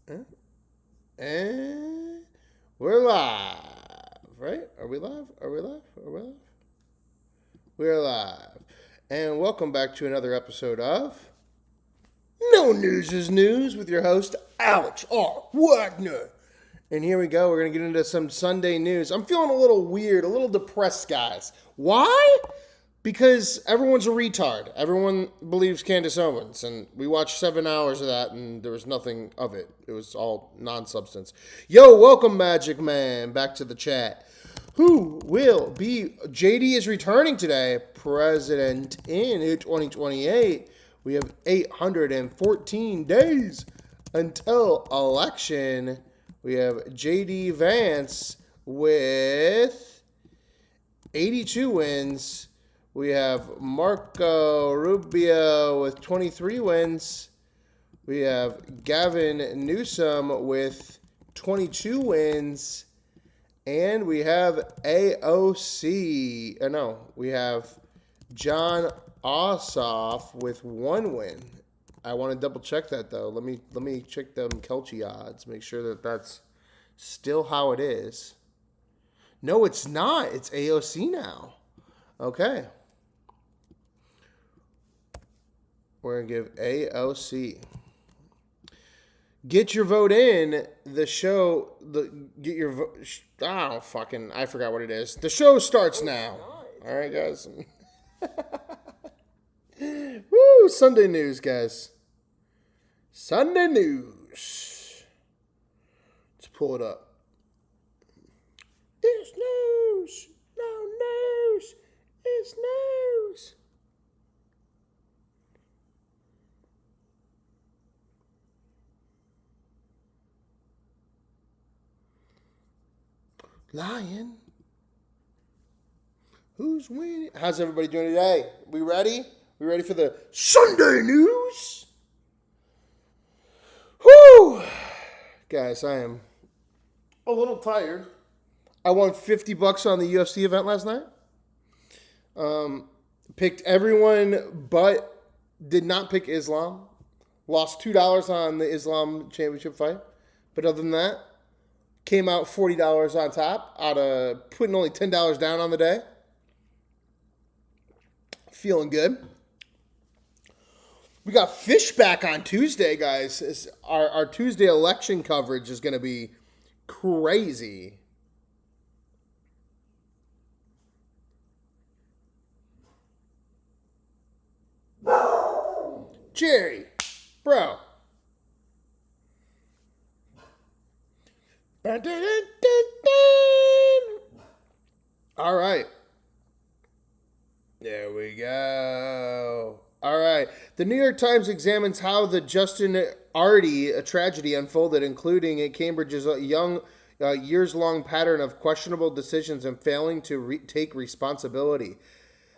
And we're live, right? Are we live? Are we live? Are we live? We're live. And welcome back to another episode of No News is News with your host, Alex R. Wagner. And here we go. We're going to get into some Sunday news. I'm feeling a little weird, a little depressed, guys. Why? Because everyone's a retard. Everyone believes Candace Owens. And we watched 7 hours of that, and there was nothing of it. It was all non-substance. Yo, welcome, Magic Man, back to the chat. Who will be... JD is returning today. President in 2028. We have 814 days until election. We have JD Vance with 82 wins. We have Marco Rubio with 23 wins. We have Gavin Newsom with 22 wins. And we have AOC. We have John Ossoff with 1 win. I want to double check that though. Let me check them Kelchi odds. Make sure that that's still how it is. No, it's not. It's AOC now. Okay. We're going to give AOC. Get your vote in. The show, get your vote. I forgot what it is. The show starts now. All right, guys. Woo, Sunday news, guys. Sunday news. Let's pull it up. It's news. No news. It's news. Lion. Who's winning? How's everybody doing today? We ready? We ready for the Sunday news? Whew! Guys, I am a little tired. I won $50 on the UFC event last night. Picked everyone but did not pick Islam. Lost $2 on the Islam championship fight. But other than that, came out $40 on top out of putting only $10 down on the day. Feeling good. We got Fish back on Tuesday, guys. Our Tuesday election coverage is going to be crazy. Jerry, bro. All right. There we go. All right. The New York Times examines how the Justin Arty tragedy unfolded, including Cambridge's years-long pattern of questionable decisions and failing to take responsibility.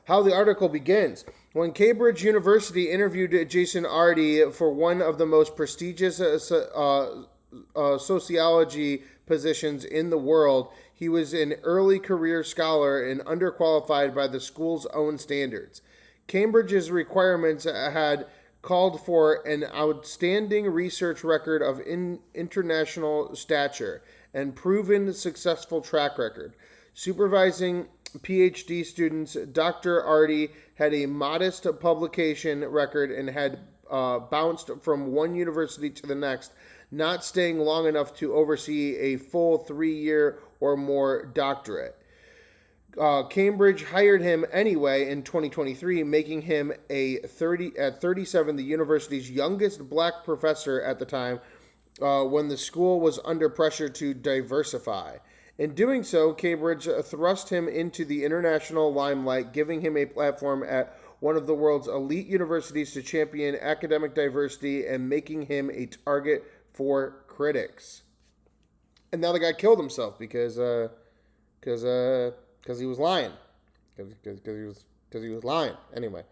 How the article begins. When Cambridge University interviewed Jason Arty for one of the most prestigious sociology positions in the world, he was an early career scholar and underqualified by the school's own standards. Cambridge's requirements had called for an outstanding research record of international stature and proven successful track record. Supervising PhD students, Dr. Arty had a modest publication record and had bounced from one university to the next, not staying long enough to oversee a full 3-year or more doctorate. Cambridge hired him anyway in 2023, making him at 37 the university's youngest black professor at the time, when the school was under pressure to diversify. In doing so, Cambridge thrust him into the international limelight, giving him a platform at one of the world's elite universities to champion academic diversity and making him a target for critics. And now the guy killed himself because he was lying. Because he was lying. Anyway.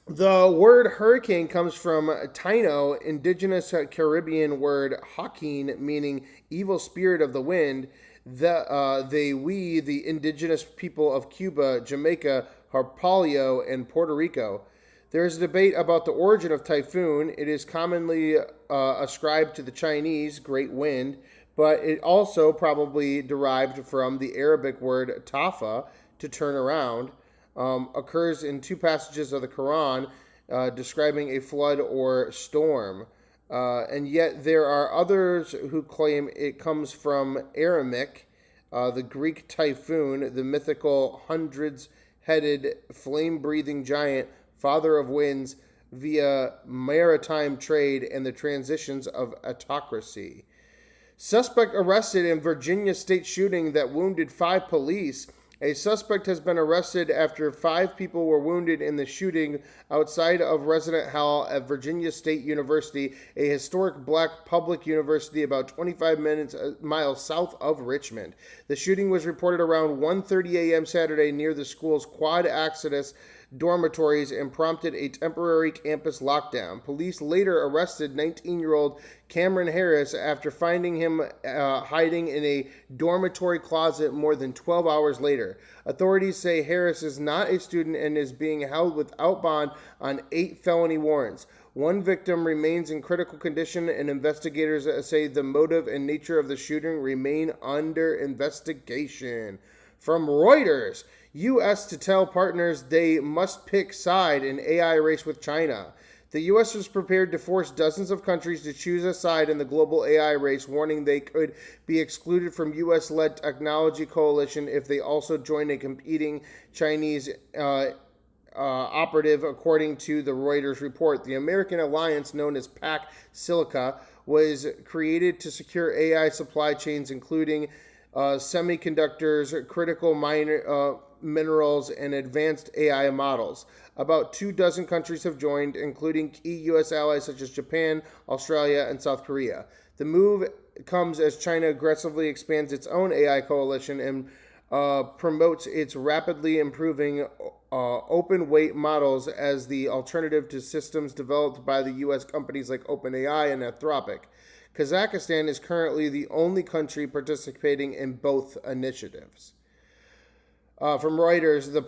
The word hurricane comes from Taino, indigenous Caribbean word Hakeem, meaning evil spirit of the wind. The indigenous people of Cuba, Jamaica, Harpalio, and Puerto Rico. There is a debate about the origin of typhoon. It is commonly ascribed to the Chinese great wind, but it also probably derived from the Arabic word tafa, to turn around. Occurs in two passages of the Quran describing a flood or storm. And yet there are others who claim it comes from Aramaic, the Greek typhoon, the mythical hundreds-headed, flame-breathing giant, father of winds, via maritime trade and the transitions of autocracy. Suspect arrested in Virginia state shooting that wounded 5 police. A suspect has been arrested after 5 people were wounded in the shooting outside of Resident Hall at Virginia State University, a historic black public university about 25 miles south of Richmond. The shooting was reported around 1:30 a.m. Saturday near the school's quad access dormitories and prompted a temporary campus lockdown. Police later arrested 19-year-old Cameron Harris after finding him hiding in a dormitory closet more than 12 hours later. Authorities say Harris is not a student and is being held without bond on 8 felony warrants. One victim remains in critical condition, and investigators say the motive and nature of the shooting remain under investigation. From Reuters, U.S. to tell partners they must pick side in AI race with China. The U.S. is prepared to force dozens of countries to choose a side in the global AI race, warning they could be excluded from U.S.-led technology coalition if they also join a competing Chinese operative, according to the Reuters report. The American alliance, known as PAC Silica, was created to secure AI supply chains, including semiconductors, critical minerals, and advanced AI models. About 24 countries have joined, including key U.S. allies such as Japan, Australia, and South Korea. The move comes as China aggressively expands its own AI coalition and promotes its rapidly improving open weight models as the alternative to systems developed by the U.S. companies like OpenAI and Anthropic. Kazakhstan is currently the only country participating in both initiatives. From Reuters, the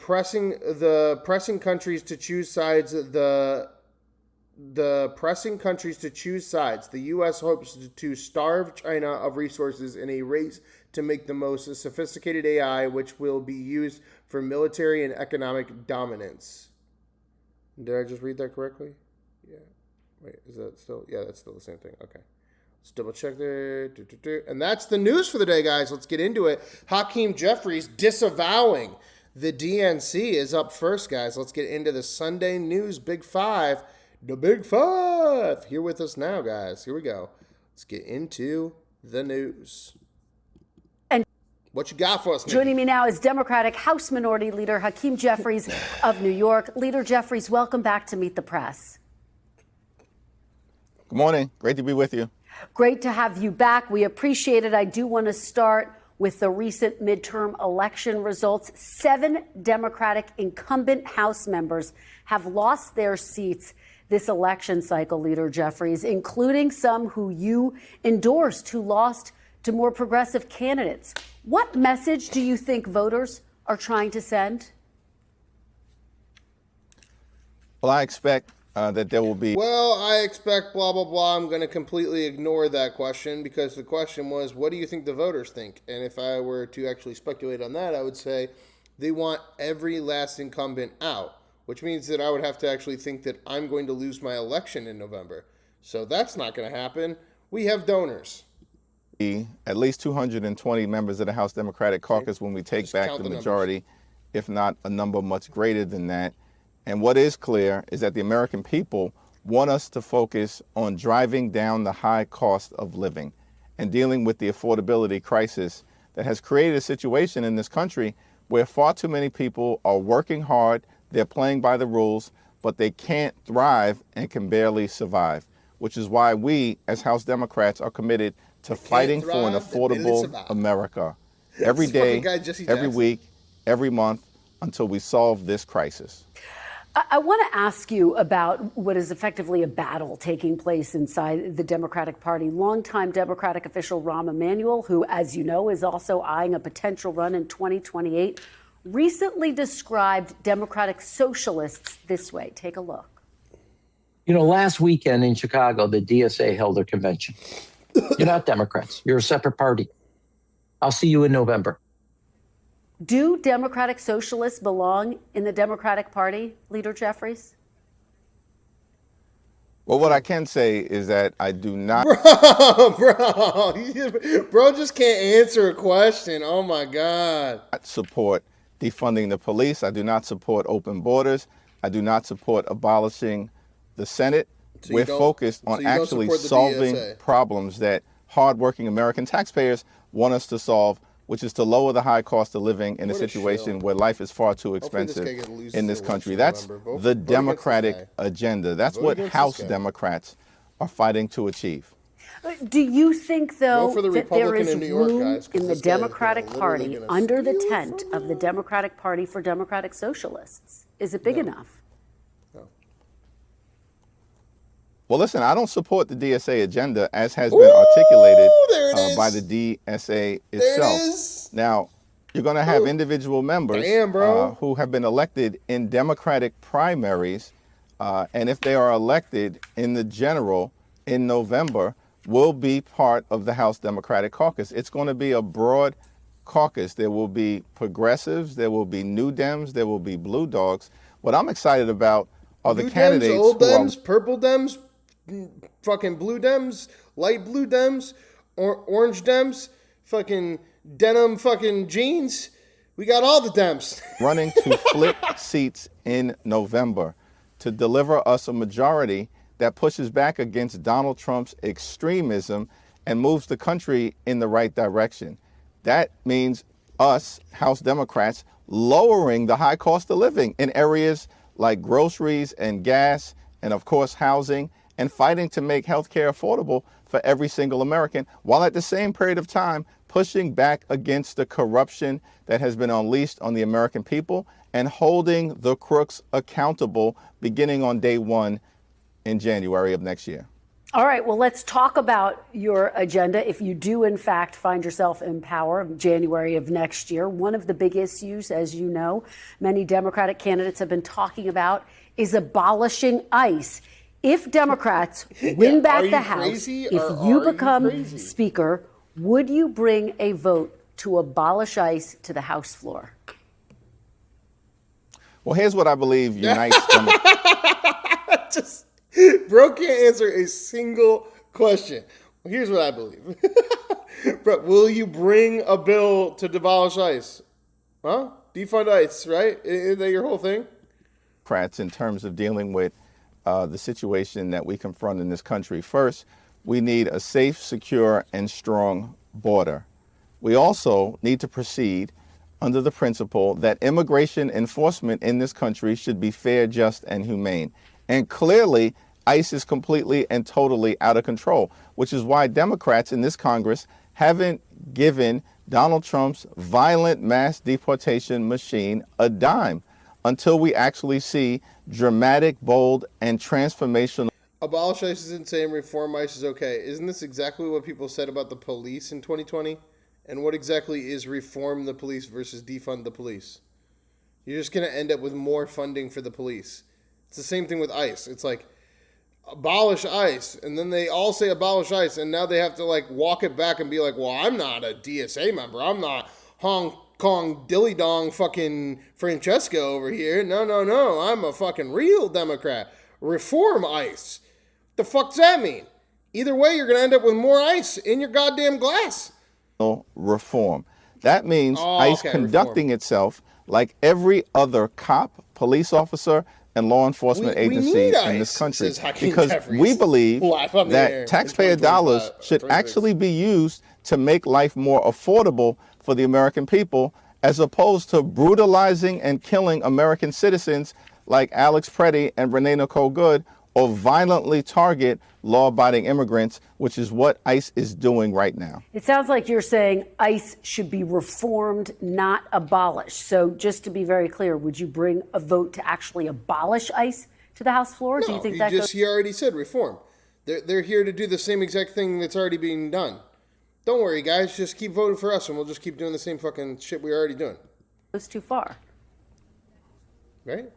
pressing countries to choose sides. The pressing countries to choose sides. The U.S. hopes to starve China of resources in a race to make the most sophisticated AI, which will be used for military and economic dominance. Did I just read that correctly? Yeah. Wait, is that still? Yeah, that's still the same thing. Okay. Let's double check there. And that's the news for the day, guys. Let's get into it. Hakeem Jeffries disavowing the DNC is up first, guys. Let's get into the Sunday news. Big Five. The Big Five. Here with us now, guys. Here we go. Let's get into the news. And what you got for us, Nikki? Joining me now is Democratic House Minority Leader Hakeem Jeffries of New York. Leader Jeffries, welcome back to Meet the Press. Good morning. Great to be with you. Great to have you back. We appreciate it. I do want to start with the recent midterm election results. 7 Democratic incumbent House members have lost their seats this election cycle, Leader Jeffries, including some who you endorsed who lost to more progressive candidates. What message do you think voters are trying to send? Well, I expect that there will be... Well, I expect blah, blah, blah. I'm going to completely ignore that question because the question was, what do you think the voters think? And if I were to actually speculate on that, I would say they want every last incumbent out, which means that I would have to actually think that I'm going to lose my election in November. So that's not going to happen. We have donors. At least 220 members of the House Democratic Caucus when we take back the majority, if not a number much greater than that. And what is clear is that the American people want us to focus on driving down the high cost of living and dealing with the affordability crisis that has created a situation in this country where far too many people are working hard, they're playing by the rules, but they can't thrive and can barely survive, which is why we, as House Democrats, are committed to fighting for an affordable America every day, every week, every month, until we solve this crisis. I want to ask you about what is effectively a battle taking place inside the Democratic Party. Longtime Democratic official Rahm Emanuel, who, as you know, is also eyeing a potential run in 2028, recently described Democratic Socialists this way. Take a look. Last weekend in Chicago, the DSA held their convention. You're not Democrats. You're a separate party. I'll see you in November. Do Democratic Socialists belong in the Democratic Party, Leader Jeffries? Well, what I can say is that I do not. Bro just can't answer a question. Oh my God. Support defunding the police. I do not support open borders. I do not support abolishing the Senate. We're focused on actually solving problems that hardworking American taxpayers want us to solve, which is to lower the high cost of living in a situation where life is far too expensive in this country. That's the Democratic agenda. That's what House Democrats are fighting to achieve. Do you think, though, that there is room in the Democratic Party under the tent of the Democratic Party for Democratic Socialists? Is it big enough? Well, listen, I don't support the DSA agenda as has been articulated by the DSA itself. Now, you're going to have individual members who have been elected in Democratic primaries, and if they are elected in the general in November, will be part of the House Democratic Caucus. It's going to be a broad caucus. There will be progressives, there will be new Dems, there will be blue dogs. What I'm excited about are the candidates Dems, old Dems, purple Dems, fucking blue Dems, light blue Dems, orange Dems, fucking denim fucking jeans. We got all the Dems. Running to flip seats in November to deliver us a majority that pushes back against Donald Trump's extremism and moves the country in the right direction. That means us, House Democrats, lowering the high cost of living in areas like groceries and gas and, of course, housing, and fighting to make health care affordable for every single American, while at the same period of time pushing back against the corruption that has been unleashed on the American people and holding the crooks accountable beginning on day one in January of next year. All right, well, let's talk about your agenda. If you do, in fact, find yourself in power in January of next year, one of the big issues, as you know, many Democratic candidates have been talking about is abolishing ICE. If Democrats win back the House, if you become Speaker, would you bring a vote to abolish ICE to the House floor? Well, here's what I believe unites Democrats. Bro can't answer a single question. Well, here's what I believe. Bro, will you bring a bill to abolish ICE? Huh? Defund ICE, right? Is that your whole thing? Democrats, in terms of dealing with the situation that we confront in this country. First, we need a safe, secure, and strong border. We also need to proceed under the principle that immigration enforcement in this country should be fair, just, and humane. And clearly, ICE is completely and totally out of control, which is why Democrats in this Congress haven't given Donald Trump's violent mass deportation machine a dime until we actually see dramatic, bold, and transformational. Abolish ICE is insane, reform ICE is okay. Isn't this exactly what people said about the police in 2020? And what exactly is reform the police versus defund the police? You're just going to end up with more funding for the police. It's the same thing with ICE. It's like, abolish ICE, and then they all say abolish ICE, and now they have to like walk it back and be like, well, I'm not a DSA member. I'm not Hong Kong dilly dong fucking Francesco over here. No. I'm a fucking real Democrat. Reform ICE. The fuck does that mean? Either way, you're going to end up with more ICE in your goddamn glass. Reform. That means ICE conducting itself like every other cop, police officer, and law enforcement agency in this country, because we believe that taxpayer dollars should actually be used to make life more affordable for the American people, as opposed to brutalizing and killing American citizens like Alex Preddy and Renee Nicole Good, or violently target law-abiding immigrants, which is what ICE is doing right now. It sounds like you're saying ICE should be reformed, not abolished. So just to be very clear, would you bring a vote to actually abolish ICE to the House floor? No, do you think that he already said reform. They're here to do the same exact thing that's already being done. Don't worry, guys. Just keep voting for us, and we'll just keep doing the same fucking shit we're already doing. Goes too far. Right?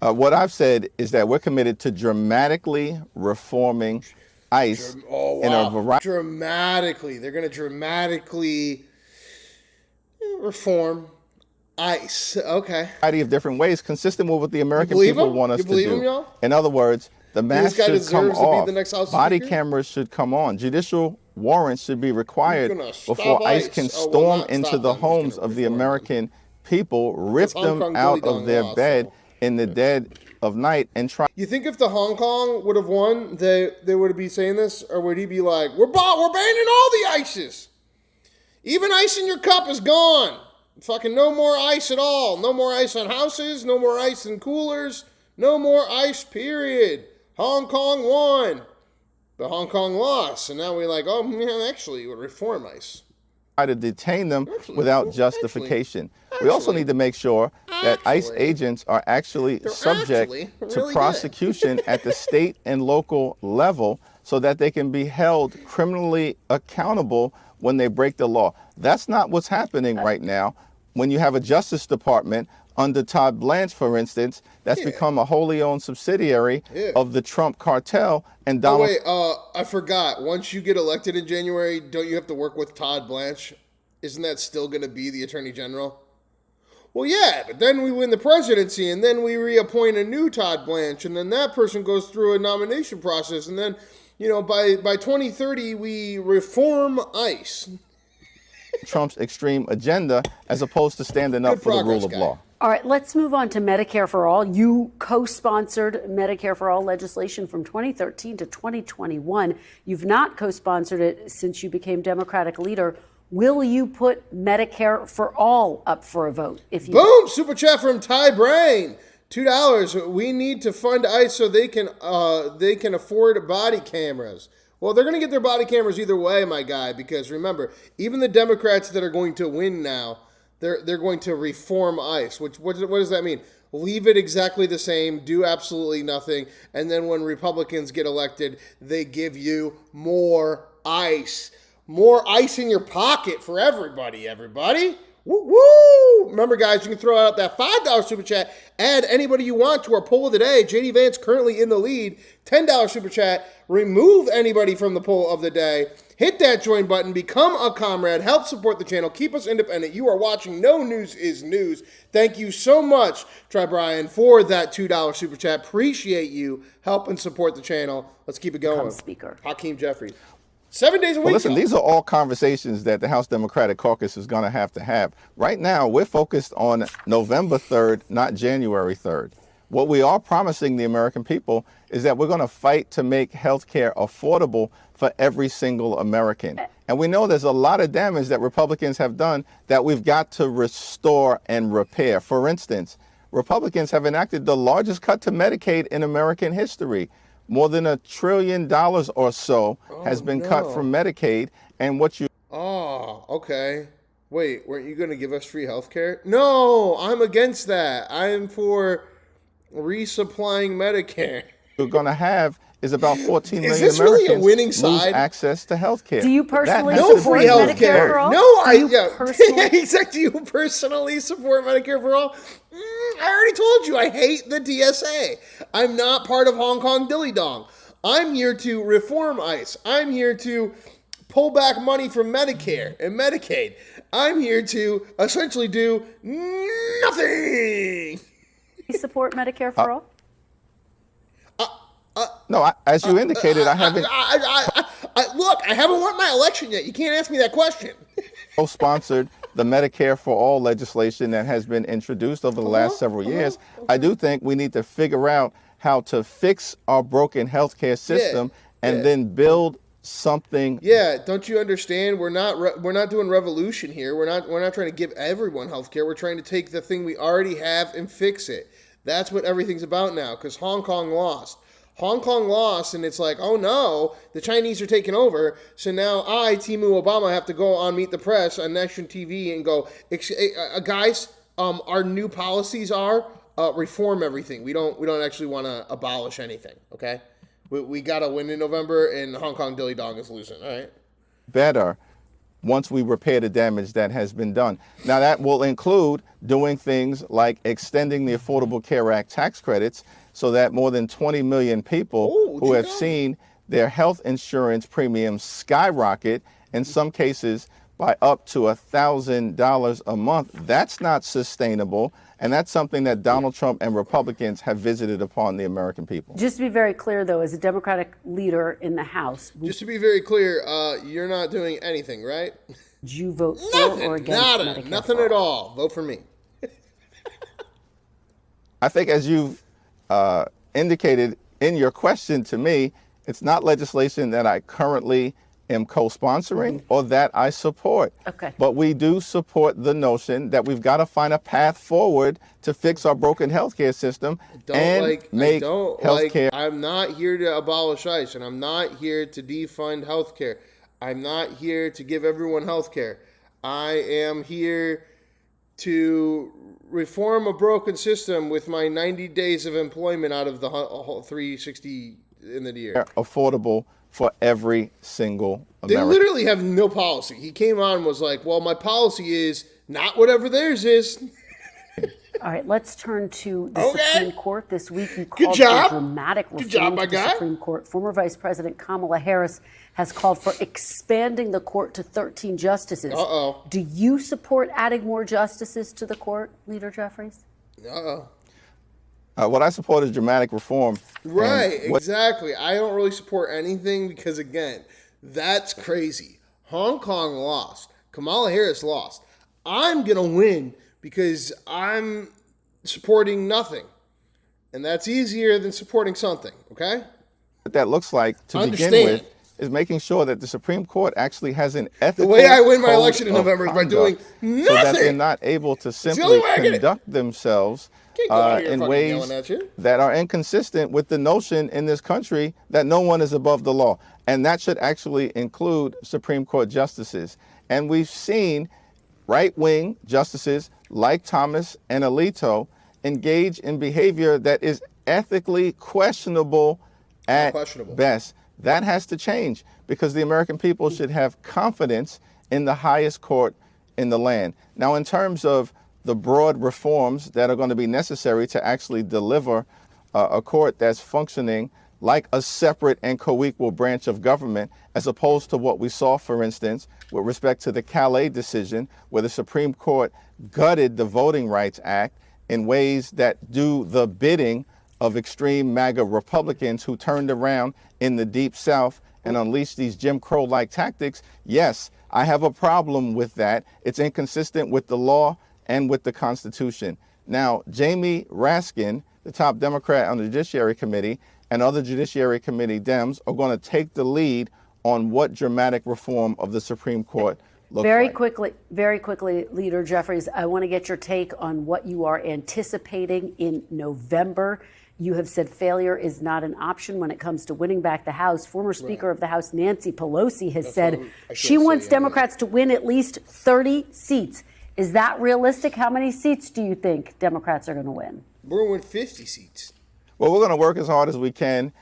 What I've said is that we're committed to dramatically reforming ICE in a variety. Dramatically. They're going to dramatically reform ICE. Okay. Variety of different ways, consistent with what the American people want us to do. In other words, the mask should come off. Body cameras should come on. Judicial warrants should be required before ICE can storm into the homes of the American people, rip them out of their bed in the dead of night, and try. You think if the Hong Kong would have won, they would be saying this, or would he be like, we're banning all the ices. Even ice in your cup is gone. Fucking no more ice at all. No more ice on houses. No more ice in coolers. No more ice, period. Hong Kong won. But Hong Kong lost. And now we're like, oh, man, actually, we'll reform ICE. To detain them without justification. We also need to make sure that ICE agents are actually subject to prosecution at the state and local level so that they can be held criminally accountable when they break the law. That's not what's happening right now. When you have a Justice Department under Todd Blanche, for instance, that's become a wholly owned subsidiary of the Trump cartel and Donald. I forgot. Once you get elected in January, don't you have to work with Todd Blanche? Isn't that still going to be the Attorney General? Well, yeah, but then we win the presidency, and then we reappoint a new Todd Blanche, and then that person goes through a nomination process, and then, by 2030, we reform ICE. Trump's extreme agenda, as opposed to standing up for the rule of law. All right, let's move on to Medicare for All. You co-sponsored Medicare for All legislation from 2013 to 2021. You've not co-sponsored it since you became Democratic leader. Will you put Medicare for All up for a vote? Boom! Super chat from Ty Brain. $2. We need to fund ICE so they can afford body cameras. Well, they're going to get their body cameras either way, my guy, because remember, even the Democrats that are going to win now, they're going to reform ICE. What does that mean? Leave it exactly the same, do absolutely nothing, and then when Republicans get elected, they give you more ICE. More ice in your pocket for everybody. Woo woo! Remember, guys, you can throw out that $5 super chat. Add anybody you want to our poll of the day. JD Vance currently in the lead. $10 super chat. Remove anybody from the poll of the day. Hit that join button. Become a comrade. Help support the channel. Keep us independent. You are watching No News is News. Thank you so much, Try Brian, for that $2 super chat. Appreciate you helping support the channel. Let's keep it going. Speaker. Hakeem Jeffries. 7 days a week. Well, listen, these are all conversations that the House Democratic Caucus is going to have. Right now, we're focused on November 3rd, not January 3rd. What we are promising the American people is that we're going to fight to make health care affordable for every single American. And we know there's a lot of damage that Republicans have done that we've got to restore and repair. For instance, Republicans have enacted the largest cut to Medicaid in American history. More than $1 trillion or so has been cut from Medicaid. And what you... Oh, okay. Wait, weren't you going to give us free health care? No, I'm against that. I'm for resupplying Medicare. You're going to have is about 14 million Americans really a winning side? Lose access to health care. Do you personally support free health care? Do you personally support Medicare for all? I already told you I hate the DSA. I'm not part of Hong Kong Dilly Dong. I'm here to reform ICE. I'm here to pull back money from Medicare and Medicaid. I'm here to essentially do nothing. You support Medicare for all? No, as you indicated, I haven't. Look, I haven't won my election yet. You can't ask me that question. Co-sponsored the Medicare for All legislation that has been introduced over the last several years. I do think we need to figure out how to fix our broken healthcare system and then build something. Yeah, don't you understand? We're not doing revolution here. We're not trying to give everyone healthcare. We're trying to take the thing we already have and fix it. That's what everything's about now, because Hong Kong lost. Hong Kong lost, and it's like, oh no, the Chinese are taking over. So now Timu Obama, have to go on Meet the Press on national TV and go, guys, our new policies are reform everything. We don't actually want to abolish anything. Okay, we got to win in November, and Hong Kong Dilly Dong is losing. All right. Better once we repair the damage that has been done. Now, that will include doing things like extending the Affordable Care Act tax credits so that more than 20 million people who have seen their health insurance premiums skyrocket, in some cases by up to $1,000 a month. That's not sustainable. And that's something that Donald Trump and Republicans have visited upon the American people. Just to be very clear, though, as a Democratic leader in the House. Just to be very clear, you're not doing anything, right? Did you vote for or against Medicare? Nothing at all. Vote for me. I think as you've indicated in your question to me, it's not legislation that I currently am co-sponsoring or that I support. Okay. But we do support the notion that we've got to find a path forward to fix our broken healthcare system make healthcare. I'm not here to abolish ICE, and I'm not here to defund healthcare. I'm not here to give everyone healthcare. I am here to reform a broken system with my 90 days of employment out of the 360 in the year. Affordable for every single American. They literally have no policy. He came on and was like, well, my policy is not whatever theirs is. All right, let's turn to the Supreme Court. This week you called for dramatic reform to the Supreme Court. Former Vice President Kamala Harris has called for expanding the court to 13 justices. Do you support adding more justices to the court, Leader Jeffries? What I support is dramatic reform. Right, exactly. I don't really support anything because, again, that's crazy. Hong Kong lost. Kamala Harris lost. I'm going to win because I'm supporting nothing. And that's easier than supporting something, okay? What that looks like to begin with is making sure that the Supreme Court actually has an ethical The way I win my election in November is by doing nothing. So that they're not able to simply conduct themselves in ways that are inconsistent with the notion in this country that no one is above the law. And that should actually include Supreme Court justices. And we've seen right-wing justices like Thomas and Alito engage in behavior that is ethically questionable at best. That has to change because the American people should have confidence in the highest court in the land. Now, in terms of the broad reforms that are going to be necessary to actually deliver a court that's functioning like a separate and co-equal branch of government, as opposed to what we saw, for instance, with respect to the Calais decision, where the Supreme Court gutted the Voting Rights Act in ways that do the bidding of extreme MAGA Republicans who turned around in the Deep South and unleashed these Jim Crow-like tactics. Yes, I have a problem with that. It's inconsistent with the law and with the Constitution. Now, Jamie Raskin, the top Democrat on the Judiciary Committee, and other Judiciary Committee Dems are going to take the lead on what dramatic reform of the Supreme Court looks like. Very quickly, Leader Jeffries, I want to get your take on what you are anticipating in November. You have said failure is not an option when it comes to winning back the House. Former Speaker of the House Nancy Pelosi has said she wants Democrats to win at least 30 seats. Is that realistic? How many seats do you think Democrats are going to win? We're going to win 50 seats. Well, we're going to work as hard as we can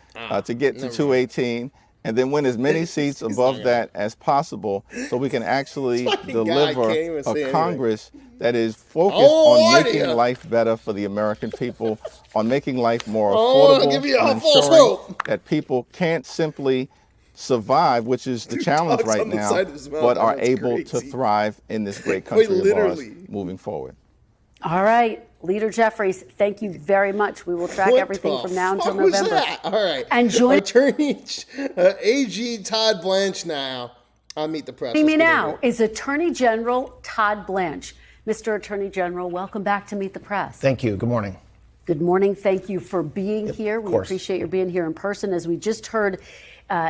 to get to 218 and then win as many seats above that as possible so we can actually deliver a Congress that is focused on making life better for the American people, on making life more affordable, and ensuring that people can't simply survive, which is the challenge right now, but are able to thrive in this great country of ours moving forward. All right. Leader Jeffries, thank you very much. We will track everything from now until November. All right. And join Attorney AG Todd Blanche now on Meet the Press. Joining me now is Attorney General Todd Blanche. Mr. Attorney General, welcome back to Meet the Press. Thank you. Good morning. Good morning. Thank you for being here. We appreciate your being here in person. As we just heard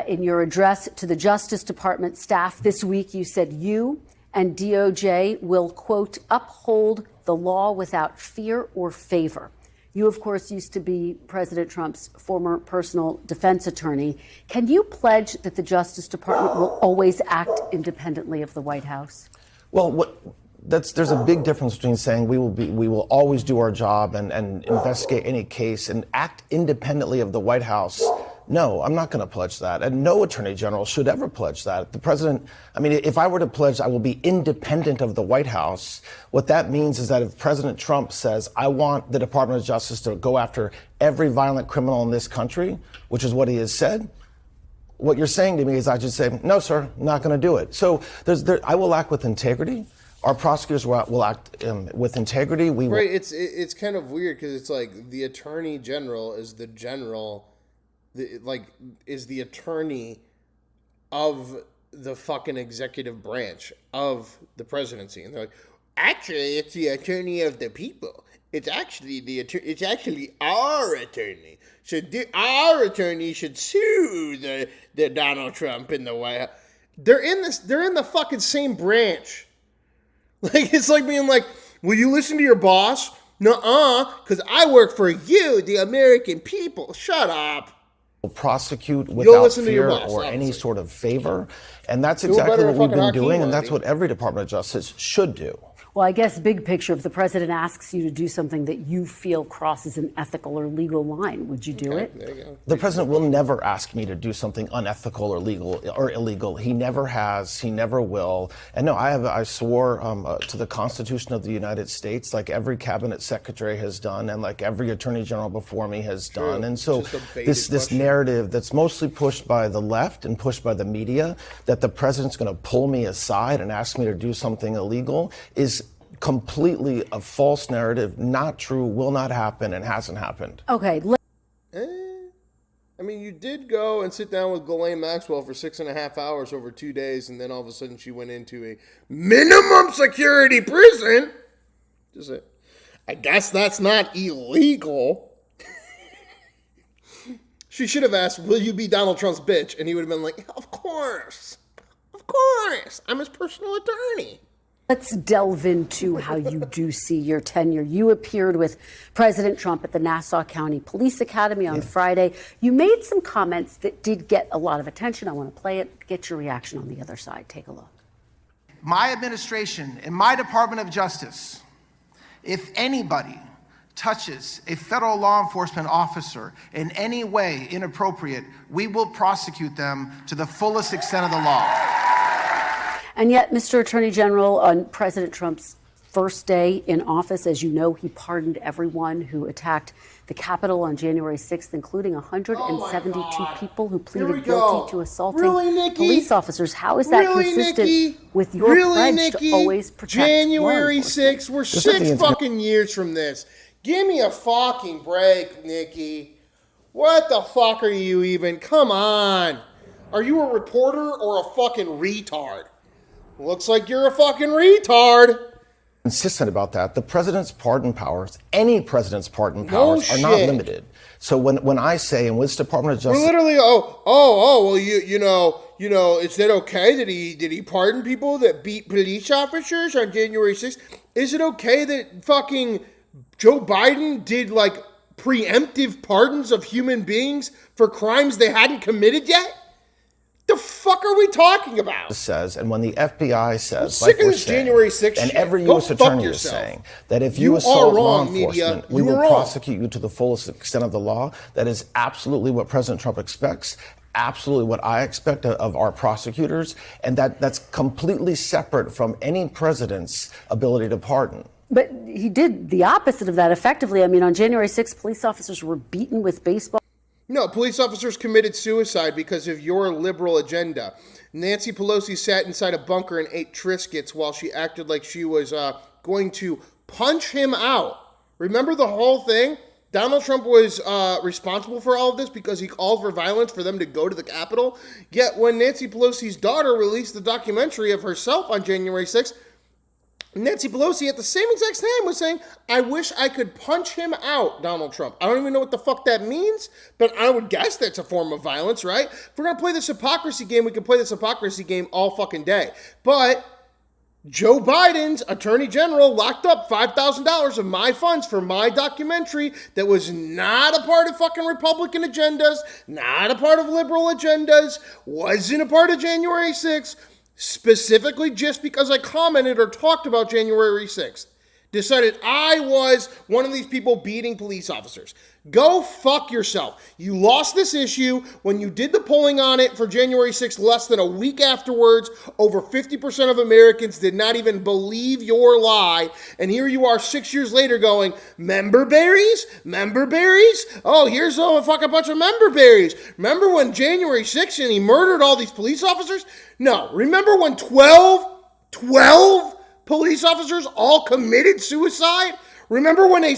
in your address to the Justice Department staff this week, you said you and DOJ will, quote, uphold the law without fear or favor. You, of course, used to be President Trump's former personal defense attorney. Can you pledge that the Justice Department will always act independently of the White House? Well, there's a big difference between saying we will always do our job and investigate any case and act independently of the White House No, I'm not going to pledge that. And no attorney general should ever pledge that. The president, I mean, if I were to pledge I will be independent of the White House, what that means is that if President Trump says, I want the Department of Justice to go after every violent criminal in this country, which is what he has said, what you're saying to me is I should say, no, sir, I'm not going to do it. So I will act with integrity. Our prosecutors will act with integrity. Right, it's kind of weird because it's like the attorney general is the general, is the attorney of the fucking executive branch of the presidency, and they're like, actually, it's the attorney of the people. It's actually it's actually our attorney. Our attorney should sue the Donald Trump in the White House. They're in the fucking same branch. Like, it's like being like, will you listen to your boss? Nuh-uh, because I work for you, the American people. Shut up. Prosecute without fear or any sort of favor. And that's exactly what we've been doing, and that's what every Department of Justice should do. Well, I guess big picture, if the president asks you to do something that you feel crosses an ethical or legal line, would you do it? There you go. The president will never ask me to do something unethical or legal or illegal. He never has. He never will. And no, I swore to the Constitution of the United States, like every cabinet secretary has done, and like every attorney general before me has done. And so this narrative that's mostly pushed by the left and pushed by the media, that the president's going to pull me aside and ask me to do something illegal, is completely a false narrative, not true, will not happen, and hasn't happened. Okay. I mean, you did go and sit down with Ghislaine Maxwell for 6.5 hours over 2 days, and then all of a sudden she went into a minimum security prison. Just say, I guess that's not illegal. She should have asked, will you be Donald Trump's bitch? And he would have been like, of course. Of course. I'm his personal attorney. Let's delve into how you do see your tenure. You appeared with President Trump at the Nassau County Police Academy on Friday. You made some comments that did get a lot of attention. I want to play it, get your reaction on the other side. Take a look. My administration and my Department of Justice, if anybody touches a federal law enforcement officer in any way inappropriate, we will prosecute them to the fullest extent of the law. And yet, Mr. Attorney General, on President Trump's first day in office, as you know, he pardoned everyone who attacked the Capitol on January 6th, including 172 people who pleaded guilty to assaulting police officers. How is that consistent with your pledge to always protect January 6th? We're 6 fucking years from this. Give me a fucking break, Nikki. What the fuck are you even? Come on. Are you a reporter or a fucking retard? Looks like you're a fucking retard. Consistent about that. The president's pardon powers, any president's pardon powers, are not limited. So when I say in this Department of Justice, we're literally well, you know, is it okay that he pardon people that beat police officers on January 6th? Is it okay that fucking Joe Biden did like preemptive pardons of human beings for crimes they hadn't committed yet? The fuck are we talking about? Says, and when the FBI says, like we're saying, January 6th and every U.S. attorney is saying that if you assault law enforcement, we will prosecute you to the fullest extent of the law. That is absolutely what President Trump expects. Absolutely what I expect of our prosecutors, and that's completely separate from any president's ability to pardon. But he did the opposite of that effectively. I mean, on January 6th, police officers were beaten with baseball. No, police officers committed suicide because of your liberal agenda. Nancy Pelosi sat inside a bunker and ate Triscuits while she acted like she was going to punch him out. Remember the whole thing? Donald Trump was responsible for all of this because he called for violence for them to go to the Capitol. Yet when Nancy Pelosi's daughter released the documentary of herself on January 6th, Nancy Pelosi at the same exact time was saying, I wish I could punch him out, Donald Trump. I don't even know what the fuck that means, but I would guess that's a form of violence, right? If we're going to play this hypocrisy game, we can play this hypocrisy game all fucking day. But Joe Biden's attorney general locked up $5,000 of my funds for my documentary that was not a part of fucking Republican agendas, not a part of liberal agendas, wasn't a part of January 6th, specifically just because I commented or talked about January 6th. decided I was one of these people beating police officers. Go fuck yourself. You lost this issue when you did the polling on it for January 6th less than a week afterwards. Over 50% of Americans did not even believe your lie. And here you are 6 years later going, member berries? Member berries? Oh, here's a fucking bunch of member berries. Remember when January 6th and he murdered all these police officers? No. Remember when 12 police officers all committed suicide? Remember when a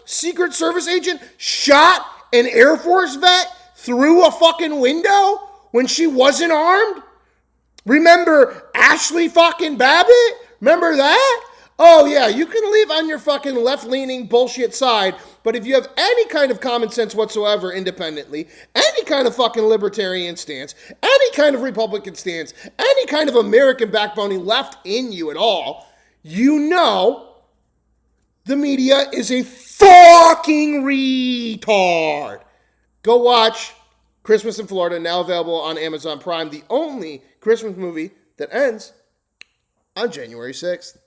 Secret Service agent shot an Air Force vet through a fucking window when she wasn't armed? Remember Ashley fucking Babbitt? Remember that? Oh yeah, you can live on your fucking left-leaning bullshit side, but if you have any kind of common sense whatsoever independently, any kind of fucking libertarian stance, any kind of Republican stance, any kind of American backbone left in you at all, you know the media is a fucking retard. Go watch Christmas in Florida, now available on Amazon Prime, the only Christmas movie that ends on January 6th.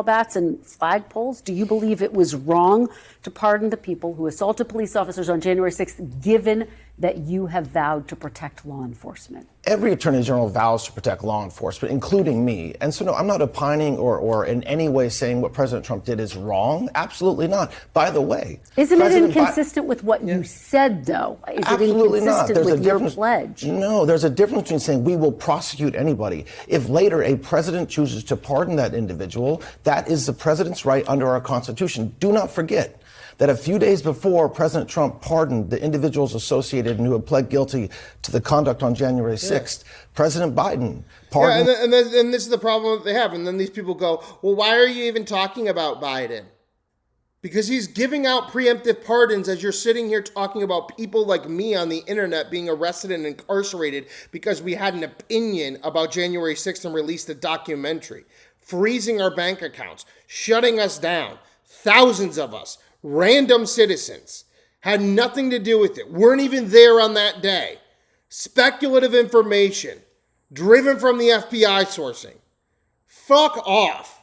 Bats and flagpoles. Do you believe it was wrong to pardon the people who assaulted police officers on January 6th, given that you have vowed to protect law enforcement? Every attorney general vows to protect law enforcement, including me. And so, no, I'm not opining or in any way saying what President Trump did is wrong. Absolutely not. By the way, isn't it inconsistent with what you said, though? Is absolutely it not. inconsistent with your pledge? No, there's a difference between saying we will prosecute anybody. If later a president chooses to pardon that individual, that is the president's right under our Constitution. Do not forget that a few days before President Trump pardoned the individuals associated and who had pled guilty to the conduct on January 6th, President Biden pardoned. Yeah, and this is the problem that they have. And then these people go, well, why are you even talking about Biden? Because he's giving out preemptive pardons as you're sitting here talking about people like me on the internet being arrested and incarcerated because we had an opinion about January 6th and released a documentary, freezing our bank accounts, shutting us down. Thousands of us, random citizens, had nothing to do with it, weren't even there on that day. Speculative information, driven from the FBI sourcing. Fuck off.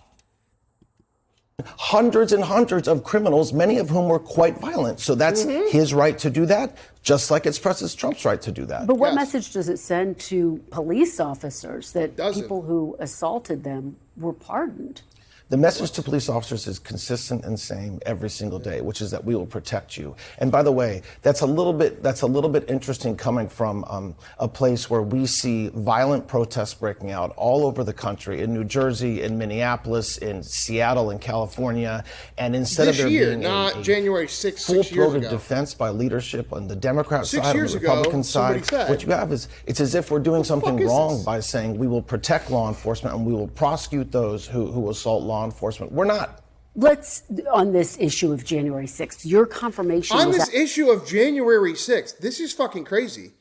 Hundreds and hundreds of criminals, many of whom were quite violent. So that's his right to do that, just like it's President Trump's right to do that. But what message does it send to police officers that people who assaulted them were pardoned? The message to police officers is consistent and same every single day, which is that we will protect you. And by the way, that's a little bit interesting coming from a place where we see violent protests breaking out all over the country, in New Jersey, in Minneapolis, in Seattle, in California, and instead this of there year, being not January 6th, 6 years full-throated ago. defense by leadership on the Democrat 6 side, on years the ago, Republican side, said, what you have is it's as if we're doing something is wrong this? by saying we will protect law enforcement and we will prosecute those who assault law enforcement. We're not. Let's, on this issue of January 6th, your confirmation On was this that issue of January 6th, this is fucking crazy.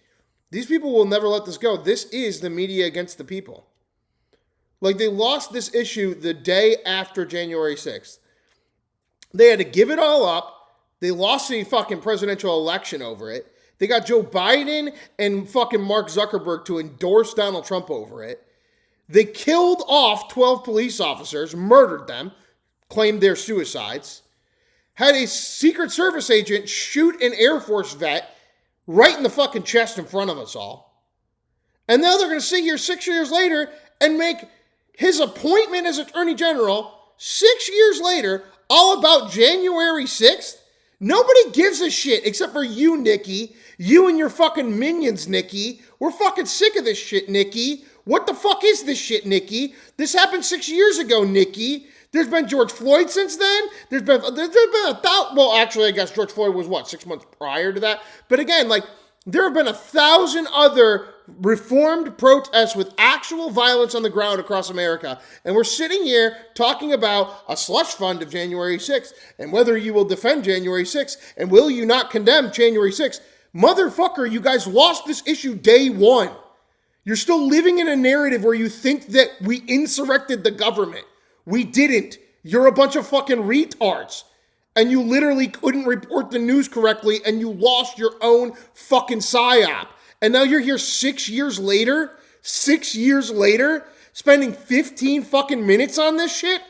These people will never let this go. This is the media against the people. Like, they lost this issue the day after January 6th. They had to give it all up. They lost the fucking presidential election over it. They got Joe Biden and fucking Mark Zuckerberg to endorse Donald Trump over it. They killed off 12 police officers, murdered them, claimed they're suicides, had a Secret Service agent shoot an Air Force vet right in the fucking chest in front of us all. And now they're going to sit here 6 years later and make his appointment as Attorney General 6 years later all about January 6th. Nobody gives a shit except for you, Nikki. You and your fucking minions, Nikki. We're fucking sick of this shit, Nikki. What the fuck is this shit, Nikki? This happened 6 years ago, Nikki. There's been George Floyd since then. There's been a thousand. Well, actually, I guess George Floyd was 6 months prior to that. But again, like, there have been 1,000 other reformed protests with actual violence on the ground across America. And we're sitting here talking about a slush fund of January 6th and whether you will defend January 6th and will you not condemn January 6th. Motherfucker, you guys lost this issue day one. You're still living in a narrative where you think that we insurrected the government. We didn't. You're a bunch of fucking retards. And you literally couldn't report the news correctly and you lost your own fucking psyop. And now you're here 6 years later, spending 15 fucking minutes on this shit?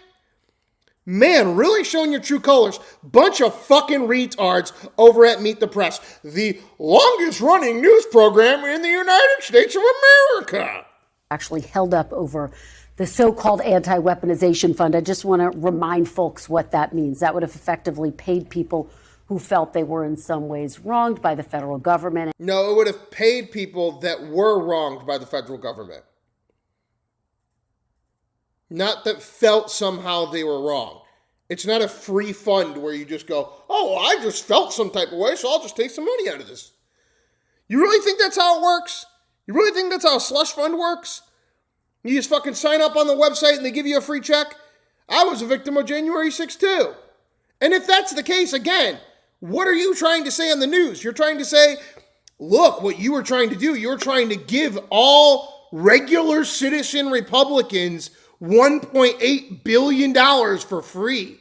Man, really showing your true colors. Bunch of fucking retards over at Meet the Press, the longest running news program in the United States of America. Actually held up over the so-called anti-weaponization fund. I just want to remind folks what that means. That would have effectively paid people who felt they were in some ways wronged by the federal government. No, it would have paid people that were wronged by the federal government. Not that felt somehow they were wrong. It's not a free fund where you just go, oh, I just felt some type of way, so I'll just take some money out of this. You really think that's how it works? You really think that's how a slush fund works? You just fucking sign up on the website and they give you a free check? I was a victim of January 6th too. And if that's the case, again, what are you trying to say on the news? You're trying to say, look, what you were trying to do, you're trying to give all regular citizen Republicans $1.8 billion for free.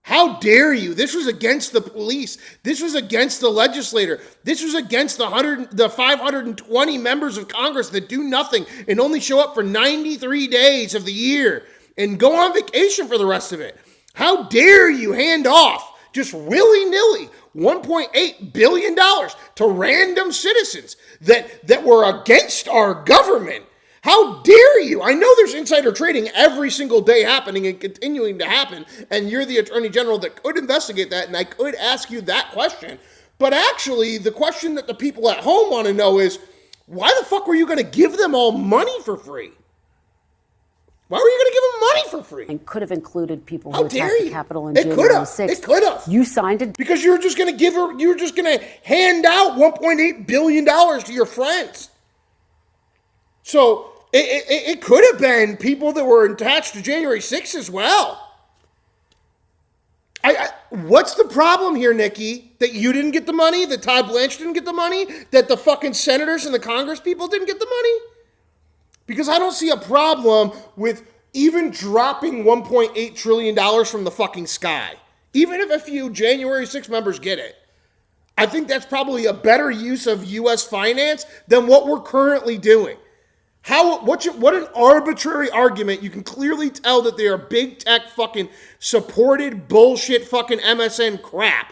How dare you? This was against the police. This was against the legislator. This was against the 520 members of Congress that do nothing and only show up for 93 days of the year and go on vacation for the rest of it. How dare you hand off just willy-nilly $1.8 billion to random citizens that were against our government? How dare you? I know there's insider trading every single day happening and continuing to happen, and you're the Attorney General that could investigate that, and I could ask you that question. But actually, the question that the people at home want to know is, why the fuck were you going to give them all money for free? Why were you going to give them money for free? And could have included people who attacked the Capitol in It January could have. 6th. It could have. You signed it. Because you were just going to hand out $1.8 billion to your friends. So it could have been people that were attached to January 6th as well. What's the problem here, Nikki? That you didn't get the money? That Todd Blanche didn't get the money? That the fucking senators and the Congress people didn't get the money? Because I don't see a problem with even dropping $1.8 trillion from the fucking sky. Even if a few January 6 members get it. I think that's probably a better use of U.S. finance than what we're currently doing. What an arbitrary argument. You can clearly tell that they are big tech fucking supported bullshit fucking MSN crap.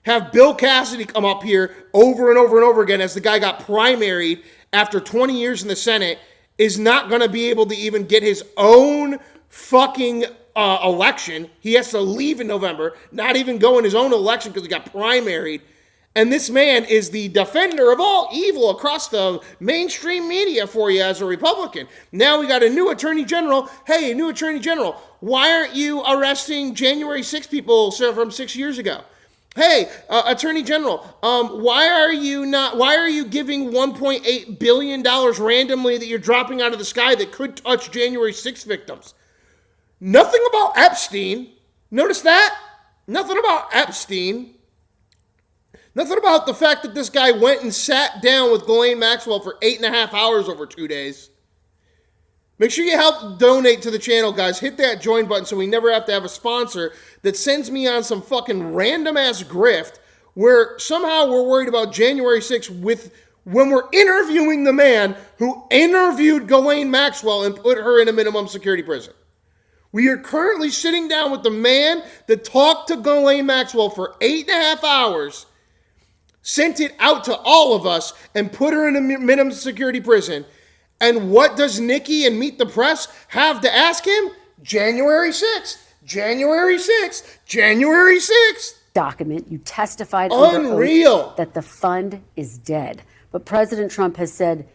Have Bill Cassidy come up here over and over and over again as the guy got primaried after 20 years in the Senate is not going to be able to even get his own fucking election. He has to leave in November, not even go in his own election because he got primaried. And this man is the defender of all evil across the mainstream media for you as a Republican. Now we got a new Attorney General. Hey, new Attorney General, why aren't you arresting January 6 people from 6 years ago? Hey, Attorney General, why are you giving $1.8 billion randomly that you're dropping out of the sky that could touch January 6 victims? Nothing about Epstein. Notice that? Nothing about Epstein. Nothing about the fact that this guy went and sat down with Ghislaine Maxwell for 8.5 hours over 2 days. Make sure you help donate to the channel, guys. Hit that join button so we never have to have a sponsor that sends me on some fucking random-ass grift where somehow we're worried about January 6th when we're interviewing the man who interviewed Ghislaine Maxwell and put her in a minimum security prison. We are currently sitting down with the man that talked to Ghislaine Maxwell for 8.5 hours, sent it out to all of us, and put her in a minimum security prison. And what does Nikki and Meet the Press have to ask him? January 6th. January 6th. January 6th. Document, you testified under oath that the fund is dead. But President Trump has said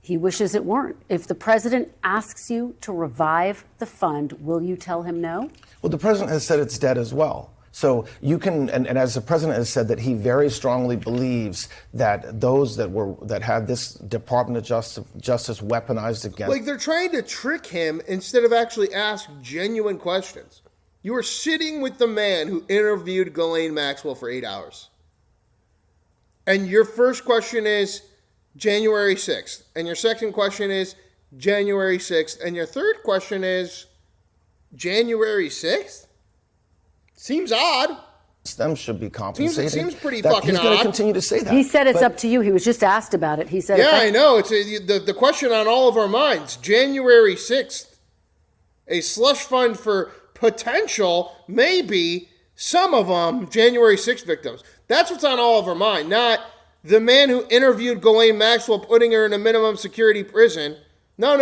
he wishes it weren't. If the president asks you to revive the fund, will you tell him no? Well, the president has said it's dead as well. So you can, and as the president has said, that he very strongly believes that those that had this Department of Justice weaponized against. Like they're trying to trick him instead of actually ask genuine questions. You are sitting with the man who interviewed Ghislaine Maxwell for 8 hours. And your first question is January 6th. And your second question is January 6th. And your third question is January 6th? Seems odd. Them should be compensated. Seems pretty fucking he's odd. He's going to continue to say that. He said it's up to you. He was just asked about it. He said, yeah, I know. It's the question on all of our minds. January 6th, a slush fund for potential, maybe, some of them, January 6th victims. That's what's on all of our mind, not the man who interviewed Ghislaine Maxwell, putting her in a minimum security prison. No.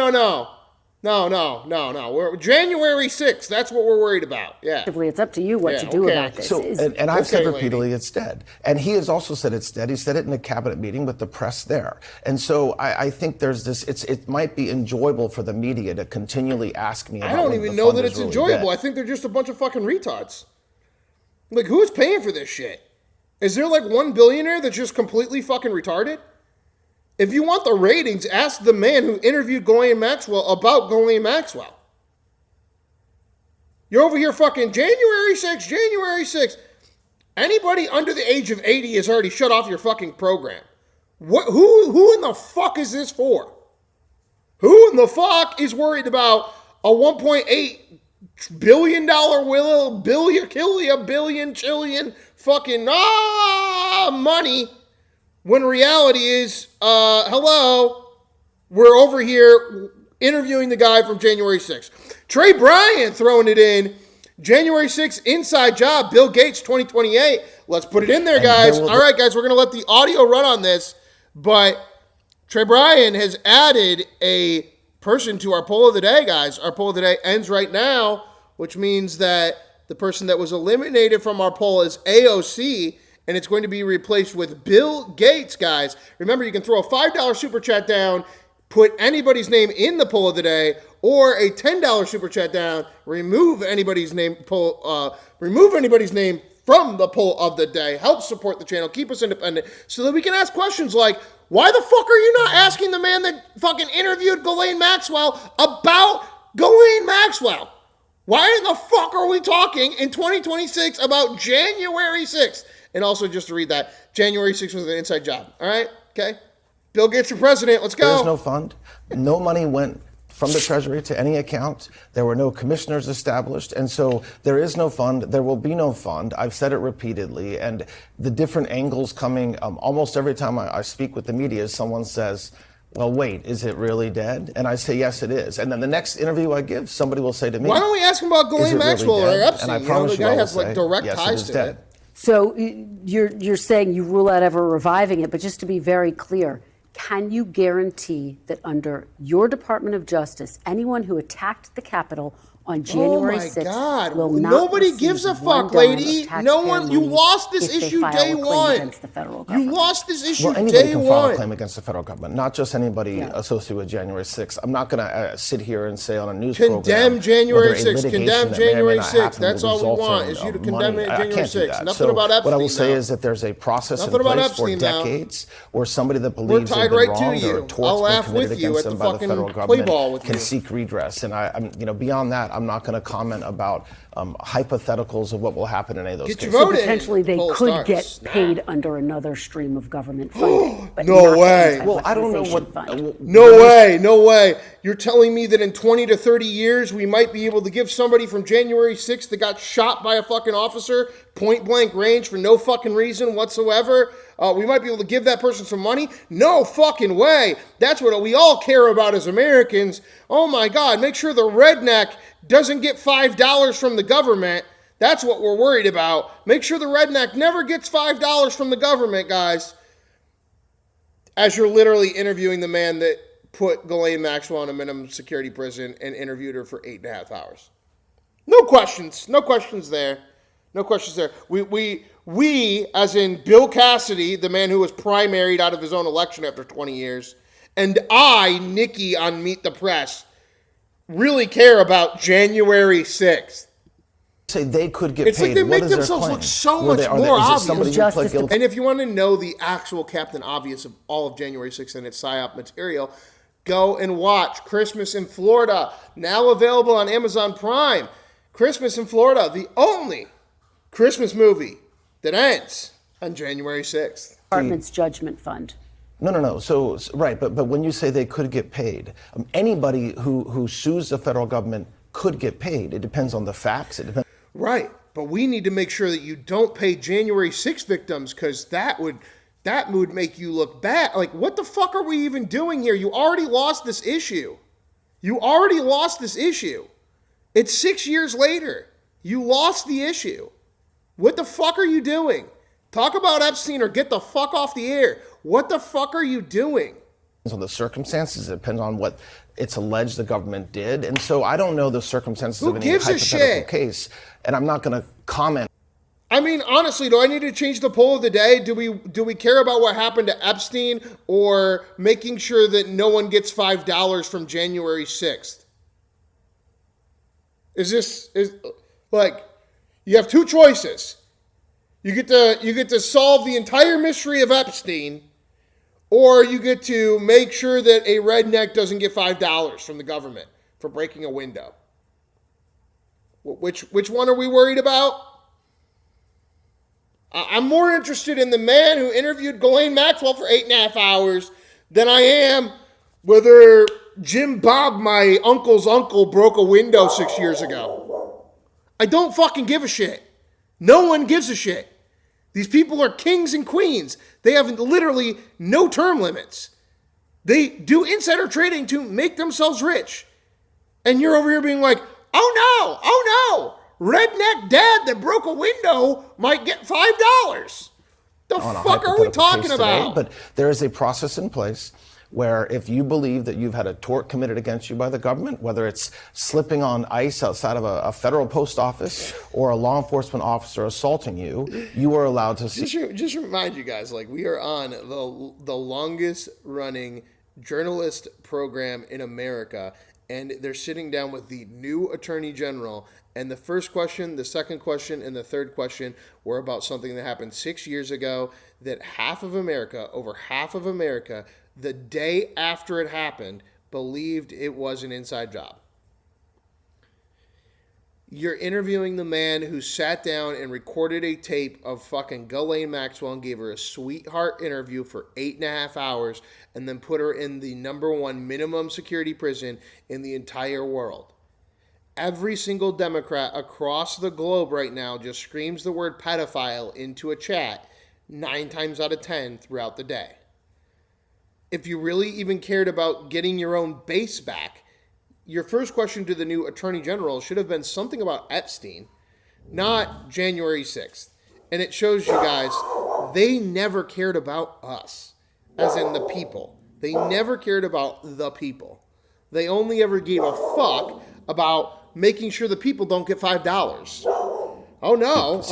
We're January 6th. That's what we're worried about. Yeah. It's up to you what to do about this. So, and I've said repeatedly it's dead. And he has also said it's dead. He said it in a cabinet meeting with the press there. And so I think there's this, it might be enjoyable for the media to continually ask me about I don't even know that it's really enjoyable. Dead. I think they're just a bunch of fucking retards. Like, who's paying for this shit? Is there like one billionaire that's just completely fucking retarded? If you want the ratings, ask the man who interviewed Ghislaine Maxwell about Ghislaine Maxwell. You're over here fucking January 6th. Anybody under the age of 80 has already shut off your fucking program. Who in the fuck is this for? Who in the fuck is worried about a $1.8 billion billion fucking money? When reality is, hello, we're over here interviewing the guy from January 6th. Trey Bryan throwing it in. January 6th, inside job, Bill Gates 2028. Let's put it in there, guys. All right, guys, we're going to let the audio run on this. But Trey Bryan has added a person to our poll of the day, guys. Our poll of the day ends right now, which means that the person that was eliminated from our poll is AOC, and it's going to be replaced with Bill Gates, guys. Remember, you can throw a $5 super chat down, put anybody's name in the poll of the day, or a $10 super chat down, remove anybody's name from the poll of the day. Help support the channel, keep us independent, so that we can ask questions like, why the fuck are you not asking the man that fucking interviewed Ghislaine Maxwell about Ghislaine Maxwell? Why in the fuck are we talking in 2026 about January 6th? And also, just to read that, January 6th was an inside job. All right? Okay? Bill Gates for president. Let's go. There is no fund. No money went from the Treasury to any account. There were no commissioners established. And so there is no fund. There will be no fund. I've said it repeatedly. And the different angles coming, almost every time I speak with the media, someone says, well, wait, is it really dead? And I say, yes, it is. And then the next interview I give, somebody will say to me, why don't we ask him about Ghislaine Maxwell or Epstein? And I promise the guy has like direct ties to it. So you're saying you rule out ever reviving it, but just to be very clear, can you guarantee that under your Department of Justice, anyone who attacked the Capitol on January 6th will not nobody gives a fuck, lady. No one. You lost this issue day one. You lost this issue day one. Well, anybody can file a claim against the federal government, not just anybody associated with January 6th. I'm not going to sit here and say on a news program. Condemn January 6th. Condemn January 6th. That's all we want is you to condemn January 6th. Nothing about Epstein. What I will say is that there's a process in place for decades where somebody that believes they've been wronged or torts been committed against them by the federal government can seek redress. And I'm beyond that, I'm not going to comment about hypotheticals of what will happen in any of those cases. So potentially they could get paid under another stream of government funding. But no way. Well, I don't know what. No way. You're telling me that in 20 to 30 years we might be able to give somebody from January 6th that got shot by a fucking officer point blank range for no fucking reason whatsoever, we might be able to give that person some money? No fucking way. That's what we all care about as Americans. Oh my God, make sure the redneck doesn't get $5 from the government. That's what we're worried about. Make sure the redneck never gets $5 from the government, guys. As you're literally interviewing the man that put Ghislaine Maxwell in a minimum security prison and interviewed her for 8.5 hours. No questions. No questions there. No questions there. We, as in Bill Cassidy, the man who was primaried out of his own election after 20 years, and I, Nikki on Meet the Press, really care about January 6th. Say they could get paid. It's like they make themselves look so much more obvious. And if you want to know the actual Captain Obvious of all of January 6th and its PSYOP material, go and watch Christmas in Florida, now available on Amazon Prime. Christmas in Florida, the only Christmas movie that ends on January 6th. Department's Judgment Fund. No. So right, but when you say they could get paid, anybody who sues the federal government could get paid. It depends on the facts. It depends. Right, but we need to make sure that you don't pay January 6th victims, because that would make you look bad. Like, what the fuck are we even doing here? You already lost this issue. It's 6 years later. You lost the issue. What the fuck are you doing? Talk about Epstein or get the fuck off the air. What the fuck are you doing? On the circumstances, it depends on what it's alleged the government did. And so I don't know the circumstances of any hypothetical case, and I'm not going to comment. I mean, honestly, do I need to change the poll of the day? Do we care about what happened to Epstein or making sure that no one gets $5 from January 6th? Is like, you have two choices. You get to solve the entire mystery of Epstein, or you get to make sure that a redneck doesn't get $5 from the government for breaking a window. Which one are we worried about? I'm more interested in the man who interviewed Ghislaine Maxwell for 8.5 hours than I am whether Jim Bob, my uncle's uncle, broke a window 6 years ago. I don't fucking give a shit. No one gives a shit. These people are kings and queens. They have literally no term limits. They do insider trading to make themselves rich. And you're over here being like, oh no, redneck dad that broke a window might get $5. The fuck are we talking about? But there is a process in place where if you believe that you've had a tort committed against you by the government, whether it's slipping on ice outside of a federal post office or a law enforcement officer assaulting you, you are allowed to see. Just remind you guys, like, we are on the longest running journalist program in America, and they're sitting down with the new Attorney General, and the first question, the second question, and the third question were about something that happened 6 years ago that over half of America, the day after it happened, believed it was an inside job. You're interviewing the man who sat down and recorded a tape of fucking Ghislaine Maxwell and gave her a sweetheart interview for 8.5 hours and then put her in the #1 minimum security prison in the entire world. Every single Democrat across the globe right now just screams the word pedophile into a chat 9 times out of 10 throughout the day. If you really even cared about getting your own base back, your first question to the new Attorney General should have been something about Epstein, not January 6th. And it shows you guys, they never cared about us, as in the people. They never cared about the people. They only ever gave a fuck about making sure the people don't get $5. Oh no.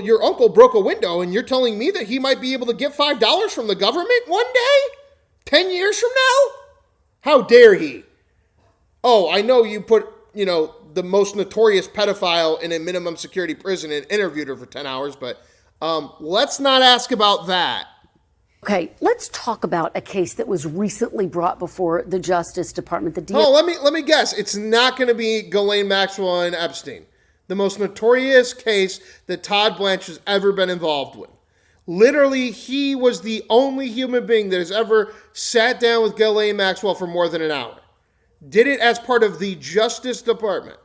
Your uncle broke a window and you're telling me that he might be able to get $5 from the government one day? 10 years from now? How dare he? Oh, I know you put, the most notorious pedophile in a minimum security prison and interviewed her for 10 hours, but let's not ask about that. Okay, let's talk about a case that was recently brought before the Justice Department. Let me guess. It's not going to be Ghislaine Maxwell and Epstein. The most notorious case that Todd Blanche has ever been involved with. Literally, he was the only human being that has ever sat down with Ghislaine Maxwell for more than an hour. Did it as part of the Justice Department.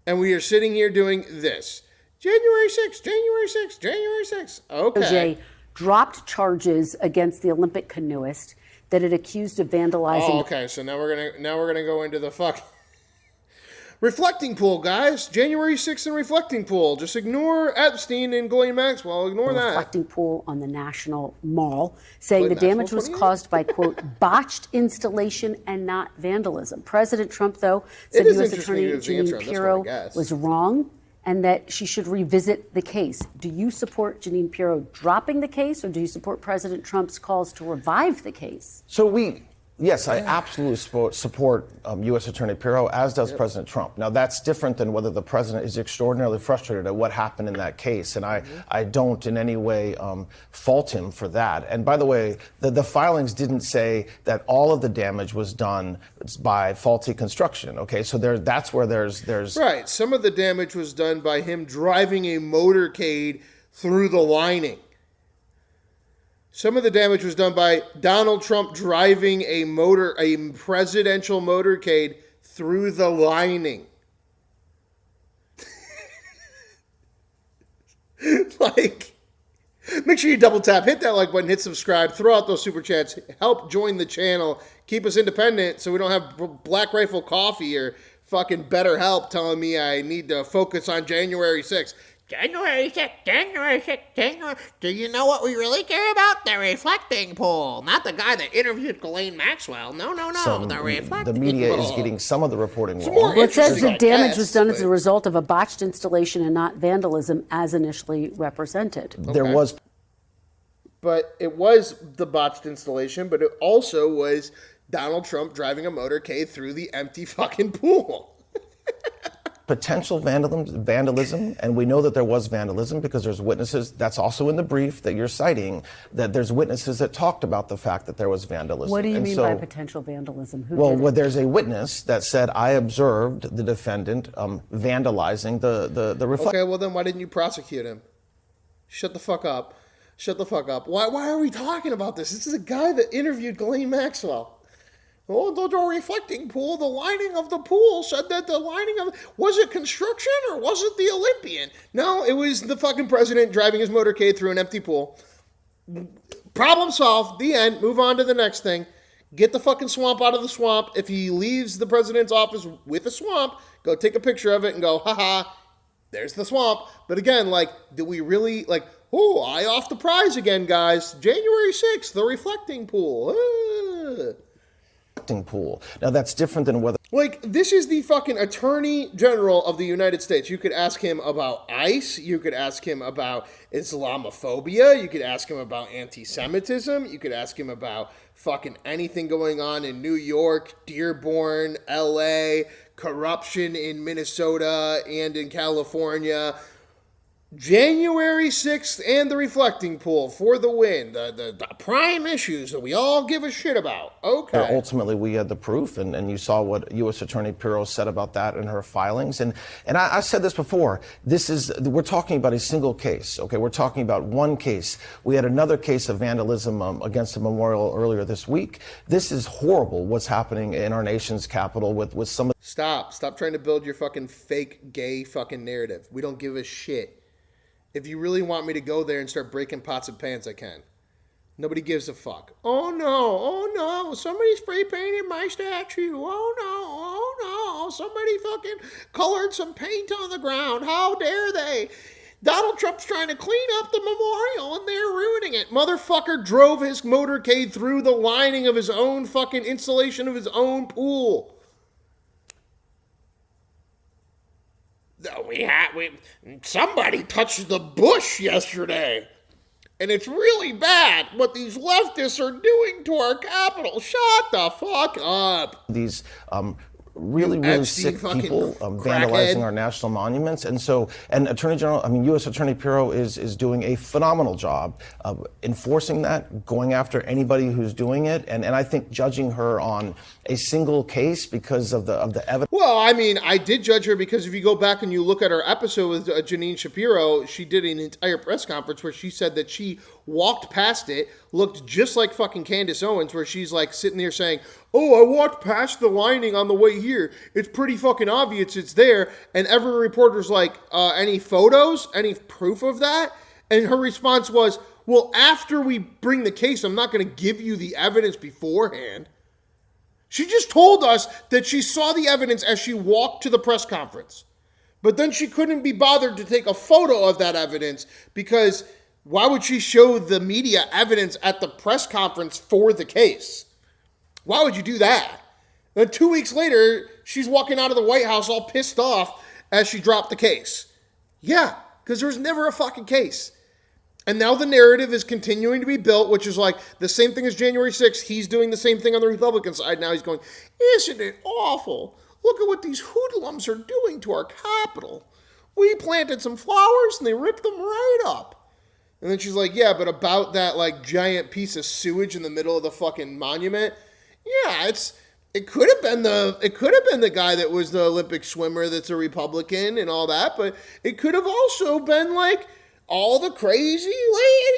And we are sitting here doing this. January 6th. Okay. Dropped charges against the Olympic canoeist that it accused of vandalizing. Oh, okay. So now we're gonna go into the reflecting pool, guys. January 6th and reflecting pool. Just ignore Epstein and Ghislaine Maxwell. Ignore that. Reflecting pool on the National Mall, saying the damage was caused by, quote, botched installation and not vandalism. President Trump, though, said U.S. Attorney Jeanine Pirro was wrong and that she should revisit the case. Do you support Jeanine Pirro dropping the case, or do you support President Trump's calls to revive the case? Yes, I absolutely support U.S. Attorney Pirro, as does President Trump. Now, that's different than whether the president is extraordinarily frustrated at what happened in that case, and I don't in any way fault him for that. And by the way, the filings didn't say that all of the damage was done by faulty construction, okay? So that's where there's... Right, some of the damage was done by him driving a motorcade through the lining. Some of the damage was done by Donald Trump driving a presidential motorcade through the lining. Make sure you double tap, hit that like button, hit subscribe, throw out those super chats, help join the channel, keep us independent so we don't have Black Rifle Coffee or fucking BetterHelp telling me I need to focus on January 6th. January 6th, January 6th, January. Do you know what we really care about? The reflecting pool. Not the guy that interviewed Ghislaine Maxwell. No. The reflecting The media pool. is getting some of the reporting wrong. Well, it says the damage Yes, was done as but- a result of a botched installation and not vandalism as initially represented. There was But it was the botched installation, but it also was Donald Trump driving a motorcade through the empty fucking pool. potential vandalism, and we know that there was vandalism because there's witnesses. That's also in the brief that you're citing, that there's witnesses that talked about the fact that there was vandalism. What do you And mean so, by potential vandalism? Who well, did it? well, there's a witness that said, I observed the defendant vandalizing the reflection. Okay, well then why didn't you prosecute him? Shut the fuck up. Shut the fuck up. Why are we talking about this? This is a guy that interviewed Ghislaine Maxwell. Oh, the reflecting pool, the lining of the pool said that the lining of... Was it construction or was it the Olympian? No, it was the fucking president driving his motorcade through an empty pool. Problem solved. The end. Move on to the next thing. Get the fucking swamp out of the swamp. If he leaves the president's office with a swamp, go take a picture of it and go, haha, there's the swamp. But again, like, do we really, like, oh, eye off the prize again, guys. January 6th, the reflecting pool. Pool. Now that's different than whether Like, this is the fucking Attorney General of the United States. You could ask him about ICE. You could ask him about Islamophobia. You could ask him about anti-Semitism. You could ask him about fucking anything going on in New York, Dearborn, LA, corruption in Minnesota and in California. January 6th and the reflecting pool for the win. The prime issues that we all give a shit about. Okay. ultimately we had the proof, and you saw what U.S. Attorney Pirro said about that in her filings. And I said this before. We're talking about a single case. Okay, we're talking about one case. We had another case of vandalism against a memorial earlier this week. This is horrible. What's happening in our nation's capital with some of. Stop trying to build your fucking fake gay fucking narrative. We don't give a shit. If you really want me to go there and start breaking pots and pans, I can. Nobody gives a fuck. Oh no, somebody spray painted my statue. Oh no, somebody fucking colored some paint on the ground. How dare they? Donald Trump's trying to clean up the memorial and they're ruining it. Motherfucker drove his motorcade through the lining of his own fucking installation of his own pool. Somebody touched the bush yesterday. And it's really bad what these leftists are doing to our Capitol. Shut the fuck up. These really Epstein sick fucking people crackhead. vandalizing our national monuments. And so, U.S. Attorney Pirro is doing a phenomenal job of enforcing that, going after anybody who's doing it. And I think judging her on a single case because of the evidence. Well, I mean, I did judge her because if you go back and you look at our episode with Janine Shapiro, she did an entire press conference where she said that she walked past it, looked just like fucking Candace Owens, where she's like sitting there saying, oh, I walked past the lining on the way here. It's pretty fucking obvious it's there. And every reporter's like, any photos? Any proof of that? And her response was, well, after we bring the case, I'm not going to give you the evidence beforehand. She just told us that she saw the evidence as she walked to the press conference. But then she couldn't be bothered to take a photo of that evidence because why would she show the media evidence at the press conference for the case? Why would you do that? Then 2 weeks later, she's walking out of the White House all pissed off as she dropped the case. Yeah, because there was never a fucking case. And now the narrative is continuing to be built, which is like the same thing as January 6th. He's doing the same thing on the Republican side. Now he's going, isn't it awful? Look at what these hoodlums are doing to our Capitol. We planted some flowers and they ripped them right up. And then she's like, yeah, but about that like giant piece of sewage in the middle of the fucking monument. Yeah, it could have been the guy that was the Olympic swimmer that's a Republican and all that, but it could have also been like all the crazy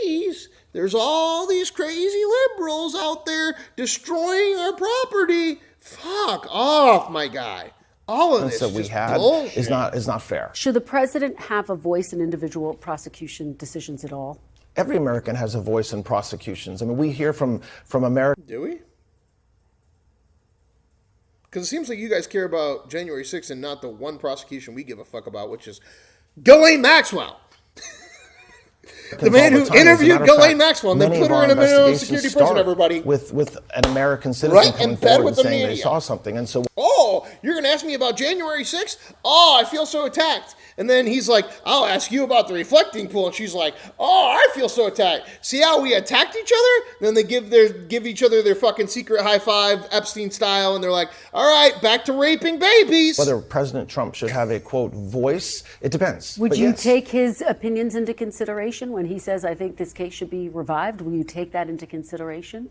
ladies. There's all these crazy liberals out there destroying our property. Fuck off, my guy. All of this that we just had bullshit. is not fair. Should the president have a voice in individual prosecution decisions at all? Every American has a voice in prosecutions. I mean, we hear from America. Do we? Because it seems like you guys care about January 6th and not the one prosecution we give a fuck about, which is Ghislaine Maxwell. The man who interviewed Ghislaine Maxwell and then put her in a minimum security prison, everybody. With an American citizen Right, coming and fed forward with and the saying they media. saw something. And so, oh, you're going to ask me about January 6th? Oh, I feel so attacked. And then he's like, I'll ask you about the reflecting pool. And she's like, oh, I feel so attacked. See how we attacked each other? Then they give each other their fucking secret high five, Epstein style. And they're like, all right, back to raping babies. whether President Trump should have a, quote, voice, it depends. Would But you yes. take his opinions into consideration when he says, I think this case should be revived? Will you take that into consideration?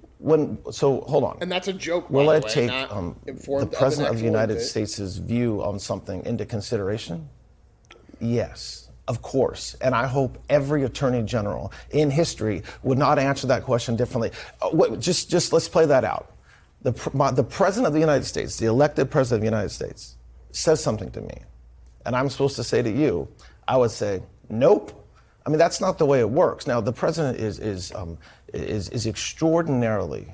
So hold on. And that's a joke, Will by I the way, take not the informed President of the an actual United event. States' view on something into consideration? Yes, of course. And I hope every attorney general in history would not answer that question differently. Just let's play that out. The President of the United States, the elected President of the United States, says something to me, and I'm supposed to say to you, I would say, nope. I mean, that's not the way it works. Now, the President is extraordinarily,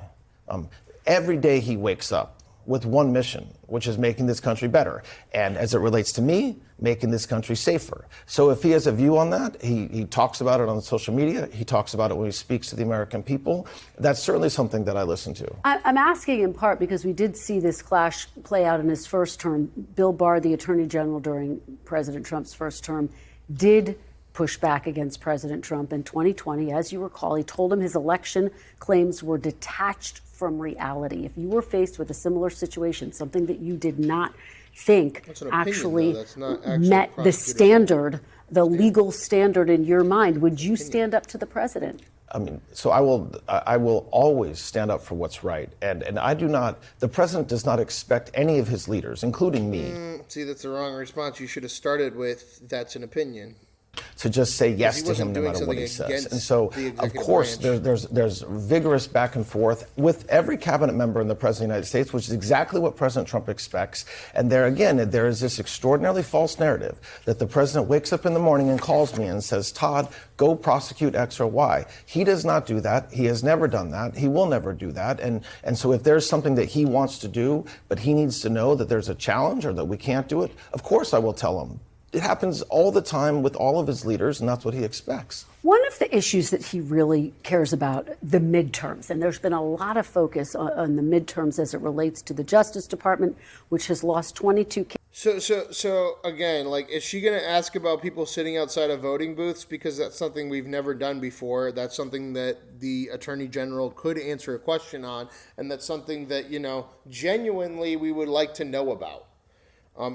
every day he wakes up with one mission, which is making this country better. And as it relates to me, making this country safer. So if he has a view on that, he talks about it on social media, he talks about it when he speaks to the American people. That's certainly something that I listen to. I'm asking in part because we did see this clash play out in his first term. Bill Barr, the Attorney General during President Trump's first term, did push back against President Trump in 2020. As you recall, he told him his election claims were detached from reality. If you were faced with a similar situation, something that you did not think actually met the standard, the legal standard in your mind, would you stand up to the president? I mean, so I will always stand up for what's right. And I do not, the president does not expect any of his leaders, including me. See, that's the wrong response. You should have started with, that's an opinion. To just say yes to him no matter what he says. And so, of course, there's vigorous back and forth with every cabinet member in the President of the United States, which is exactly what President Trump expects. And there again, there is this extraordinarily false narrative that the president wakes up in the morning and calls me and says, Todd, go prosecute X or Y. He does not do that. He has never done that. He will never do that. And so if there's something that he wants to do, but he needs to know that there's a challenge or that we can't do it, of course I will tell him. It happens all the time with all of his leaders, and that's what he expects. One of the issues that he really cares about, the midterms, and there's been a lot of focus on the midterms as it relates to the Justice Department, which has lost 22 cases. So again, like, is she going to ask about people sitting outside of voting booths? Because that's something we've never done before. That's something that the Attorney General could answer a question on, and that's something that, genuinely we would like to know about.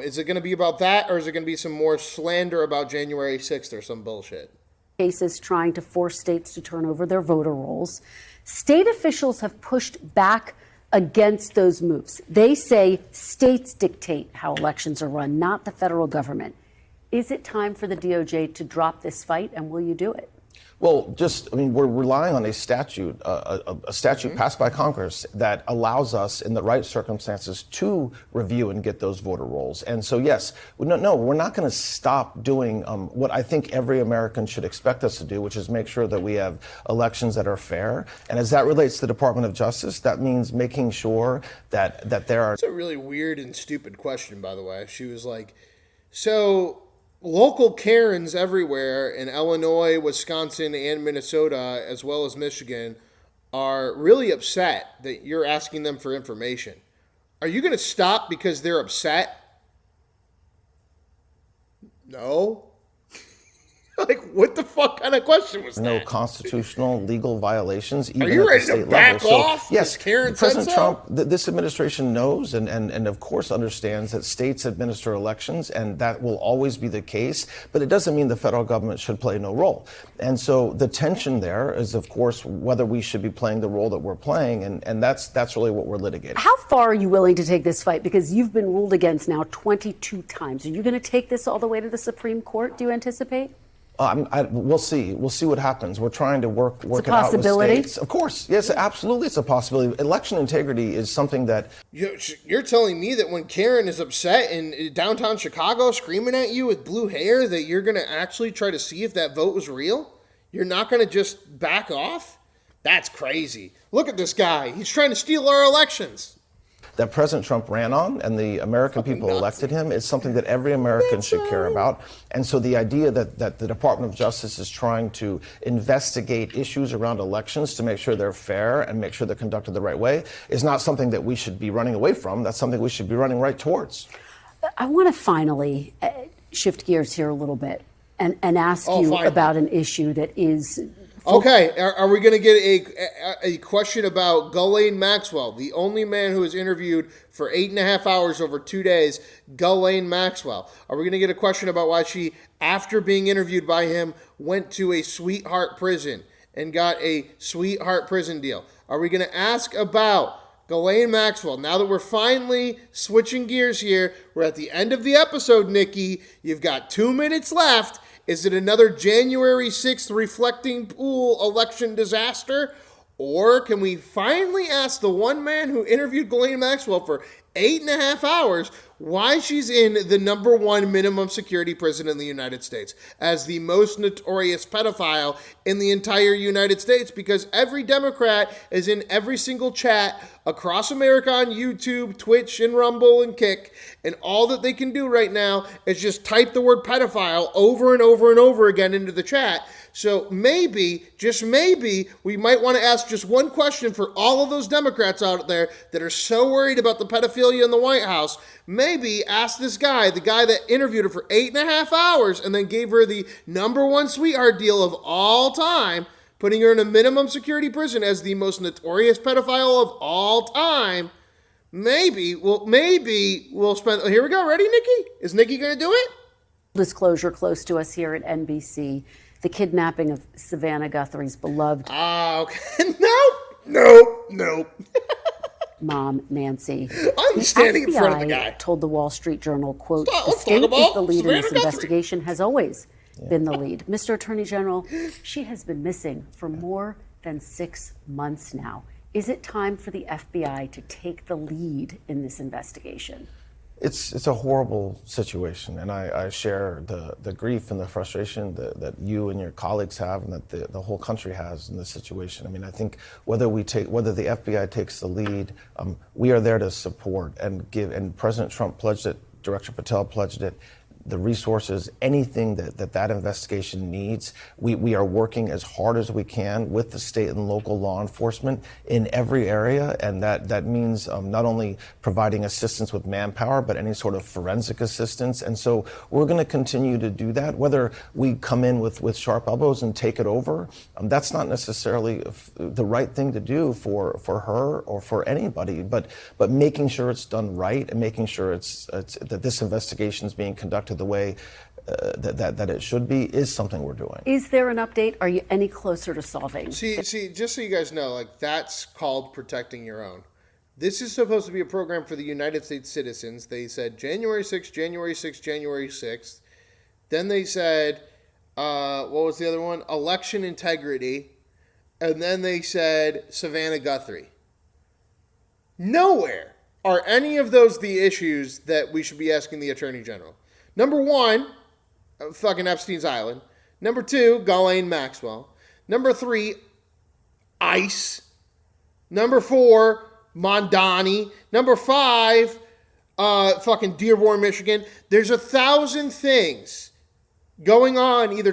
Is it going to be about that, or is it going to be some more slander about January 6th or some bullshit? Cases trying to force states to turn over their voter rolls. State officials have pushed back against those moves. They say states dictate how elections are run, not the federal government. Is it time for the DOJ to drop this fight, and will you do it? Well, we're relying on a statute, passed by Congress that allows us, in the right circumstances, to review and get those voter rolls. And so, yes, no, we're not going to stop doing what I think every American should expect us to do, which is make sure that we have elections that are fair. And as that relates to the Department of Justice, that means making sure that there are... It's a really weird and stupid question, by the way. She was like, so... Local Karens everywhere in Illinois, Wisconsin, and Minnesota, as well as Michigan, are really upset that you're asking them for information. Are you going to stop because they're upset? No. Like, what the fuck kind of question was that? No constitutional legal violations, even Are you at ready the state to back level. off? So, yes, Karen President said so? Trump, this administration knows and of course understands that states administer elections, and that will always be the case. But it doesn't mean the federal government should play no role. And so the tension there is, of course, whether we should be playing the role that we're playing, and that's really what we're litigating. How far are you willing to take this fight? Because you've been ruled against now 22 times. Are you going to take this all the way to the Supreme Court, do you anticipate? We'll see. We'll see what happens. We're trying to work it out with states. Of course. Yes, absolutely. It's a possibility. Election integrity is something that... You're telling me that when Karen is upset in downtown Chicago screaming at you with blue hair that you're going to actually try to see if that vote was real? You're not going to just back off? That's crazy. Look at this guy. He's trying to steal our elections. that President Trump ran on and the American people elected him is something that every American should care about. And so the idea that the Department of Justice is trying to investigate issues around elections to make sure they're fair and make sure they're conducted the right way is not something that we should be running away from. That's something we should be running right towards. I want to finally shift gears here a little bit and ask you about an issue that is... Okay, are we going to get a question about Ghislaine Maxwell, the only man who was interviewed for 8.5 hours over 2 days, Ghislaine Maxwell? Are we going to get a question about why she, after being interviewed by him, went to a sweetheart prison and got a sweetheart prison deal? Are we going to ask about Ghislaine Maxwell? Now that we're finally switching gears here, we're at the end of the episode, Nikki. You've got 2 minutes left. Is it another January 6th reflecting pool election disaster? Or can we finally ask the one man who interviewed Ghislaine Maxwell for 8.5 hours why she's in the #1 minimum security prison in the United States as the most notorious pedophile in the entire United States? Because every Democrat is in every single chat across America on YouTube, Twitch, and Rumble, and Kick, and all that they can do right now is just type the word pedophile over and over and over again into the chat. So maybe, just maybe, we might want to ask just one question for all of those Democrats out there that are so worried about the pedophilia in the White House. Maybe ask this guy, the guy that interviewed her for 8.5 hours and then gave her the #1 sweetheart deal of all time, putting her in a minimum security prison as the most notorious pedophile of all time. Maybe we'll spend... Here we go. Ready, Nikki? Is Nikki going to do it? Disclosure close to us here at NBC. The kidnapping of Savannah Guthrie's beloved... Okay. Nope. Mom, Nancy. I'm standing in front of the guy. Told the Wall Street Journal, quote, the state is the lead in this investigation, has always been the lead. Mr. Attorney General, she has been missing for more than 6 months now. Is it time for the FBI to take the lead in this investigation? It's a horrible situation, and I share the grief and the frustration that you and your colleagues have, and that the whole country has in this situation. I mean, I think whether the FBI takes the lead, we are there to support and give. And President Trump pledged it, Director Patel pledged it. The resources, anything that investigation needs, we are working as hard as we can with the state and local law enforcement in every area, and that means not only providing assistance with manpower, but any sort of forensic assistance. And so we're going to continue to do that. Whether we come in with sharp elbows and take it over, that's not necessarily the right thing to do for her or for anybody. But making sure it's done right and making sure that this investigation is being conducted the way that it should be is something we're doing. Is there an update? Are you any closer to solving? See, just so you guys know, like, that's called protecting your own. This is supposed to be a program for the United States citizens. They said January 6th, January 6th, January 6th. Then they said, what was the other one? Election integrity. And then they said Savannah Guthrie. Nowhere are any of those the issues that we should be asking the Attorney General. #1, fucking Epstein's Island. #2, Ghislaine Maxwell. #3, ICE. #4, Mamdani. #5, fucking Dearborn, Michigan. There's 1,000 things going on, either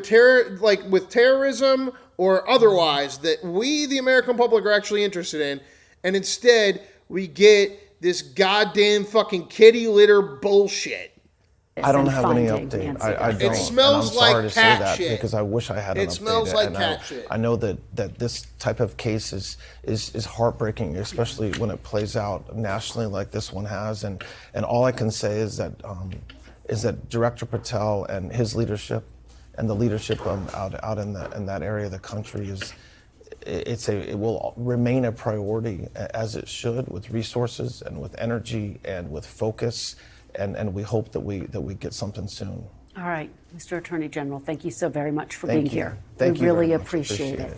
with terrorism or otherwise, that we, the American public, are actually interested in. And instead, we get this goddamn fucking kitty litter bullshit. I don't have any update. I don't. It smells and I'm sorry like to say cat that shit. because I wish I had an update. It smells like cat shit. I know that this type of case is heartbreaking, especially when it plays out nationally like this one has. And all I can say is that Director Patel and his leadership and the leadership out in that area of the country it will remain a priority, as it should, with resources and with energy and with focus. And we hope that we get something soon. All right, Mr. Attorney General, thank you so very much for being here. Thank we you really very much. appreciate it.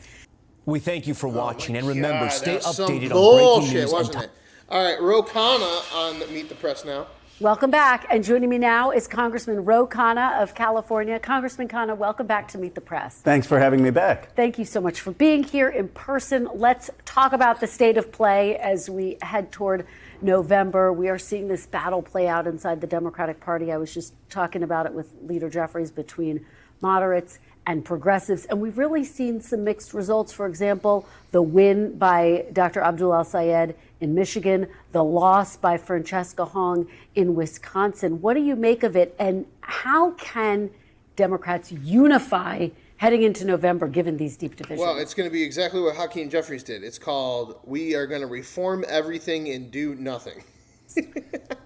We thank you for watching, and remember, stay that's updated some on breaking bullshit, news. wasn't it? All right, Khanna on Meet the Press now. Welcome back. And joining me now is Congressman Khanna of California. Congressman Khanna, welcome back to Meet the Press. Thanks for having me back. Thank you so much for being here in person. Let's talk about the state of play as we head toward November. We are seeing this battle play out inside the Democratic Party. I was just talking about it with Leader Jeffries between moderates and progressives. And we've really seen some mixed results. For example, the win by Dr. Abdul El-Sayed in Michigan, the loss by Francesca Hong in Wisconsin. What do you make of it? And how can Democrats unify heading into November, given these deep divisions? Well, it's going to be exactly what Hakeem Jeffries did. It's called, we are going to reform everything and do nothing.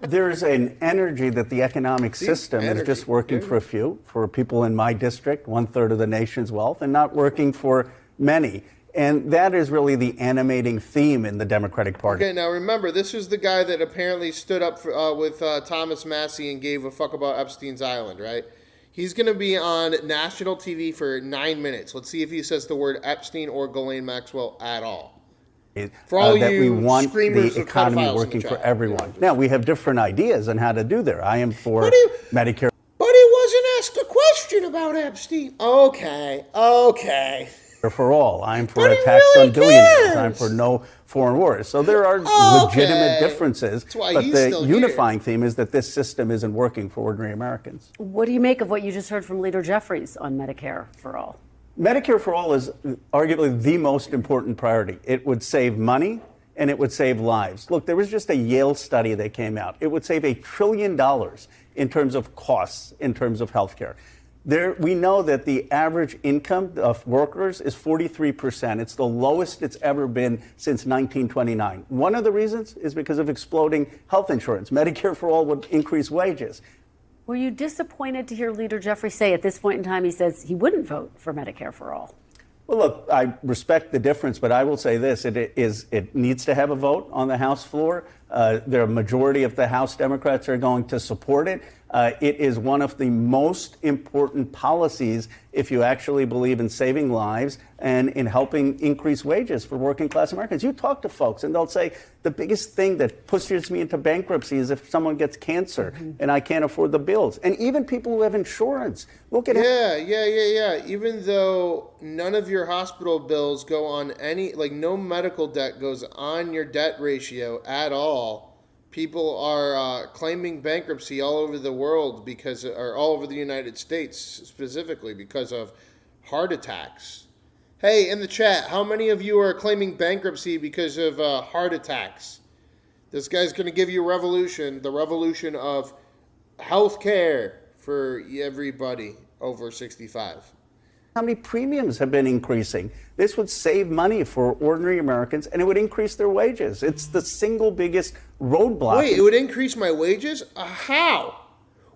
There's an energy that the economic system is just working for a few, for people in my district, 1/3 of the nation's wealth, and not working for many. And that is really the animating theme in the Democratic Party. Okay, now remember, this is the guy that apparently stood up for, with Thomas Massie and gave a fuck about Epstein's Island, right? He's going to be on national TV for 9 minutes. Let's see if he says the word Epstein or Ghislaine Maxwell at all. For all that you we want screamers the of economy pedophiles working in the for chat. everyone. Now, we have different ideas on how to do there. I am for Medicare. But he wasn't asked a question about Epstein. Okay. For all. I'm for But a he tax really on billionaires. cares. I'm for no foreign wars. So there are legitimate differences. That's why but he's the still here. unifying theme is that this system isn't working for ordinary Americans. What do you make of what you just heard from Leader Jeffries on Medicare for all? Medicare for all is arguably the most important priority. It would save money and it would save lives. Look, there was just a Yale study that came out. It would save $1 trillion in terms of costs, in terms of healthcare. We know that the average income of workers is 43%. It's the lowest it's ever been since 1929. One of the reasons is because of exploding health insurance. Medicare for all would increase wages. Were you disappointed to hear Leader Jeffries say at this point in time he says he wouldn't vote for Medicare for all? Well, look, I respect the difference, but I will say this. It needs to have a vote on the House floor. The majority of the House Democrats are going to support it. It is one of the most important policies if you actually believe in saving lives and in helping increase wages for working class Americans. You talk to folks and they'll say the biggest thing that pushes me into bankruptcy is if someone gets cancer and I can't afford the bills. And even people who have insurance. Look at Yeah. Even though none of your hospital bills go on no medical debt goes on your debt ratio at all. People are claiming bankruptcy all over the world or all over the United States specifically because of heart attacks. Hey, in the chat, how many of you are claiming bankruptcy because of heart attacks? This guy's going to give you the revolution of health care for everybody over 65. how many premiums have been increasing. This would save money for ordinary Americans, and it would increase their wages. It's the single biggest roadblock. Wait, it would increase my wages? How?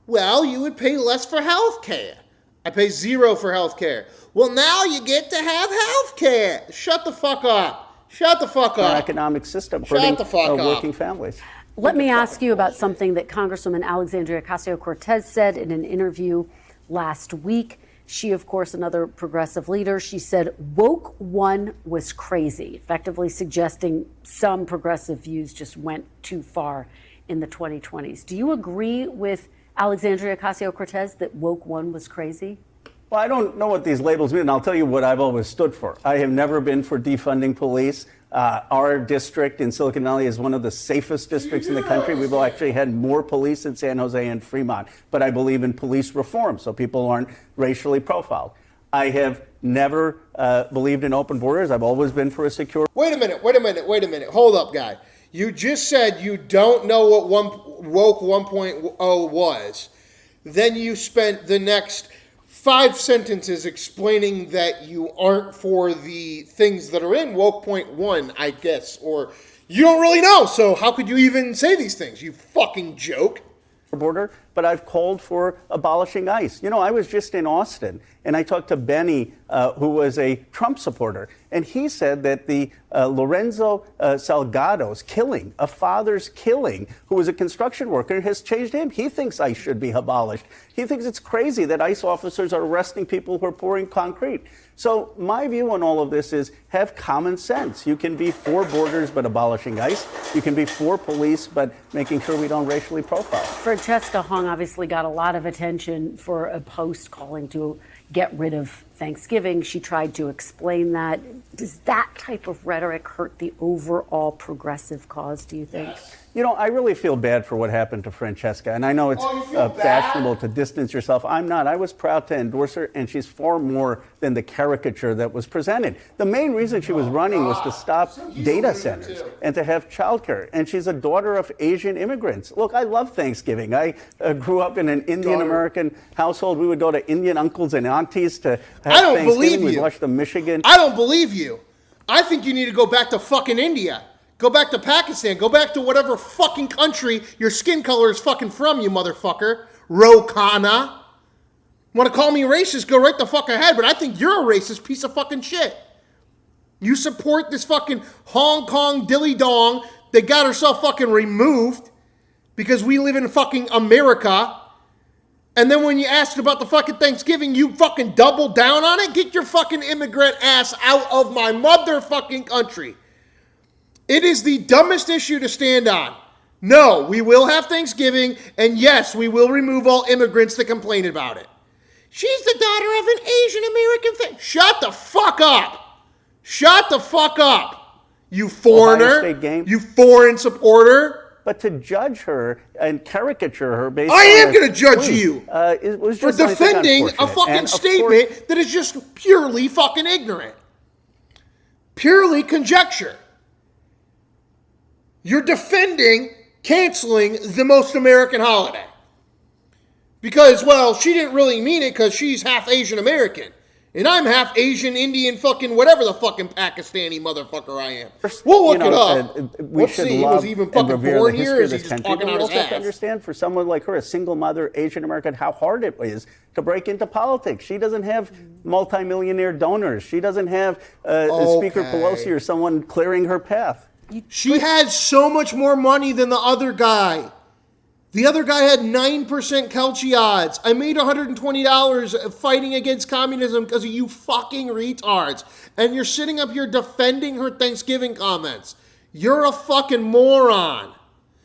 Well, you would pay less for health care. I pay $0 for health care. Well, now you get to have health care. Shut the fuck up. Shut the fuck Our up. economic system Shut hurting the fuck up. working families. Let me ask you about something that Congresswoman Alexandria Ocasio-Cortez said in an interview last week. She, of course, another progressive leader, she said woke one was crazy, effectively suggesting some progressive views just went too far in the 2020s. Do you agree with Alexandria Ocasio-Cortez that woke one was crazy? Well, I don't know what these labels mean, and I'll tell you what I've always stood for. I have never been for defunding police. Our district in Silicon Valley is one of the safest districts in the country. We've actually had more police in San Jose and Fremont. But I believe in police reform so people aren't racially profiled. I have never believed in open borders. I've always been for a secure. Wait a minute. Hold up, guy. You just said you don't know what woke 1.0 was. Then you spent the next 5 sentences explaining that you aren't for the things that are in woke.1, I guess, or you don't really know. So how could you even say these things? You fucking joke. Border, but I've called for abolishing ICE. You know, I was just in Austin, And I talked to Benny, who was a Trump supporter, and he said that the Lorenzo Salgado's killing, a father's killing, who was a construction worker, has changed him. He thinks ICE should be abolished. He thinks it's crazy that ICE officers are arresting people who are pouring concrete. So my view on all of this is have common sense. You can be for borders but abolishing ICE. You can be for police but making sure we don't racially profile. Francesca Hong obviously got a lot of attention for a post calling to get rid of Thanksgiving. She tried to explain that. Does that type of rhetoric hurt the overall progressive cause, do you think? You know, I really feel bad for what happened to Francesca, and I know it's fashionable to distance yourself. I'm not. I was proud to endorse her, and she's far more than the caricature that was presented. The main reason she was running was to stop data centers and to have childcare, and she's a daughter of Asian immigrants. Look, I love Thanksgiving. I grew up in an Indian-American household. We would go to Indian uncles and aunties to have Thanksgiving. We'd watch the Michigan. I don't believe you. I think you need to go back to fucking India. Go back to Pakistan. Go back to whatever fucking country your skin color is fucking from, you motherfucker. Khanna. Want to call me racist? Go right the fuck ahead. But I think you're a racist piece of fucking shit. You support this fucking Hong Kong dilly dong that got herself fucking removed because we live in fucking America. And then when you asked about the fucking Thanksgiving, you fucking doubled down on it? Get your fucking immigrant ass out of my motherfucking country. It is the dumbest issue to stand on. No, we will have Thanksgiving, and yes, we will remove all immigrants that complain about it. She's the daughter of an Asian American family. Shut the fuck up. Shut the fuck up, you foreigner, you foreign supporter. But to judge her and caricature her based I on am going to judge you it was for just, I think, defending a unfortunate. fucking And of statement course, that is just purely fucking ignorant. Purely conjecture. You're defending canceling the most American holiday. Because, well, she didn't really mean it because she's half Asian American. And I'm half Asian, Indian, fucking whatever the fucking Pakistani motherfucker I am. We'll look it up. We should see, love was he even and fucking revere born the here? history Or of is he this just country. talking But we out his also have to ass? understand, for someone like her, a single mother, Asian American, how hard it is to break into politics. She doesn't have multimillionaire donors. She doesn't have Speaker Pelosi or someone clearing her path. She had so much more money than the other guy. The other guy had 9% Kelchi odds. I made $120 fighting against communism because of you fucking retards. And you're sitting up here defending her Thanksgiving comments. You're a fucking moron.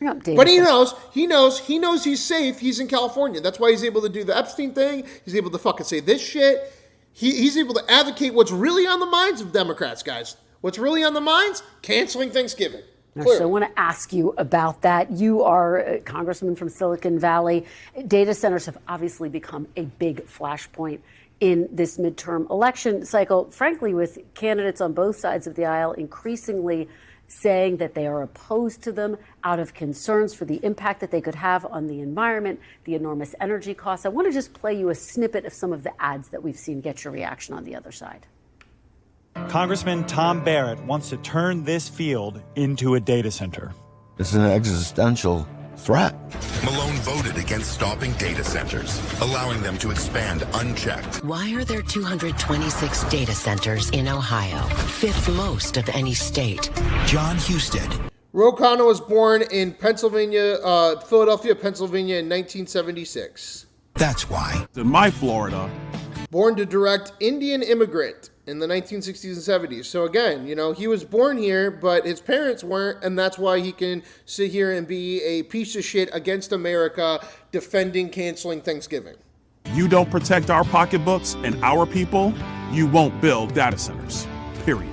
But he knows he's safe. He's in California. That's why he's able to do the Epstein thing. He's able to fucking say this shit. He's able to advocate what's really on the minds of Democrats, guys. What's really on the minds? Canceling Thanksgiving. So I want to ask you about that. You are a congressman from Silicon Valley. Data centers have obviously become a big flashpoint in this midterm election cycle, frankly, with candidates on both sides of the aisle increasingly saying that they are opposed to them out of concerns for the impact that they could have on the environment, the enormous energy costs. I want to just play you a snippet of some of the ads that we've seen. Get your reaction on the other side. Congressman Tom Barrett wants to turn this field into a data center. It's an existential threat. Malone voted against stopping data centers, allowing them to expand unchecked. Why are there 226 data centers in Ohio, fifth most of any state? John Husted. Khanna was born in Philadelphia, Pennsylvania in 1976. That's why. In my Florida. Born to direct Indian immigrant in the 1960s and 70s. So again, he was born here, but his parents weren't, and that's why he can sit here and be a piece of shit against America defending canceling Thanksgiving. You don't protect our pocketbooks and our people, you won't build data centers. Period.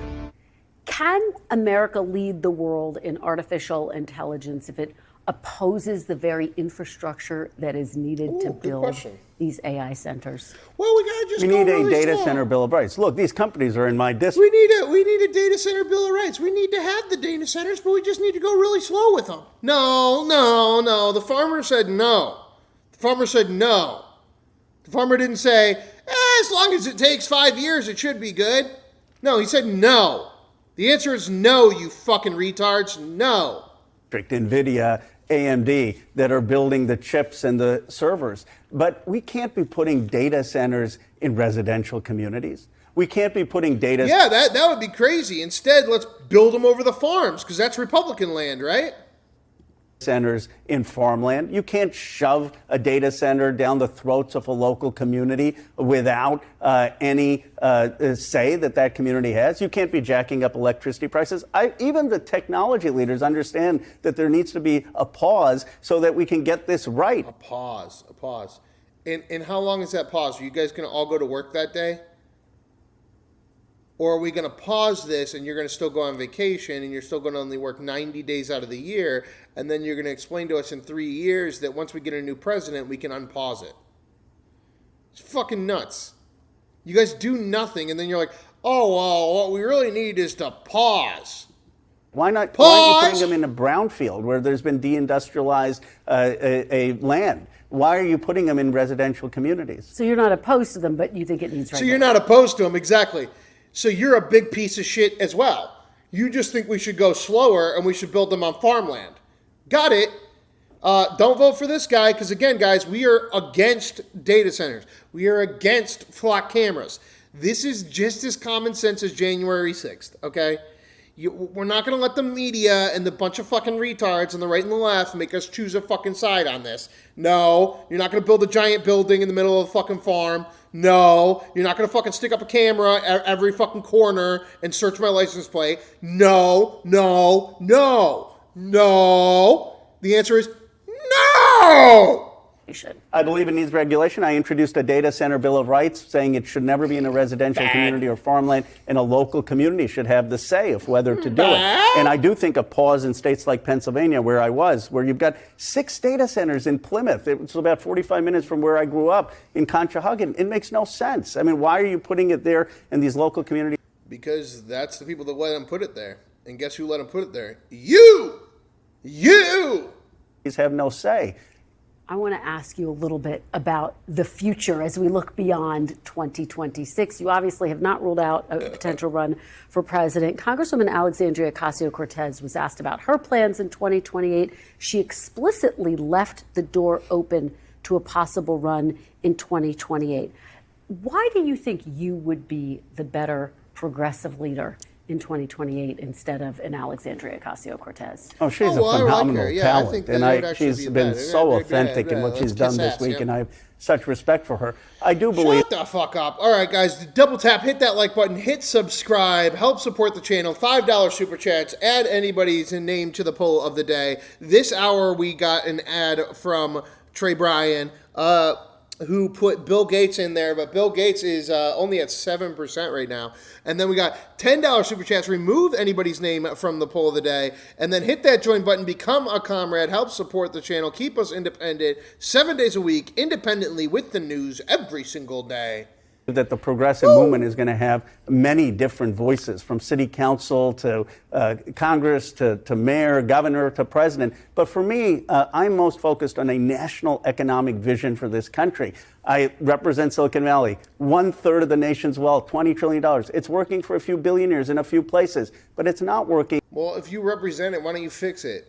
Can America lead the world in artificial intelligence if it opposes the very infrastructure that is needed to build these AI centers? Well, we gotta just We need a data center bill of rights. Look, these companies are in my district. We need a data center bill of rights. We need to have the data centers, but we just need to go really slow with them. No. The farmer said no. The farmer said no. The farmer didn't say, as long as it takes 5 years, it should be good. No, he said no. The answer is no, you fucking retards. No. NVIDIA, AMD, that are building the chips and the servers. But we can't be putting data centers in residential communities. We can't be putting data. Yeah, that would be crazy. Instead, let's build them over the farms because that's Republican land, right? Centers in farmland. You can't shove a data center down the throats of a local community without any say that community has. You can't be jacking up electricity prices. Even the technology leaders understand that there needs to be a pause so that we can get this right. A pause. And how long is that pause? Are you guys going to all go to work that day? Or are we going to pause this and you're going to still go on vacation and you're still going to only work 90 days out of the year, and then you're going to explain to us in 3 years that once we get a new president, we can unpause it? It's fucking nuts. You guys do nothing, and then you're like, oh, well, what we really need is to pause. Why not? Why aren't you putting them in a brownfield where there's been deindustrialized a land? Why are you putting them in residential communities? So you're not opposed to them, but you think it needs regulation. So you're not opposed to them, exactly. So you're a big piece of shit as well. You just think we should go slower and we should build them on farmland. Got it. Don't vote for this guy because, again, guys, we are against data centers. We are against flock cameras. This is just as common sense as January 6th, okay? We're not going to let the media and the bunch of fucking retards on the right and the left make us choose a fucking side on this. No, you're not going to build a giant building in the middle of a fucking farm. No, you're not going to fucking stick up a camera at every fucking corner and search my license plate. No. The answer is no! I believe it needs regulation. I introduced a data center bill of rights saying it should never be in a residential community or farmland, and a local community should have the say of whether to do it. And I do think a pause in states like Pennsylvania, where I was, where you've got 6 data centers in Plymouth. It's about 45 minutes from where I grew up in Conshohocken. It makes no sense. I mean, why are you putting it there in these local communities? Because that's the people that let them put it there. And guess who let them put it there? You! These have no say. I want to ask you a little bit about the future as we look beyond 2026. You obviously have not ruled out a potential run for president. Congresswoman Alexandria Ocasio-Cortez was asked about her plans in 2028. She explicitly left the door open to a possible run in 2028. Why do you think you would be the better progressive leader in 2028 instead of an Alexandria Ocasio-Cortez? Oh, she's a phenomenal talent, and she's been so authentic in what she's done this week, and I have such respect for her. I do believe... Shut the fuck up. All right, guys, double tap, hit that like button, hit subscribe, help support the channel, $5 super chats, add anybody's name to the poll of the day. This hour, we got an ad from Trey Bryan, who put Bill Gates in there, but Bill Gates is only at 7% right now. And then we got $10 super chats, remove anybody's name from the poll of the day, and then hit that join button, become a comrade, help support the channel, keep us independent, 7 days a week, independently with the news every single day. That the progressive movement is going to have many different voices, from city council to Congress to mayor, governor to president. But for me, I'm most focused on a national economic vision for this country. I represent Silicon Valley, 1/3 of the nation's wealth, $20 trillion. It's working for a few billionaires in a few places, but it's not working. Well, if you represent it, why don't you fix it?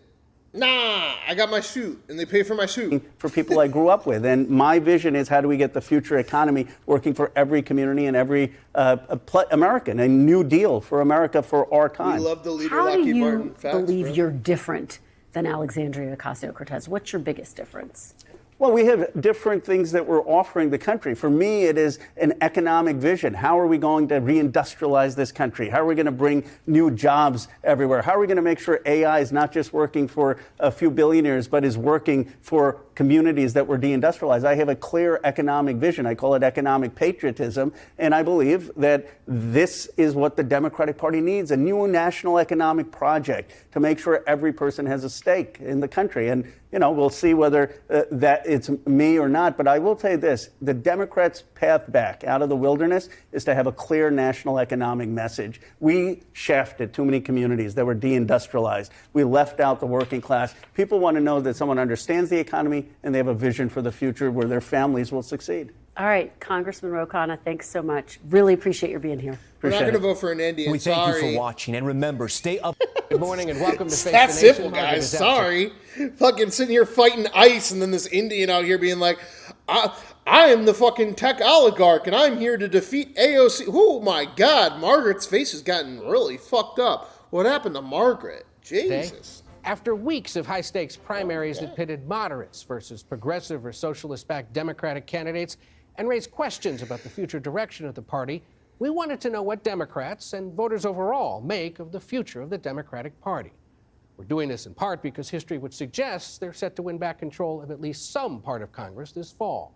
Nah, I got my suit, and they pay for my suit. For people I grew up with. And my vision is, how do we get the future economy working for every community and every American, a new deal for America for our time. We love the leader, How Lockheed do you Martin. Facts, believe bro. you're different than Alexandria Ocasio-Cortez? What's your biggest difference? Well, we have different things that we're offering the country. For me, it is an economic vision. How are we going to reindustrialize this country? How are we going to bring new jobs everywhere? How are we going to make sure AI is not just working for a few billionaires, but is working for communities that were deindustrialized? I have a clear economic vision. I call it economic patriotism. And I believe that this is what the Democratic Party needs, a new national economic project to make sure every person has a stake in the country. And, you know, we'll see whether that it's me or not. But I will tell you this, the Democrats' path back out of the wilderness is to have a clear national economic message. We shafted too many communities that were deindustrialized. We left out the working class. People want to know that someone understands the economy and they have a vision for the future where their families will succeed. All right, Congressman Khanna, thanks so much. Really appreciate your being here. We're not going to vote for an Indian. We thank you for watching, and remember, stay up. Good morning and welcome to Face the That's Nation. simple, guys. Sorry. Fucking sitting here fighting ICE, and then this Indian out here being like, I am the fucking tech oligarch, and I'm here to defeat AOC. Oh my God, Margaret's face has gotten really fucked up. What happened to Margaret? Jesus. After weeks of high-stakes primaries that pitted moderates versus progressive or socialist-backed Democratic candidates and raised questions about the future direction of the party, we wanted to know what Democrats and voters overall make of the future of the Democratic Party. We're doing this in part because history would suggest they're set to win back control of at least some part of Congress this fall.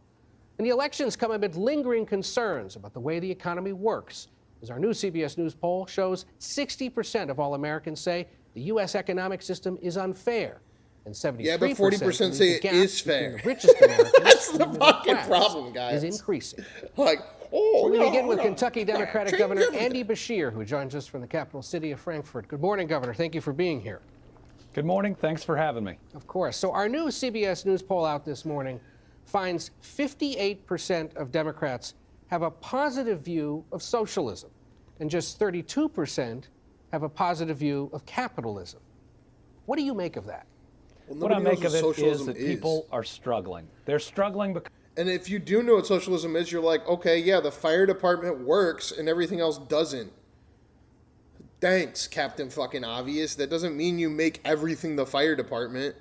And the elections come amid lingering concerns about the way the economy works. As our new CBS News poll shows, 60% of all Americans say the U.S. economic system is unfair. And 73% yeah, but 40% say it is fair. The richest Americans That's the fucking problem, guys. Is increasing. Like, we're going to begin with Kentucky Democratic Governor Andy Beshear, who joins us from the capital city of Frankfurt. Good morning, Governor. Thank you for being here. Good morning. Thanks for having me. Of course. So our new CBS News poll out this morning finds 58% of Democrats have a positive view of socialism, and just 32% have a positive view of capitalism. What do you make of that? Well, what I make of it is that people are struggling. They're struggling because... And if you do know what socialism is, you're like, okay, yeah, the fire department works and everything else doesn't. Thanks, Captain fucking Obvious. That doesn't mean you make everything the fire department.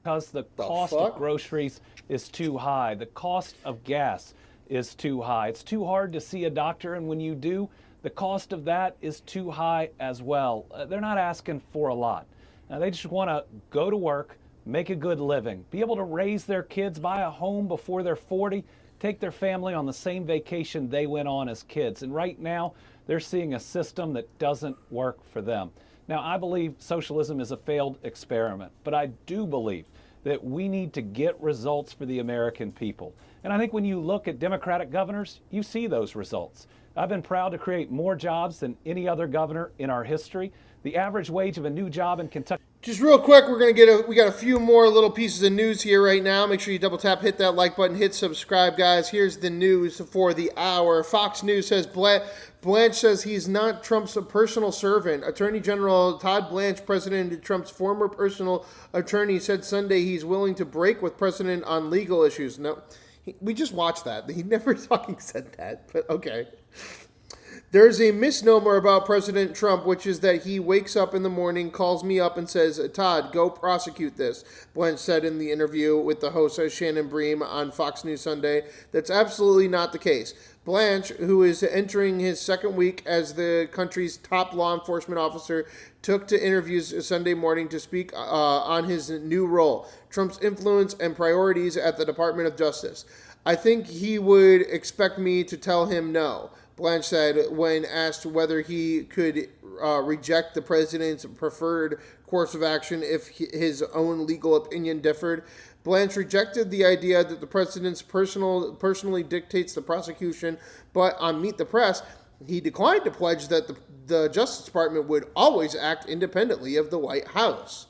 Because the cost of groceries is too high. The cost of gas is too high. It's too hard to see a doctor, and when you do, the cost of that is too high as well. They're not asking for a lot. Now, they just want to go to work, make a good living, be able to raise their kids, buy a home before they're 40, take their family on the same vacation they went on as kids. And right now, they're seeing a system that doesn't work for them. Now, I believe socialism is a failed experiment, but I do believe that we need to get results for the American people. And I think when you look at Democratic governors, you see those results. I've been proud to create more jobs than any other governor in our history. The average wage of a new job in Kentucky. Just real quick, we got a few more little pieces of news here right now. Make sure you double tap, hit that like button, hit subscribe, guys. Here's the news for the hour. Fox News says Blanche says he's not Trump's personal servant. Attorney General Todd Blanche, President Trump's former personal attorney, said Sunday he's willing to break with President on legal issues. No, we just watched that. He never fucking said that, but okay. There's a misnomer about President Trump, which is that he wakes up in the morning, calls me up, and says, Todd, go prosecute this, Blanche said in the interview with the host Shannon Bream on Fox News Sunday. That's absolutely not the case. Blanche, who is entering his second week as the country's top law enforcement officer, took to interviews Sunday morning to speak on his new role, Trump's influence and priorities at the Department of Justice. I think he would expect me to tell him no, Blanche said when asked whether he could reject the president's preferred course of action if his own legal opinion differed. Blanche rejected the idea that the president personally dictates the prosecution, but on Meet the Press, he declined to pledge that the Justice Department would always act independently of the White House.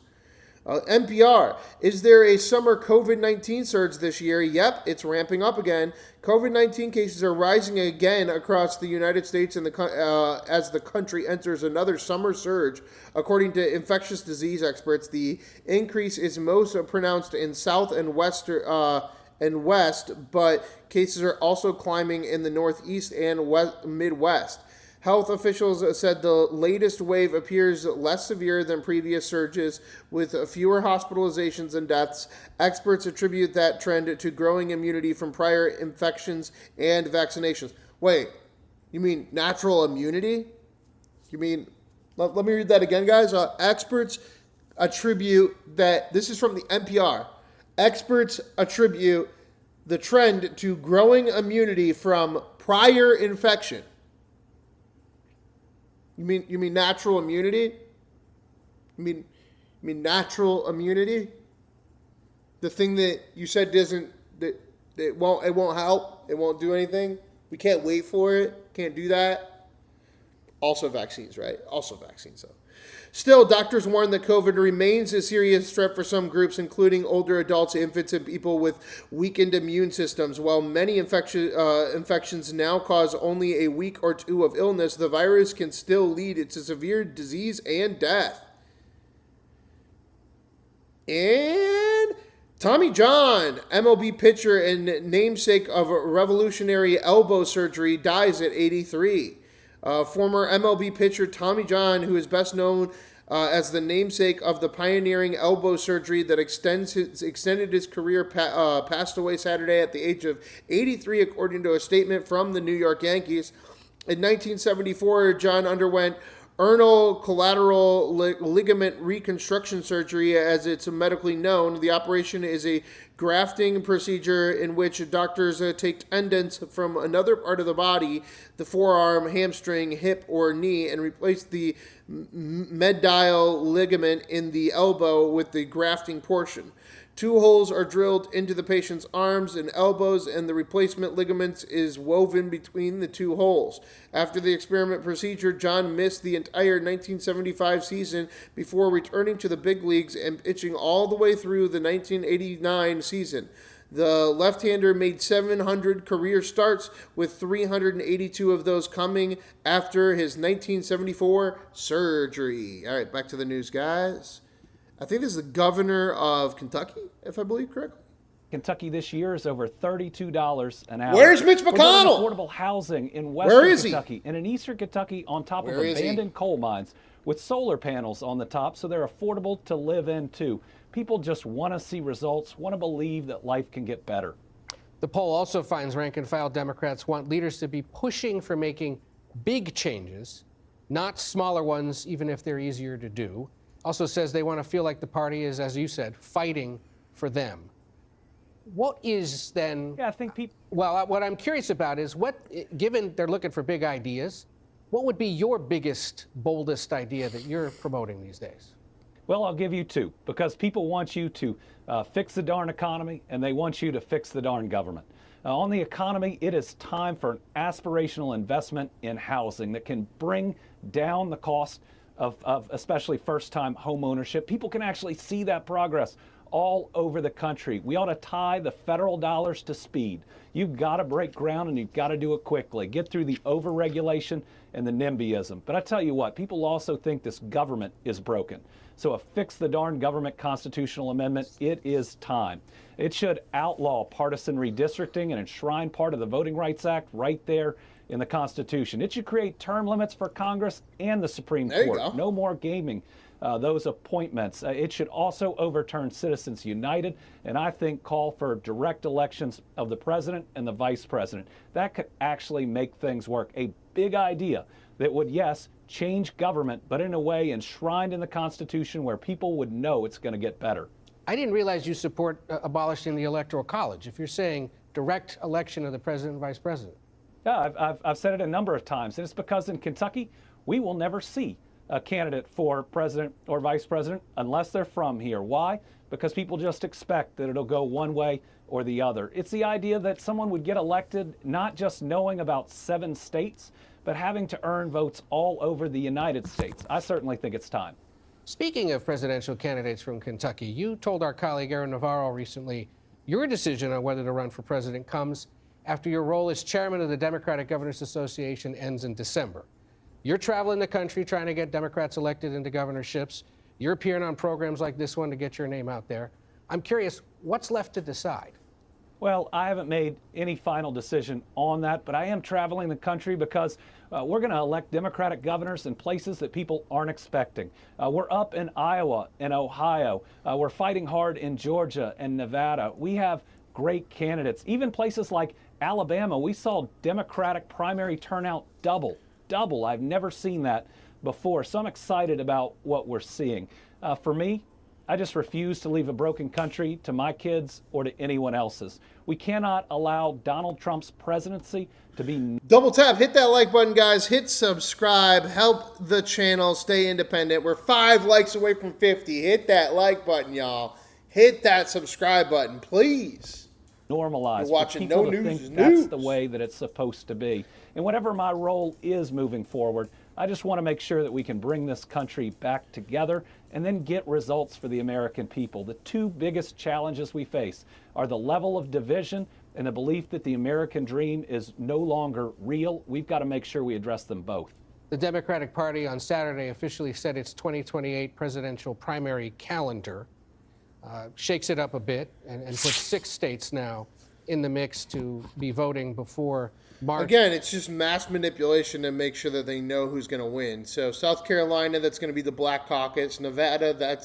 NPR, is there a summer COVID-19 surge this year? Yep, it's ramping up again. COVID-19 cases are rising again across the United States and as the country enters another summer surge. According to infectious disease experts, the increase is most pronounced in South and West, but cases are also climbing in the Northeast and Midwest. Health officials said the latest wave appears less severe than previous surges, with fewer hospitalizations and deaths. Experts attribute that trend to growing immunity from prior infections and vaccinations. Wait, you mean natural immunity? You mean, let me read that again, guys. Experts attribute that, this is from the NPR, experts attribute the trend to growing immunity from prior infection. You mean natural immunity? You mean natural immunity? The thing that you said it won't help, it won't do anything. We can't wait for it. Can't do that. Also vaccines, right? Also vaccines, though. Still, doctors warn that COVID remains a serious threat for some groups, including older adults, infants, and people with weakened immune systems. While many infections now cause only a week or two of illness, the virus can still lead to severe disease and death. And Tommy John, MLB pitcher and namesake of revolutionary elbow surgery, dies at 83. Former MLB pitcher Tommy John, who is best known as the namesake of the pioneering elbow surgery that extended his career, passed away Saturday at the age of 83, according to a statement from the New York Yankees. In 1974, John underwent ulnar collateral ligament reconstruction surgery, as it's medically known. The operation is a grafting procedure in which doctors take tendons from another part of the body, the forearm, hamstring, hip, or knee, and replace the medial ligament in the elbow with the grafting portion. 2 holes are drilled into the patient's arms and elbows, and the replacement ligaments is woven between the 2 holes. After the experiment procedure, John missed the entire 1975 season before returning to the big leagues and pitching all the way through the 1989 season. The left-hander made 700 career starts, with 382 of those coming after his 1974 surgery. All right, back to the news, guys. I think this is the governor of Kentucky, if I believe correctly. Kentucky this year is over $32 an hour. Where's Mitch McConnell? Affordable housing in western Kentucky and in eastern Kentucky on top of abandoned coal mines with solar panels on the top, so they're affordable to live in too. People just want to see results, want to believe that life can get better. The poll also finds rank-and-file Democrats want leaders to be pushing for making big changes, not smaller ones, even if they're easier to do. Also says they want to feel like the party is, as you said, fighting for them. What is then... Yeah, I think people... Well, what I'm curious about is given they're looking for big ideas, what would be your biggest, boldest idea that you're promoting these days? Well, I'll give you 2, because people want you to fix the darn economy, and they want you to fix the darn government. On the economy, it is time for an aspirational investment in housing that can bring down the cost of especially first-time home ownership. People can actually see that progress all over the country. We ought to tie the federal dollars to speed. You've got to break ground, and you've got to do it quickly. Get through the overregulation and the NIMBYism. But I tell you what, people also think this government is broken. So a fix the darn government constitutional amendment, it is time. It should outlaw partisan redistricting and enshrine part of the Voting Rights Act right there in the Constitution. It should create term limits for Congress and the Supreme Court. No more gaming those appointments. It should also overturn Citizens United, and I think call for direct elections of the president and the vice president. That could actually make things work. A big idea that would, yes, change government, but in a way enshrined in the Constitution where people would know it's going to get better. I didn't realize you support abolishing the Electoral College, if you're saying direct election of the president and vice president. Yeah, I've said it a number of times, and it's because in Kentucky, we will never see a candidate for president or vice president unless they're from here. Why? Because people just expect that it'll go one way or the other. It's the idea that someone would get elected not just knowing about 7 states, but having to earn votes all over the United States. I certainly think it's time. Speaking of presidential candidates from Kentucky, you told our colleague Aaron Navarro recently your decision on whether to run for president comes after your role as chairman of the Democratic Governors Association ends in December. You're traveling the country trying to get Democrats elected into governorships. You're appearing on programs like this one to get your name out there. I'm curious, what's left to decide? Well, I haven't made any final decision on that, but I am traveling the country because we're going to elect Democratic governors in places that people aren't expecting. We're up in Iowa and Ohio. We're fighting hard in Georgia and Nevada. We have great candidates. Even places like Alabama, we saw Democratic primary turnout double. I've never seen that before. So I'm excited about what we're seeing. For me, I just refuse to leave a broken country to my kids or to anyone else's. We cannot allow Donald Trump's presidency to be... Double tap, hit that like button, guys. Hit subscribe. Help the channel stay independent. We're 5 likes away from 50. Hit that like button, y'all. Hit that subscribe button, please. Normalized. You're watching for people No to News think is that's news. the way that it's supposed to be. And whatever my role is moving forward, I just want to make sure that we can bring this country back together and then get results for the American people. The 2 biggest challenges we face are the level of division and the belief that the American dream is no longer real. We've got to make sure we address them both. The Democratic Party on Saturday officially set its 2028 presidential primary calendar. shakes it up a bit and puts 6 states now in the mix to be voting before March. Again, it's just mass manipulation to make sure that they know who's going to win. So South Carolina, that's going to be the Black Caucus. Nevada,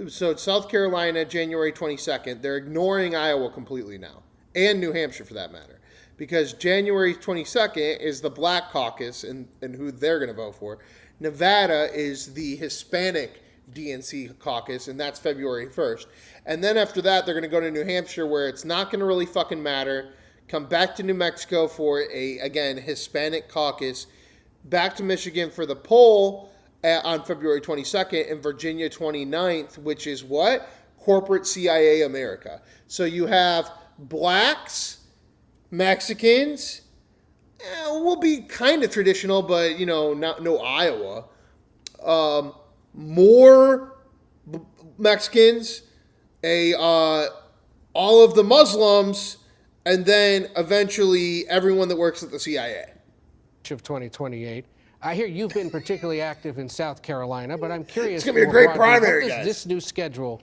so South Carolina, January 22nd. They're ignoring Iowa completely now, and New Hampshire for that matter, because January 22nd is the Black Caucus and who they're going to vote for. Nevada is the Hispanic DNC caucus, and that's February 1st. And then after that, they're going to go to New Hampshire, where it's not going to really fucking matter. Come back to New Mexico for again, Hispanic caucus. Back to Michigan for the poll on February 22nd, and Virginia 29th, which is what? Corporate CIA America. So you have blacks, Mexicans, will be kind of traditional, but, no Iowa. More Mexicans, all of the Muslims, and then eventually everyone that works at the CIA. Of 2028. I hear you've been particularly active in South Carolina, but I'm curious. It's going to be a great primary, what guys. does this new schedule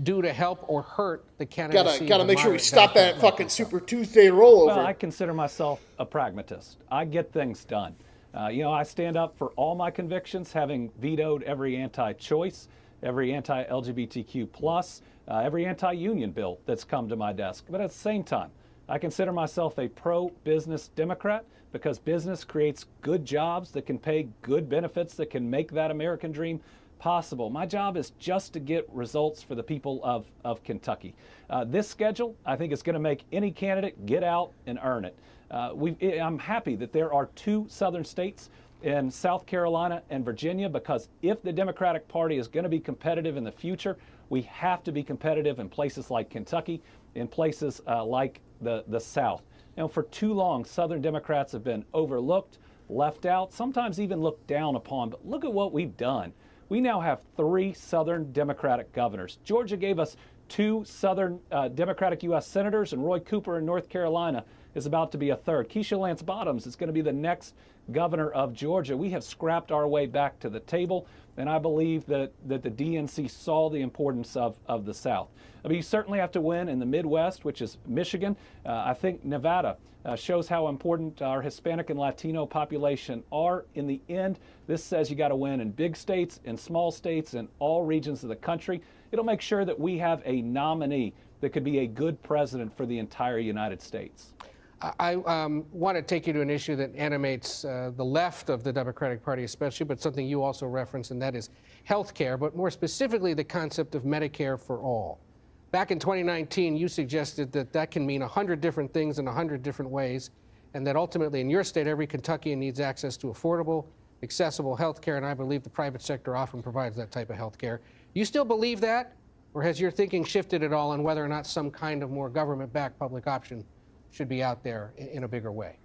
do to help or hurt the candidacy? Gotta make sure we stop that fucking Super Tuesday rollover. Well, I consider myself a pragmatist. I get things done. I stand up for all my convictions, having vetoed every anti-choice, every anti-LGBTQ+, every anti-union bill that's come to my desk. But at the same time, I consider myself a pro-business Democrat, because business creates good jobs that can pay good benefits that can make that American dream possible. My job is just to get results for the people of Kentucky. This schedule, I think, is going to make any candidate get out and earn it. I'm happy that there are 2 southern states in South Carolina and Virginia, because if the Democratic Party is going to be competitive in the future, we have to be competitive in places like Kentucky, in places like the South. For too long, Southern Democrats have been overlooked, left out, sometimes even looked down upon. But look at what we've done. We now have 3 Southern Democratic governors. Georgia gave us 2 Southern Democratic U.S. senators, and Roy Cooper in North Carolina is about to be a 3rd. Keisha Lance Bottoms is going to be the next governor of Georgia. We have scrapped our way back to the table, and I believe that the DNC saw the importance of the South. I mean, you certainly have to win in the Midwest, which is Michigan. I think Nevada shows how important our Hispanic and Latino population are. In the end, this says you got to win in big states, in small states, in all regions of the country. It'll make sure that we have a nominee that could be a good president for the entire United States. I want to take you to an issue that animates the left of the Democratic Party especially, but something you also reference, and that is health care, but more specifically the concept of Medicare for all. Back in 2019, you suggested that can mean 100 different things in 100 different ways, and that ultimately in your state, every Kentuckian needs access to affordable, accessible health care, and I believe the private sector often provides that type of health care. You still believe that, or has your thinking shifted at all on whether or not some kind of more government-backed public option should be out there in a bigger way?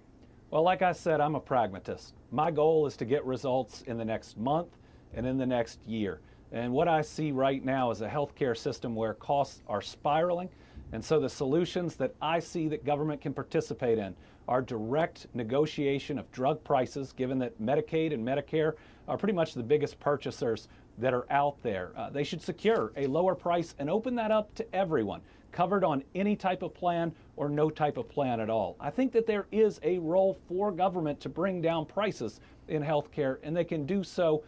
Well, like I said, I'm a pragmatist. My goal is to get results in the next month and in the next year. And what I see right now is a healthcare system where costs are spiraling. And so the solutions that I see that government can participate in are direct negotiation of drug prices, given that Medicaid and Medicare are pretty much the biggest purchasers that are out there. They should secure a lower price and open that up to everyone, covered on any type of plan or no type of plan at all. I think that there is a role for government to bring down prices in healthcare, and they can do so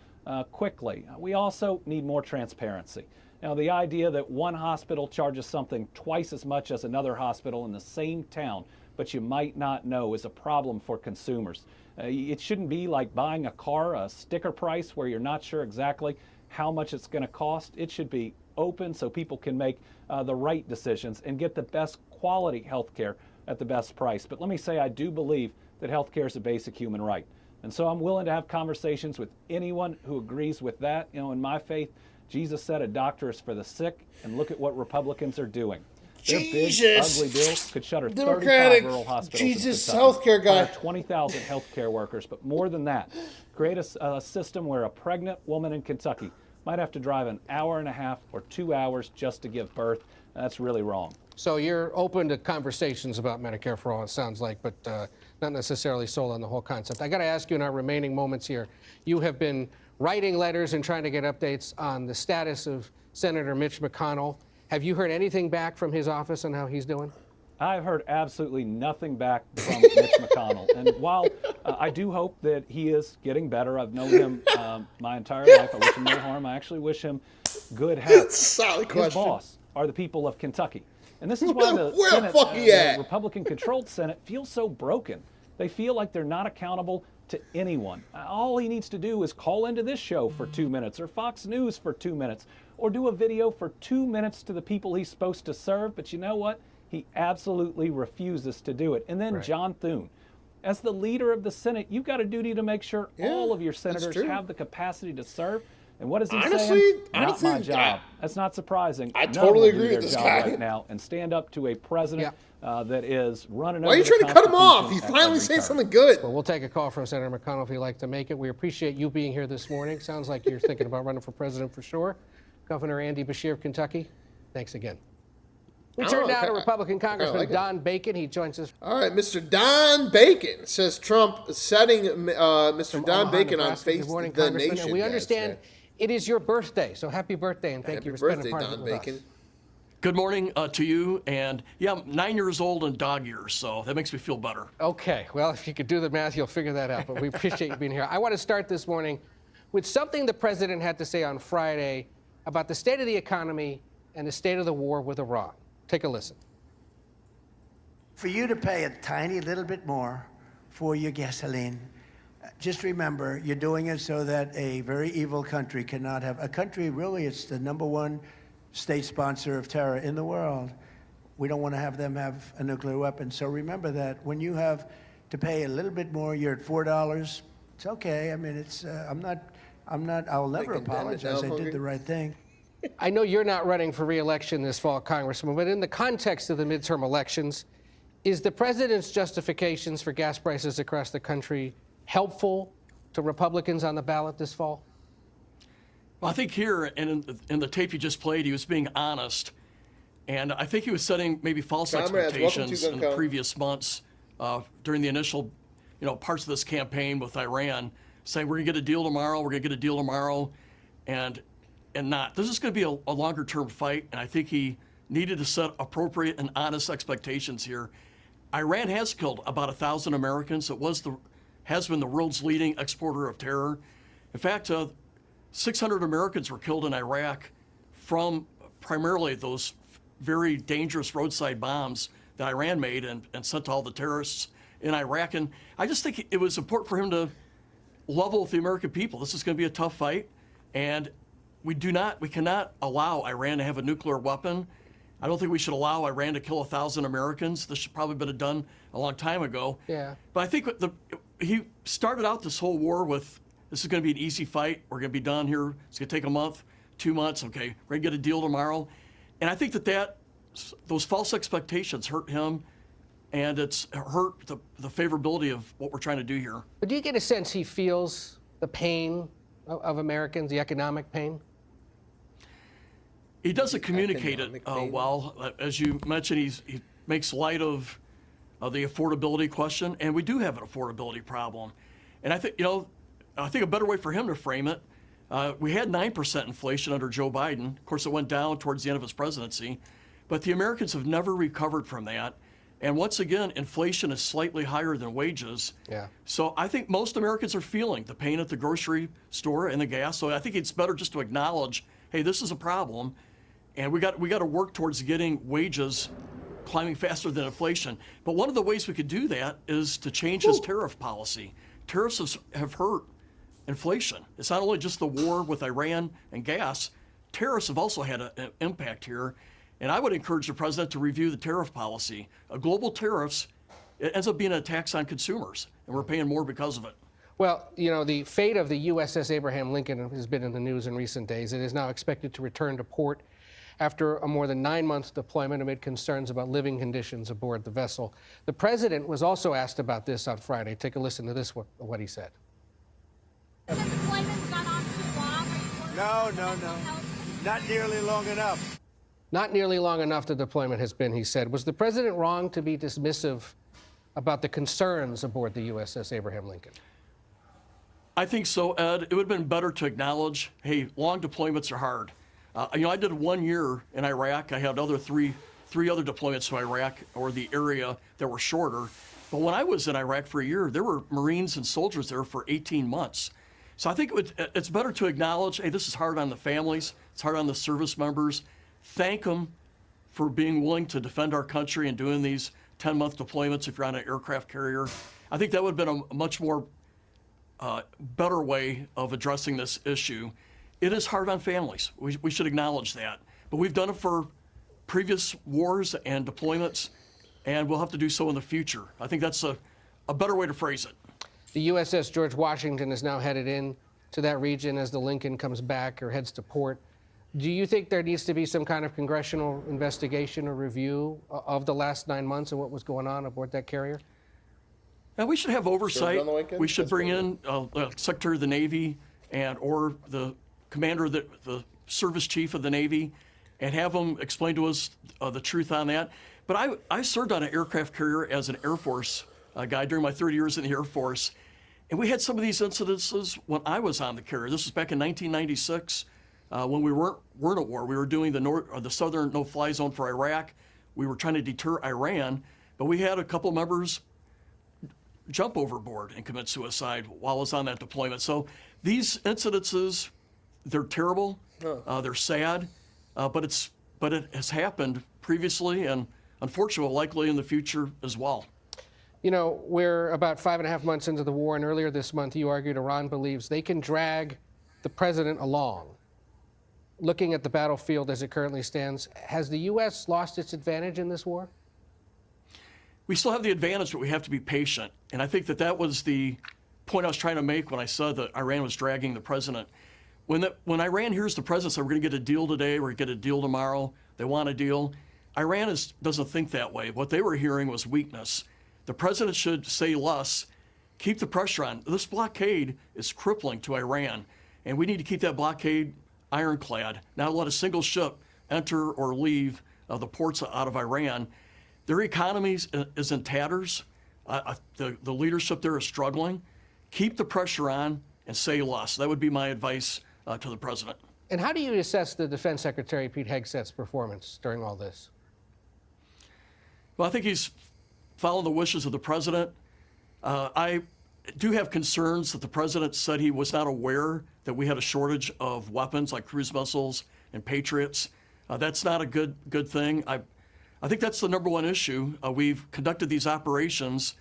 quickly. We also need more transparency. Now, the idea that one hospital charges something twice as much as another hospital in the same town, but you might not know, is a problem for consumers. It shouldn't be like buying a car, a sticker price where you're not sure exactly how much it's going to cost. It should be open so people can make the right decisions and get the best quality health care at the best price. But let me say, I do believe that health care is a basic human right. And so I'm willing to have conversations with anyone who agrees with that. In my faith, Jesus said a doctor is for the sick, and look at what Republicans are doing. Their big, ugly bill could shutter 35 rural hospitals. Jesus, healthcare guy. Hire 20,000 healthcare workers, but more than that, create a system where a pregnant woman in Kentucky might have to drive an hour and a half or 2 hours just to give birth. That's really wrong. So you're open to conversations about Medicare for all, it sounds like, but not necessarily sold on the whole concept. I got to ask you in our remaining moments here, you have been writing letters and trying to get updates on the status of Senator Mitch McConnell. Have you heard anything back from his office on how he's doing? I've heard absolutely nothing back from Mitch McConnell. And while I do hope that he is getting better, I've known him my entire life. I wish him no harm. I actually wish him good health. Solid His question. boss are the people of Kentucky. And this is why the Senate, the Republican-controlled Senate feels so broken. They feel like they're not accountable to anyone. All he needs to do is call into this show for 2 minutes, or Fox News for 2 minutes, or do a video for 2 minutes to the people he's supposed to serve. But you know what? He absolutely refuses to do it. And then John Thune, as the leader of the Senate, you've got a duty to make sure all of your senators have the capacity to serve. And what is he saying? Not my job. That's not surprising. I totally agree with this guy right now and stand up to a president that is running. Why are you trying to cut him off? He's finally saying something good. Well, we'll take a call from Senator McConnell if you'd like to make it. We appreciate you being here this morning. Sounds like you're thinking about running for president for sure. Governor Andy Beshear of Kentucky, thanks again. We turn now to Republican Congressman Don Bacon. He joins us. All right, Mr. Don Bacon says Trump setting Mr. Don Bacon on Face the Nation. And we understand it is your birthday, so happy birthday, and thank you for spending part of it with us. Good morning to you, and yeah, I'm 9 years old and dog years, so that makes me feel better. Okay, well, if you could do the math, you'll figure that out, but we appreciate you being here. I want to start this morning with something the president had to say on Friday about the state of the economy and the state of the war with Iran. Take a listen. For you to pay a tiny little bit more for your gasoline, just remember you're doing it so that a very evil country cannot have a country. Really, it's the #1 state sponsor of terror in the world. We don't want to have them have a nuclear weapon. So remember that when you have to pay a little bit more, you're at $4. It's okay. I mean, it's I'll never apologize. I did the right thing. I know you're not running for re-election this fall, Congressman, but in the context of the midterm elections, is the president's justifications for gas prices across the country helpful to Republicans on the ballot this fall? Well, I think here, and in the tape you just played, he was being honest. And I think he was setting maybe false expectations in the previous months during the initial parts of this campaign with Iran, saying we're going to get a deal tomorrow, we're going to get a deal tomorrow, and not. This is going to be a longer-term fight, and I think he needed to set appropriate and honest expectations here. Iran has killed about 1,000 Americans. It has been the world's leading exporter of terror. In fact, 600 Americans were killed in Iraq from primarily those very dangerous roadside bombs that Iran made and sent to all the terrorists in Iraq. And I just think it was important for him to level with the American people. This is going to be a tough fight, and we cannot allow Iran to have a nuclear weapon. I don't think we should allow Iran to kill 1,000 Americans. This should probably have been done a long time ago. Yeah. But I think he started out this whole war with, this is going to be an easy fight. We're going to be done here. It's going to take a month, 2 months. Okay, we're going to get a deal tomorrow. And I think that those false expectations hurt him, and it's hurt the favorability of what we're trying to do here. But do you get a sense he feels the pain of Americans, the economic pain? He doesn't communicate it well. As you mentioned, he makes light of the affordability question, and we do have an affordability problem. And I think a better way for him to frame it, we had 9% inflation under Joe Biden. Of course, it went down towards the end of his presidency, but the Americans have never recovered from that. And once again, inflation is slightly higher than wages. Yeah. So I think most Americans are feeling the pain at the grocery store and the gas. So I think it's better just to acknowledge, hey, this is a problem. And we got to work towards getting wages climbing faster than inflation. But one of the ways we could do that is to change his tariff policy. Tariffs have hurt inflation. It's not only just the war with Iran and gas. Tariffs have also had an impact here. And I would encourage the president to review the tariff policy. Global tariffs, it ends up being a tax on consumers, and we're paying more because of it. Well, the fate of the USS Abraham Lincoln has been in the news in recent days. It is now expected to return to port after a more than 9-month deployment amid concerns about living conditions aboard the vessel. The president was also asked about this on Friday. Take a listen to this, what he said. No. Not nearly long enough. Not nearly long enough the deployment has been, he said. Was the president wrong to be dismissive about the concerns aboard the USS Abraham Lincoln? I think so, Ed. It would have been better to acknowledge, hey, long deployments are hard. I did 1 year in Iraq. I had three other deployments to Iraq or the area that were shorter. But when I was in Iraq for a year, there were Marines and soldiers there for 18 months. So I think it's better to acknowledge, hey, this is hard on the families. It's hard on the service members. Thank them for being willing to defend our country and doing these 10-month deployments if you're on an aircraft carrier. I think that would have been a much more better way of addressing this issue. It is hard on families. We should acknowledge that. But we've done it for previous wars and deployments, and we'll have to do so in the future. I think that's a better way to phrase it. The USS George Washington is now headed in to that region as the Lincoln comes back or heads to port. Do you think there needs to be some kind of congressional investigation or review of the last 9 months and what was going on aboard that carrier? Now, we should have oversight. We should bring in the Secretary of the Navy or the commander, the service chief of the Navy, and have them explain to us the truth on that. But I served on an aircraft carrier as an Air Force guy during my 30 years in the Air Force. And we had some of these incidences when I was on the carrier. This was back in 1996 when we weren't at war. We were doing the southern no-fly zone for Iraq. We were trying to deter Iran, but we had a couple members jump overboard and commit suicide while I was on that deployment. So these incidences, they're terrible, they're sad, but it has happened previously, and unfortunately, likely in the future as well. You know, we're about 5.5 months into the war, and earlier this month you argued Iran believes they can drag the president along. Looking at the battlefield as it currently stands, has the U.S. lost its advantage in this war? We still have the advantage, but we have to be patient. And I think that was the point I was trying to make when I said that Iran was dragging the president. When Iran hears the president say, we're going to get a deal today, we're going to get a deal tomorrow, they want a deal, Iran doesn't think that way. What they were hearing was weakness. The president should say less, keep the pressure on. This blockade is crippling to Iran, and we need to keep that blockade ironclad, not let a single ship enter or leave the ports out of Iran. Their economy is in tatters. The leadership there is struggling. Keep the pressure on and say less. That would be my advice to the president. And how do you assess the Defense Secretary, Pete Hegseth's performance during all this? Well, I think he's following the wishes of the president. I do have concerns that the president said he was not aware that we had a shortage of weapons like cruise missiles and Patriots. That's not a good thing. I think that's the number one issue. We've conducted these operations,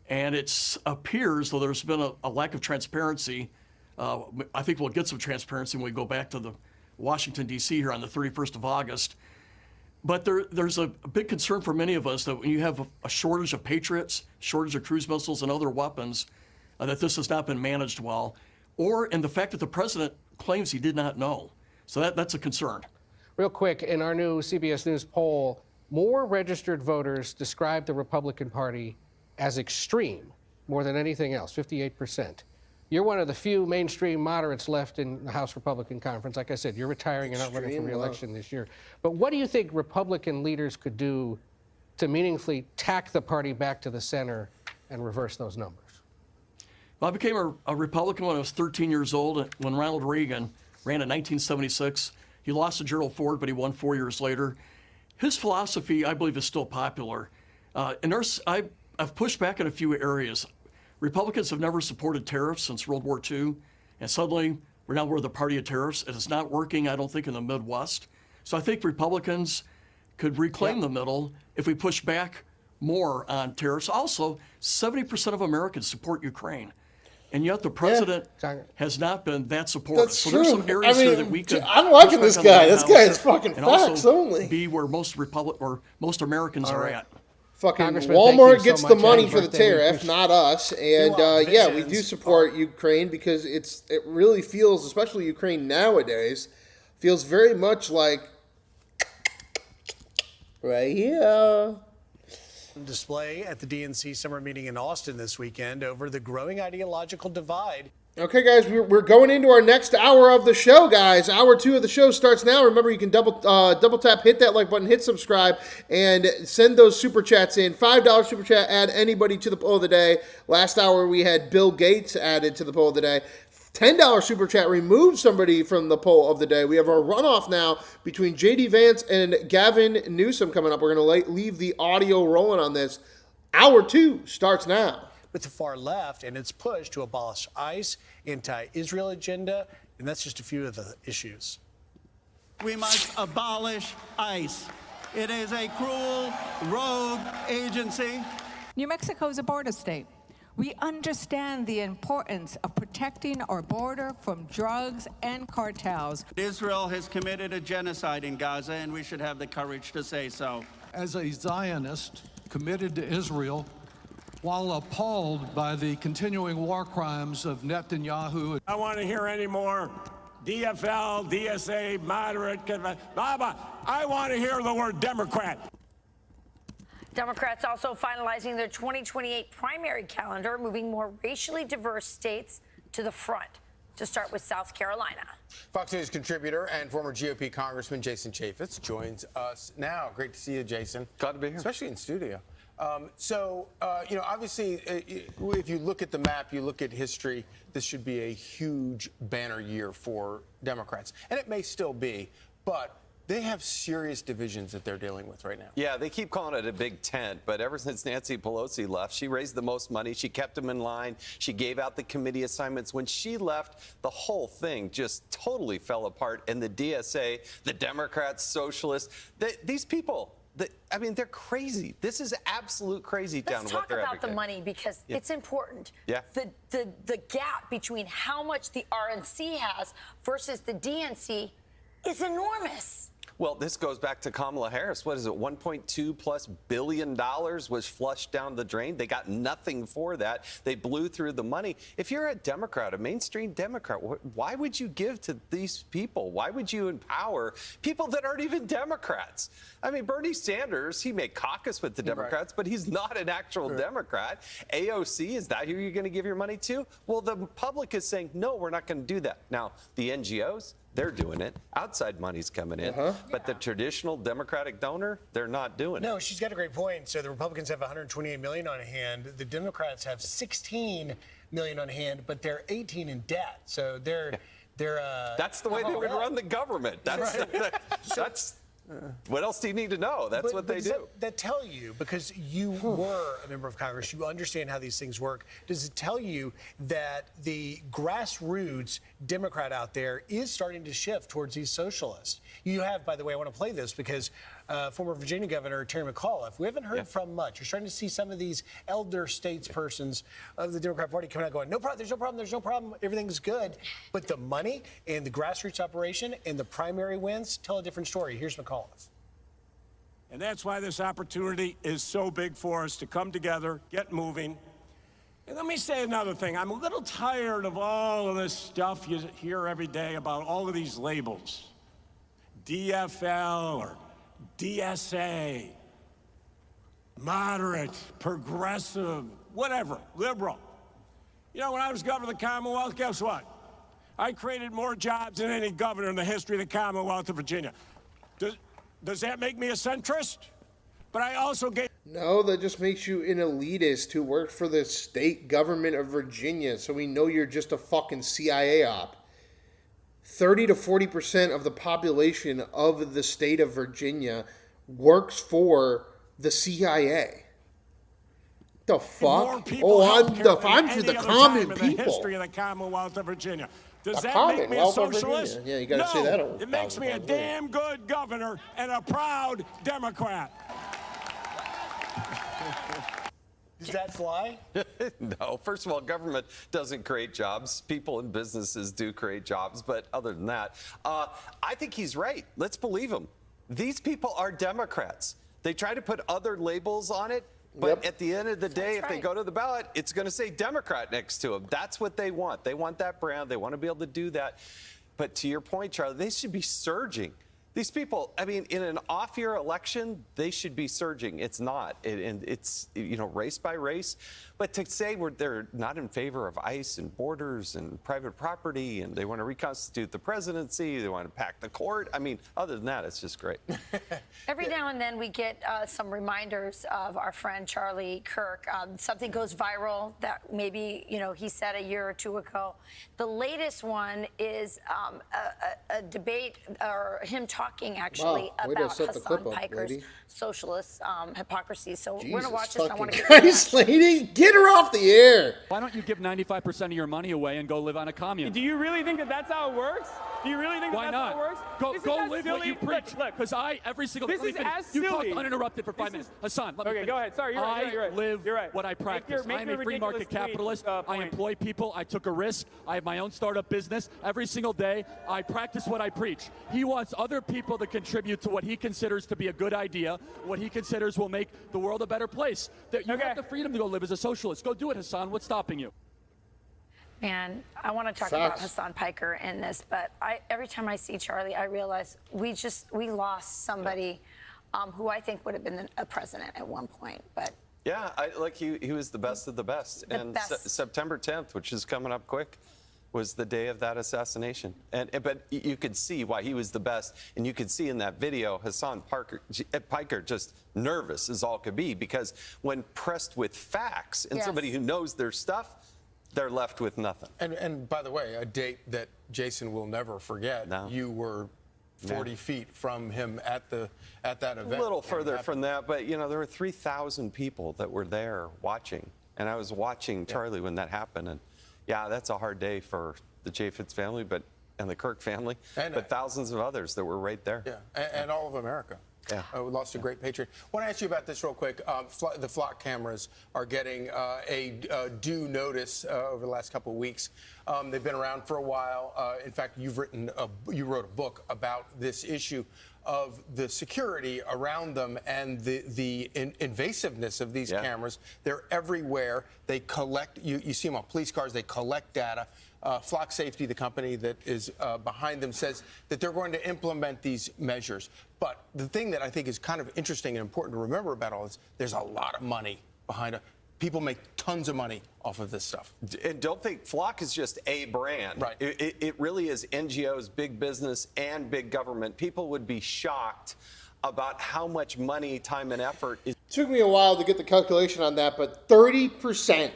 and it appears, though there's been a lack of transparency, I think we'll get some transparency when we go back to the Washington, D.C. here on the 31st of August. But there's a big concern for many of us that when you have a shortage of Patriots, shortage of cruise missiles and other weapons, that this has not been managed well, and the fact that the president claims he did not know. So that's a concern. Real quick, in our new CBS News poll, more registered voters describe the Republican Party as extreme more than anything else, 58%. You're one of the few mainstream moderates left in the House Republican Conference. Like I said, you're retiring and not running for re-election this year. But what do you think Republican leaders could do to meaningfully tack the party back to the center and reverse those numbers? Well, I became a Republican when I was 13 years old, when Ronald Reagan ran in 1976. He lost to Gerald Ford, but he won 4 years later. His philosophy, I believe, is still popular. I've pushed back in a few areas. Republicans have never supported tariffs since World War II, and suddenly we're the party of tariffs. It is not working, I don't think, in the Midwest. So I think Republicans could reclaim the middle if we push back more on tariffs. Also, 70% of Americans support Ukraine, and yet the president has not been that supportive. That's so true. There's some areas here that we could. I'm liking this guy. This guy is fucking and facts also only. Be where most most Americans are at. Fucking Congressman, Walmart gets so the much. money Happy for the birthday. tariff, not us. And yeah, we do support Ukraine because it really feels, especially Ukraine nowadays, feels very much like right here. Display at the DNC summer meeting in Austin this weekend over the growing ideological divide. Okay, guys, we're going into our next hour of the show, guys. Hour 2 of the show starts now. Remember, you can double tap, hit that like button, hit subscribe, and send those super chats in. $5 super chat, add anybody to the poll of the day. Last hour, we had Bill Gates added to the poll of the day. $10 super chat removed somebody from the poll of the day. We have our runoff now between J.D. Vance and Gavin Newsom coming up. We're going to leave the audio rolling on this. Hour 2 starts now. With the far left and its push to abolish ICE, anti-Israel agenda, and that's just a few of the issues. We must abolish ICE. It is a cruel, rogue agency. New Mexico is a border state. We understand the importance of protecting our border from drugs and cartels. Israel has committed a genocide in Gaza, and we should have the courage to say so. As a Zionist committed to Israel, while appalled by the continuing war crimes of Netanyahu. I want to hear any more DFL, DSA, moderate, I want to hear the word Democrat. Democrats also finalizing their 2028 primary calendar, moving more racially diverse states to the front. To start with South Carolina. Fox News contributor and former GOP Congressman Jason Chaffetz joins us now. Great to see you, Jason. Glad to be here. Especially in studio. Obviously, if you look at the map, you look at history, this should be a huge banner year for Democrats. And it may still be, but they have serious divisions that they're dealing with right now. Yeah, they keep calling it a big tent, but ever since Nancy Pelosi left, she raised the most money. She kept them in line. She gave out the committee assignments. When she left, the whole thing just totally fell apart. And the DSA, the Democrats, Socialists, these people, they're crazy. This is absolute crazy down what they're Let's talk about the money because it's important. Yeah. The gap between how much the RNC has versus the DNC is enormous. Well, this goes back to Kamala Harris. What is it? $1.2+ billion was flushed down the drain. They got nothing for that. They blew through the money. If you're a Democrat, a mainstream Democrat, why would you give to these people? Why would you empower people that aren't even Democrats? I mean, Bernie Sanders, he may caucus with the Democrats, but he's not an actual Democrat. AOC, is that who you're going to give your money to? Well, the public is saying, no, we're not going to do that. Now, the NGOs, they're doing it. Outside money's coming in. But the traditional Democratic donor, they're not doing it. No, she's got a great point. So the Republicans have $128 million on hand. The Democrats have $16 million on hand, but they're 18 in debt. So they're that's the way they would run the government. That's what else do you need to know? That's what they do. That tell you, because you were a member of Congress, you understand how these things work. Does it tell you that the grassroots Democrat out there is starting to shift towards these socialists? You have, by the way, I want to play this because former Virginia Governor Terry McAuliffe, we haven't heard from much. You're starting to see some of these elder statespersons of the Democrat Party coming out going, no problem, there's no problem, everything's good. But the money and the grassroots operation and the primary wins tell a different story. Here's McAuliffe. And that's why this opportunity is so big for us to come together, get moving. And let me say another thing. I'm a little tired of all of this stuff you hear every day about all of these labels. DFL or DSA, moderate, progressive, whatever, liberal. You know, when I was governor of the Commonwealth, guess what? I created more jobs than any governor in the history of the Commonwealth of Virginia. Does that make me a centrist? But I also gave... No, that just makes you an elitist who worked for the state government of Virginia, so we know you're just a fucking CIA op. 30 to 40% of the population of the state of Virginia works for the CIA. The fuck? I'm for the common people. In the history of the Commonwealth of Virginia. Does that make me a socialist? Yeah, you got to say that. It makes me a damn good governor and a proud Democrat. Does that fly? No. First of all, government doesn't create jobs. People and businesses do create jobs. But other than that, I think he's right. Let's believe him. These people are Democrats. They try to put other labels on it. But at the end of the day, if they go to the ballot, it's going to say Democrat next to them. That's what they want. They want that brand. They want to be able to do that. But to your point, Charlie, they should be surging. These people, I mean, in an off-year election, they should be surging. It's not. And it's, race by race. But to say they're not in favor of ICE and borders and private property, and they want to reconstitute the presidency, they want to pack the court. I mean, other than that, it's just great. Every now and then we get some reminders of our friend Charlie Kirk. Something goes viral that maybe, he said a year or two ago. The latest one is a debate, or him talking actually about Hassan Piker's socialist hypocrisy. So we're going to watch this. I want to Christ, lady, get her off the air. Why don't you give 95% of your money away and go live on a commune? Do you really think that that's how it works? Do you really think that's how it works? Go live what you preach. Because every single this is as silly. You talked uninterrupted for 5 minutes. Hassan, let me finish. Go ahead. Sorry, you're right. I live what I practice. I'm a free market capitalist. I employ people. I took a risk. I have my own startup business. Every single day, I practice what I preach. He wants other people to contribute to what he considers to be a good idea, what he considers will make the world a better place. You have the freedom to go live as a socialist. Go do it, Hassan. What's stopping you? Man, I want to talk about Hassan Piker in this, but every time I see Charlie, I realize we lost somebody who I think would have been a president at one point. But yeah, he was the best of the best. September 10th, which is coming up quick, was the day of that assassination. But you could see why he was the best, and you could see in that video Hassan Piker just nervous as all could be, because when pressed with facts and somebody who knows their stuff, they're left with nothing. And by the way, a date that Jason will never forget. No. You were 40 feet from him at that event. A little further from that, but there were 3,000 people that were there watching, and I was watching Charlie when that happened. And yeah, that's a hard day for the Chaffetz family, and the Kirk family, but thousands of others that were right there. Yeah, and all of America. Yeah, we lost a great patriot. I want to ask you about this real quick. The flock cameras are getting a due notice over the last couple of weeks. They've been around for a while. In fact, you wrote a book about this issue of the security around them and the invasiveness of these cameras. They're everywhere. They collect. You see them on police cars. They collect data. Flock Safety, the company that is behind them, says that they're going to implement these measures. But the thing that I think is kind of interesting and important to remember about all this, there's a lot of money behind it. People make tons of money off of this stuff. And don't think Flock is just a brand. Right. It really is NGOs, big business, and big government. People would be shocked about how much money, time, and effort is. It took me a while to get the calculation on that, but 30%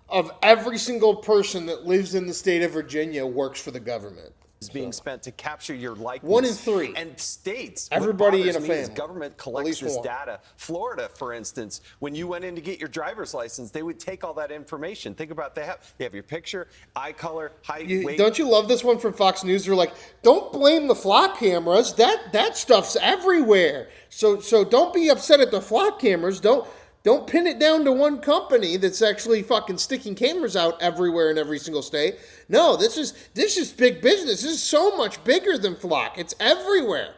of every single person that lives in the state of Virginia works for the government. Is being spent to capture your likeness. 1 in 3. And states. Everybody in a family. Government collects this data. Florida, for instance, when you went in to get your driver's license, they would take all that information. Think about they have your picture, eye color, height, weight. Don't you love this one from Fox News? They're like, don't blame the flock cameras. That stuff's everywhere. So don't be upset at the flock cameras. Don't pin it down to one company that's actually fucking sticking cameras out everywhere in every single state. No, this is big business. This is so much bigger than Flock. It's everywhere.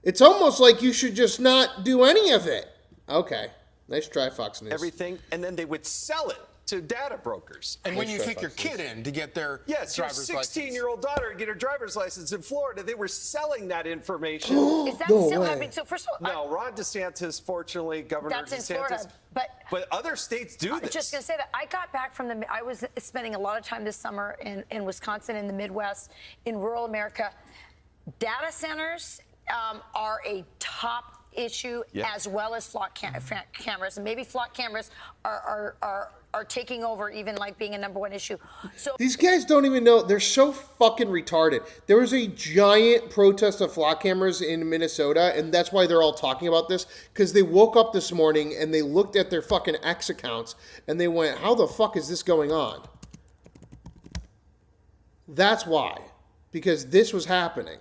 It's almost like you should just not do any of it. Okay, nice try, Fox News. Everything, and then they would sell it to data brokers. And when you take your kid in to get their driver's license. Your 16-year-old daughter to get her driver's license in Florida, they were selling that information. Is that still happening? So first of all, no, Ron DeSantis, fortunately, Governor DeSantis. That's in Florida, but other states do this. I was just going to say that I got back from I was spending a lot of time this summer in Wisconsin, in the Midwest, in rural America. Data centers are a top issue, as well as flock cameras, and maybe flock cameras are taking over, even like being a #1 issue. So these guys don't even know. They're so fucking retarded. There was a giant protest of flock cameras in Minnesota, and that's why they're all talking about this, because they woke up this morning and they looked at their fucking X accounts and they went, how the fuck is this going on? That's why. Because this was happening.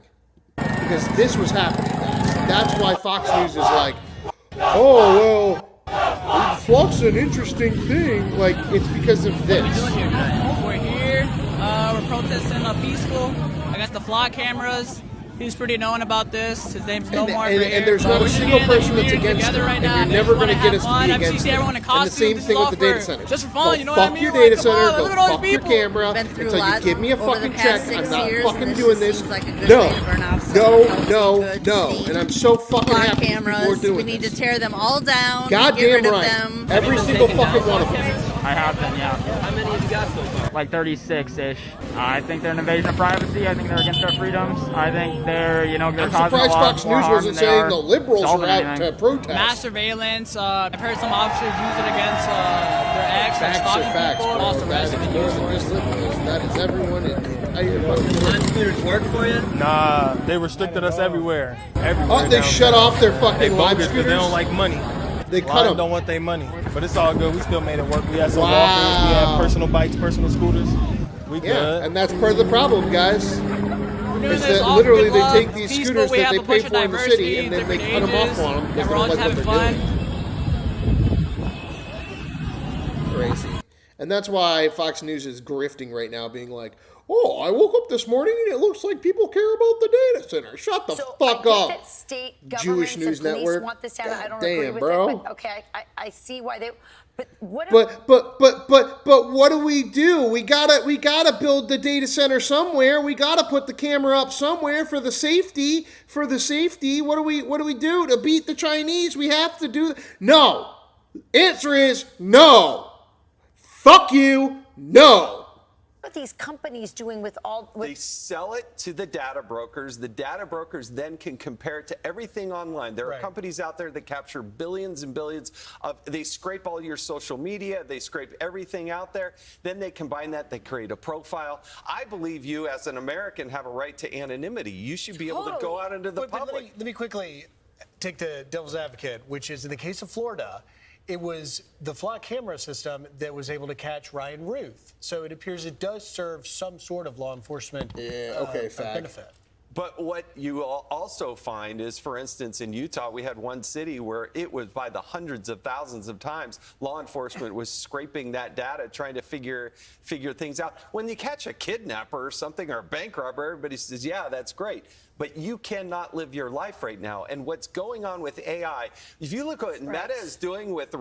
That's why Fox News is like, oh, well, Flock's an interesting thing. Like, it's because of this. We're here. We're protesting peaceful against the flock cameras. He's pretty known about this. His name's No More and there's not a single person that's against it. Right and you're never going to get us to be against it. Everyone in And the same thing with the data center. Just for fun, you know fuck what I mean? your data center. Come on, Go look at all fuck these your people. camera until you give me a fucking check. I'm not fucking doing this. No. And I'm so fucking happy people are doing We need to tear them all down. Goddamn get rid right. of them. Every single fucking one of them. I have been, yeah. How many have you got so far? Like 36-ish. I think they're an invasion of privacy. I think they're against our freedoms. I think they're, they're I'm causing a surprised lot Fox more News harm wasn't than they saying are the liberals were solving out anything. to protest. Mass surveillance. I've heard some officers use it against their ex, like Facts are stalking facts, people. bro. Also That is arrested more than just liberals. That is everyone in the entire fucking world. Computers work for you? Nah, they restricted us everywhere. Oh, they shut off their fucking live because scooters? they don't like money. They cut them. Don't want their money. But it's all good. We still made it work. We had some Wow. walkers. We had personal bikes, personal scooters. We Yeah, good. and that's part of the problem, guys. Is this that all literally good they love, take these peaceful, scooters we that have they a pay bunch of for in the city diversity, and then they different cut them off ages, on them because they and we're don't all like just what having they're doing. Crazy. And that's why Fox News is grifting right now, being like, oh, I woke up this morning and it looks like people care about the data center. Shut the fuck up. That state Jewish governments News and police Network. want this down. I don't Damn, agree with bro. it, but okay, I see why they. But what? But what do? We gotta build the data center somewhere. We gotta put the camera up somewhere for the safety. What do we do to beat the Chinese? We have to do. No. Answer is no. Fuck you. No. What are these companies doing with all? They sell it to the data brokers. The data brokers then can compare it to everything online. There are companies out there that capture billions and billions of. They scrape all your social media. They scrape everything out there. Then they combine that. They create a profile. I believe you, as an American, have a right to anonymity. You should be able to go out into the public. Let me quickly take the devil's advocate, which is in the case of Florida. It was the flock camera system that was able to catch Ryan Ruth. So it appears it does serve some sort of law enforcement benefit. But what you also find is, for instance, in Utah, we had one city where it was by the hundreds of thousands of times law enforcement was scraping that data, trying to figure things out. When you catch a kidnapper or something or a bank robber, everybody says, yeah, that's great. But you cannot live your life right now. And what's going on with AI, if you look at what Meta is doing with the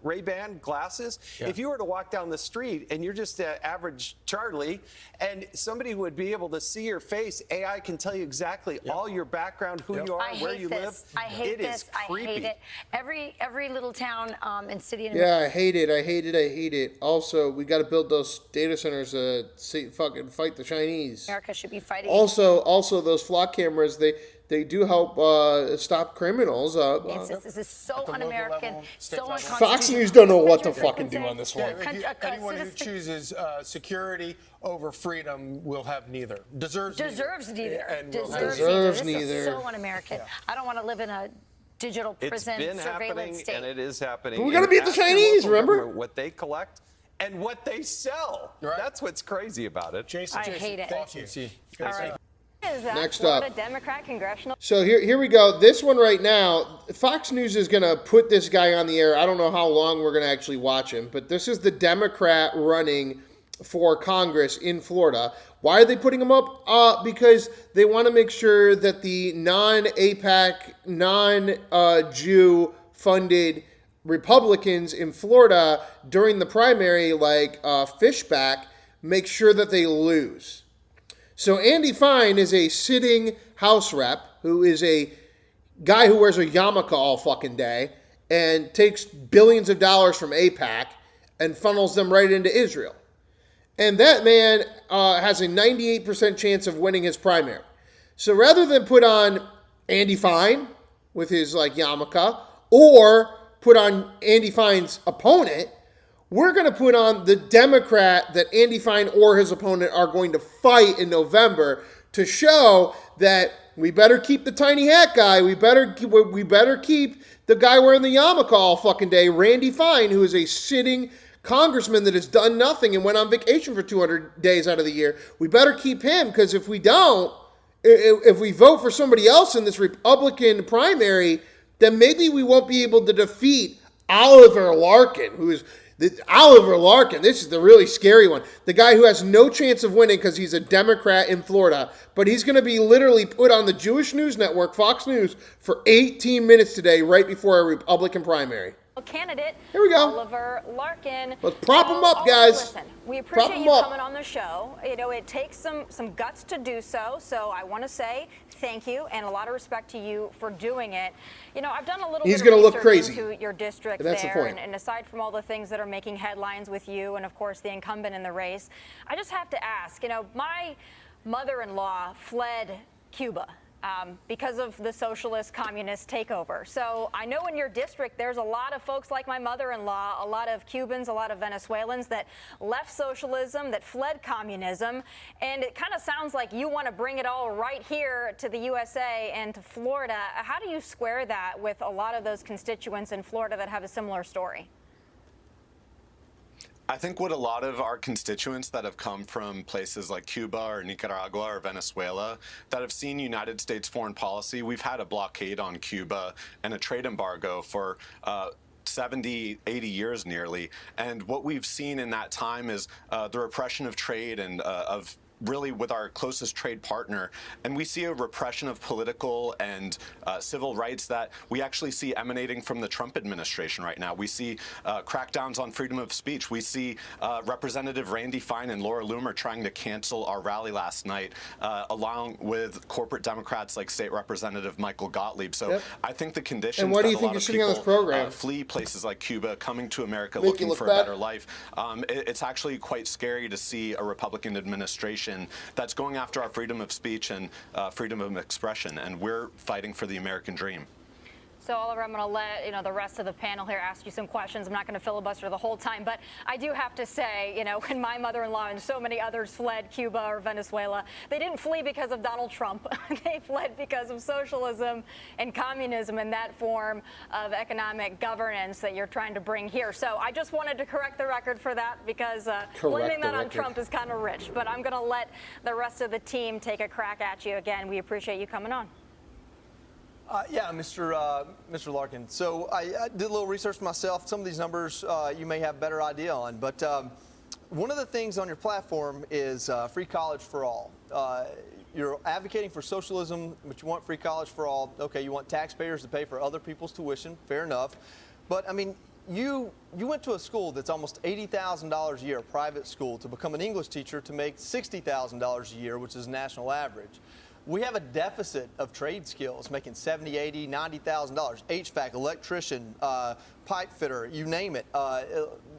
Ray-Ban glasses, if you were to walk down the street and you're just an average Charlie and somebody would be able to see your face, AI can tell you exactly all your background, who you are, where you live. I hate it this. Is creepy. I hate it. Every little town and city. Yeah, I hate it. Also, we got to build those data centers to fucking fight the Chinese. America should be fighting. Also, those flock cameras, they do help stop criminals. This is so un-American, so unconstitutional. Fox News don't know what to fucking do on this one. Anyone who chooses security over freedom will have neither. Deserves neither. This is so un-American. I don't want to live in a digital prison It's been happening, surveillance state. and it is happening. But we got to beat the Chinese, remember? What they collect and what they sell. Right. That's what's crazy about it. I hate it. Thank you. All right. Next up. Democrat congressional. So here we go. This one right now, Fox News is going to put this guy on the air. I don't know how long we're going to actually watch him, but this is the Democrat running for Congress in Florida. Why are they putting him up? Because they want to make sure that the non-AIPAC, non-Jew funded Republicans in Florida during the primary, like Fishback, make sure that they lose. So Andy Fine is a sitting House rep who is a guy who wears a yarmulke all fucking day and takes billions of dollars from AIPAC and funnels them right into Israel. And that man has a 98% chance of winning his primary. So rather than put on Andy Fine with his yarmulke or put on Andy Fine's opponent, we're going to put on the Democrat that Andy Fine or his opponent are going to fight in November to show that we better keep the tiny hat guy. We better keep the guy wearing the yarmulke all fucking day, Randy Fine, who is a sitting congressman that has done nothing and went on vacation for 200 days out of the year. We better keep him, because if we don't, if we vote for somebody else in this Republican primary, then maybe we won't be able to defeat Oliver Larkin, who is Oliver Larkin, this is the really scary one. The guy who has no chance of winning because he's a Democrat in Florida, but he's going to be literally put on the Jewish news network, Fox News, for 18 minutes today, right before a Republican primary. Candidate Here we go. Oliver Larkin. Let's prop him up, guys. Listen, we appreciate you coming on the show. You know, it takes some guts to do so. So I want to say thank you and a lot of respect to you for doing it. You know, I've done a little He's bit of gonna look research crazy. into your district That's the there, point. and aside from all the things that are making headlines with you and of course the incumbent in the race, I just have to ask. You know, my mother-in-law fled Cuba. Because of the socialist communist takeover. So I know in your district there's a lot of folks like my mother-in-law, a lot of Cubans, a lot of Venezuelans that left socialism, that fled communism, and it kind of sounds like you want to bring it all right here to the USA and to Florida. How do you square that with a lot of those constituents in Florida that have a similar story? I think what a lot of our constituents that have come from places like Cuba or Nicaragua or Venezuela that have seen United States foreign policy, we've had a blockade on Cuba and a trade embargo for 70, 80 years nearly. And what we've seen in that time is the repression of trade and of really with our closest trade partner. And we see a repression of political and civil rights that we actually see emanating from the Trump administration right now. We see crackdowns on freedom of speech. We see Representative Randy Fine and Laura Loomer trying to cancel our rally last night, along with corporate Democrats like State Representative Michael Gottlieb. So I think the conditions And why do that you a think lot you're of sitting on this people program? Flee places like Cuba, coming to America Make you looking look for bad? a better life, it's actually quite scary to see a Republican administration that's going after our freedom of speech and freedom of expression, and we're fighting for the American dream. So, Oliver, I'm going to let the rest of the panel here ask you some questions. I'm not going to filibuster the whole time, but I do have to say, when my mother-in-law and so many others fled Cuba or Venezuela, they didn't flee because of Donald Trump. They fled because of socialism and communism and that form of economic governance that you're trying to bring here. So I just wanted to correct the record for that because blaming that on Trump is kind of rich. But I'm going to let the rest of the team take a crack at you again. We appreciate you coming on. Yeah, Mr. Larkin. So I did a little research myself. Some of these numbers you may have a better idea on. But one of the things on your platform is free college for all. You're advocating for socialism, but you want free college for all. Okay, you want taxpayers to pay for other people's tuition. Fair enough. But, I mean, you went to a school that's almost $80,000 a year, a private school, to become an English teacher to make $60,000 a year, which is national average. We have a deficit of trade skills, making $70,000, $80,000, $90,000. HVAC, electrician, pipe fitter, you name it,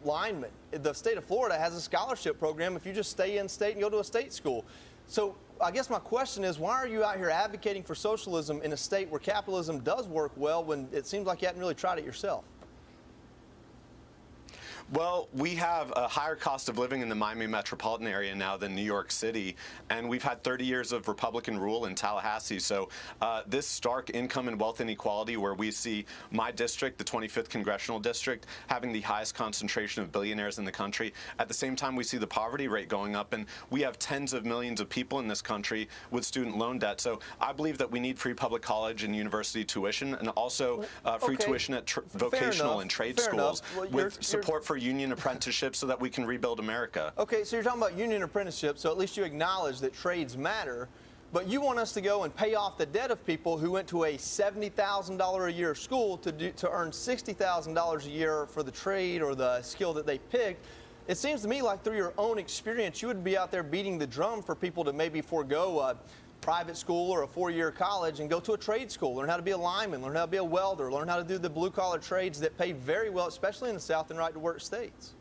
lineman. The state of Florida has a scholarship program if you just stay in state and go to a state school. So I guess my question is, why are you out here advocating for socialism in a state where capitalism does work well when it seems like you hadn't really tried it yourself? Well, we have a higher cost of living in the Miami metropolitan area now than New York City, and we've had 30 years of Republican rule in Tallahassee. So this stark income and wealth inequality, where we see my district, the 25th Congressional District, having the highest concentration of billionaires in the country. At the same time, we see the poverty rate going up, and we have tens of millions of people in this country with student loan debt. So I believe that we need free public college and university tuition, and also free tuition at vocational and trade schools, with support for union apprenticeships so that we can rebuild America. Okay, so you're talking about union apprenticeships, so at least you acknowledge that trades matter, but you want us to go and pay off the debt of people who went to a $70,000 a year school to earn $60,000 a year for the trade or the skill that they picked. It seems to me like through your own experience, you would be out there beating the drum for people to maybe forego a private school or a four-year college and go to a trade school, learn how to be a lineman, learn how to be a welder, learn how to do the blue-collar trades that pay very well, especially in the South and right-to-work states.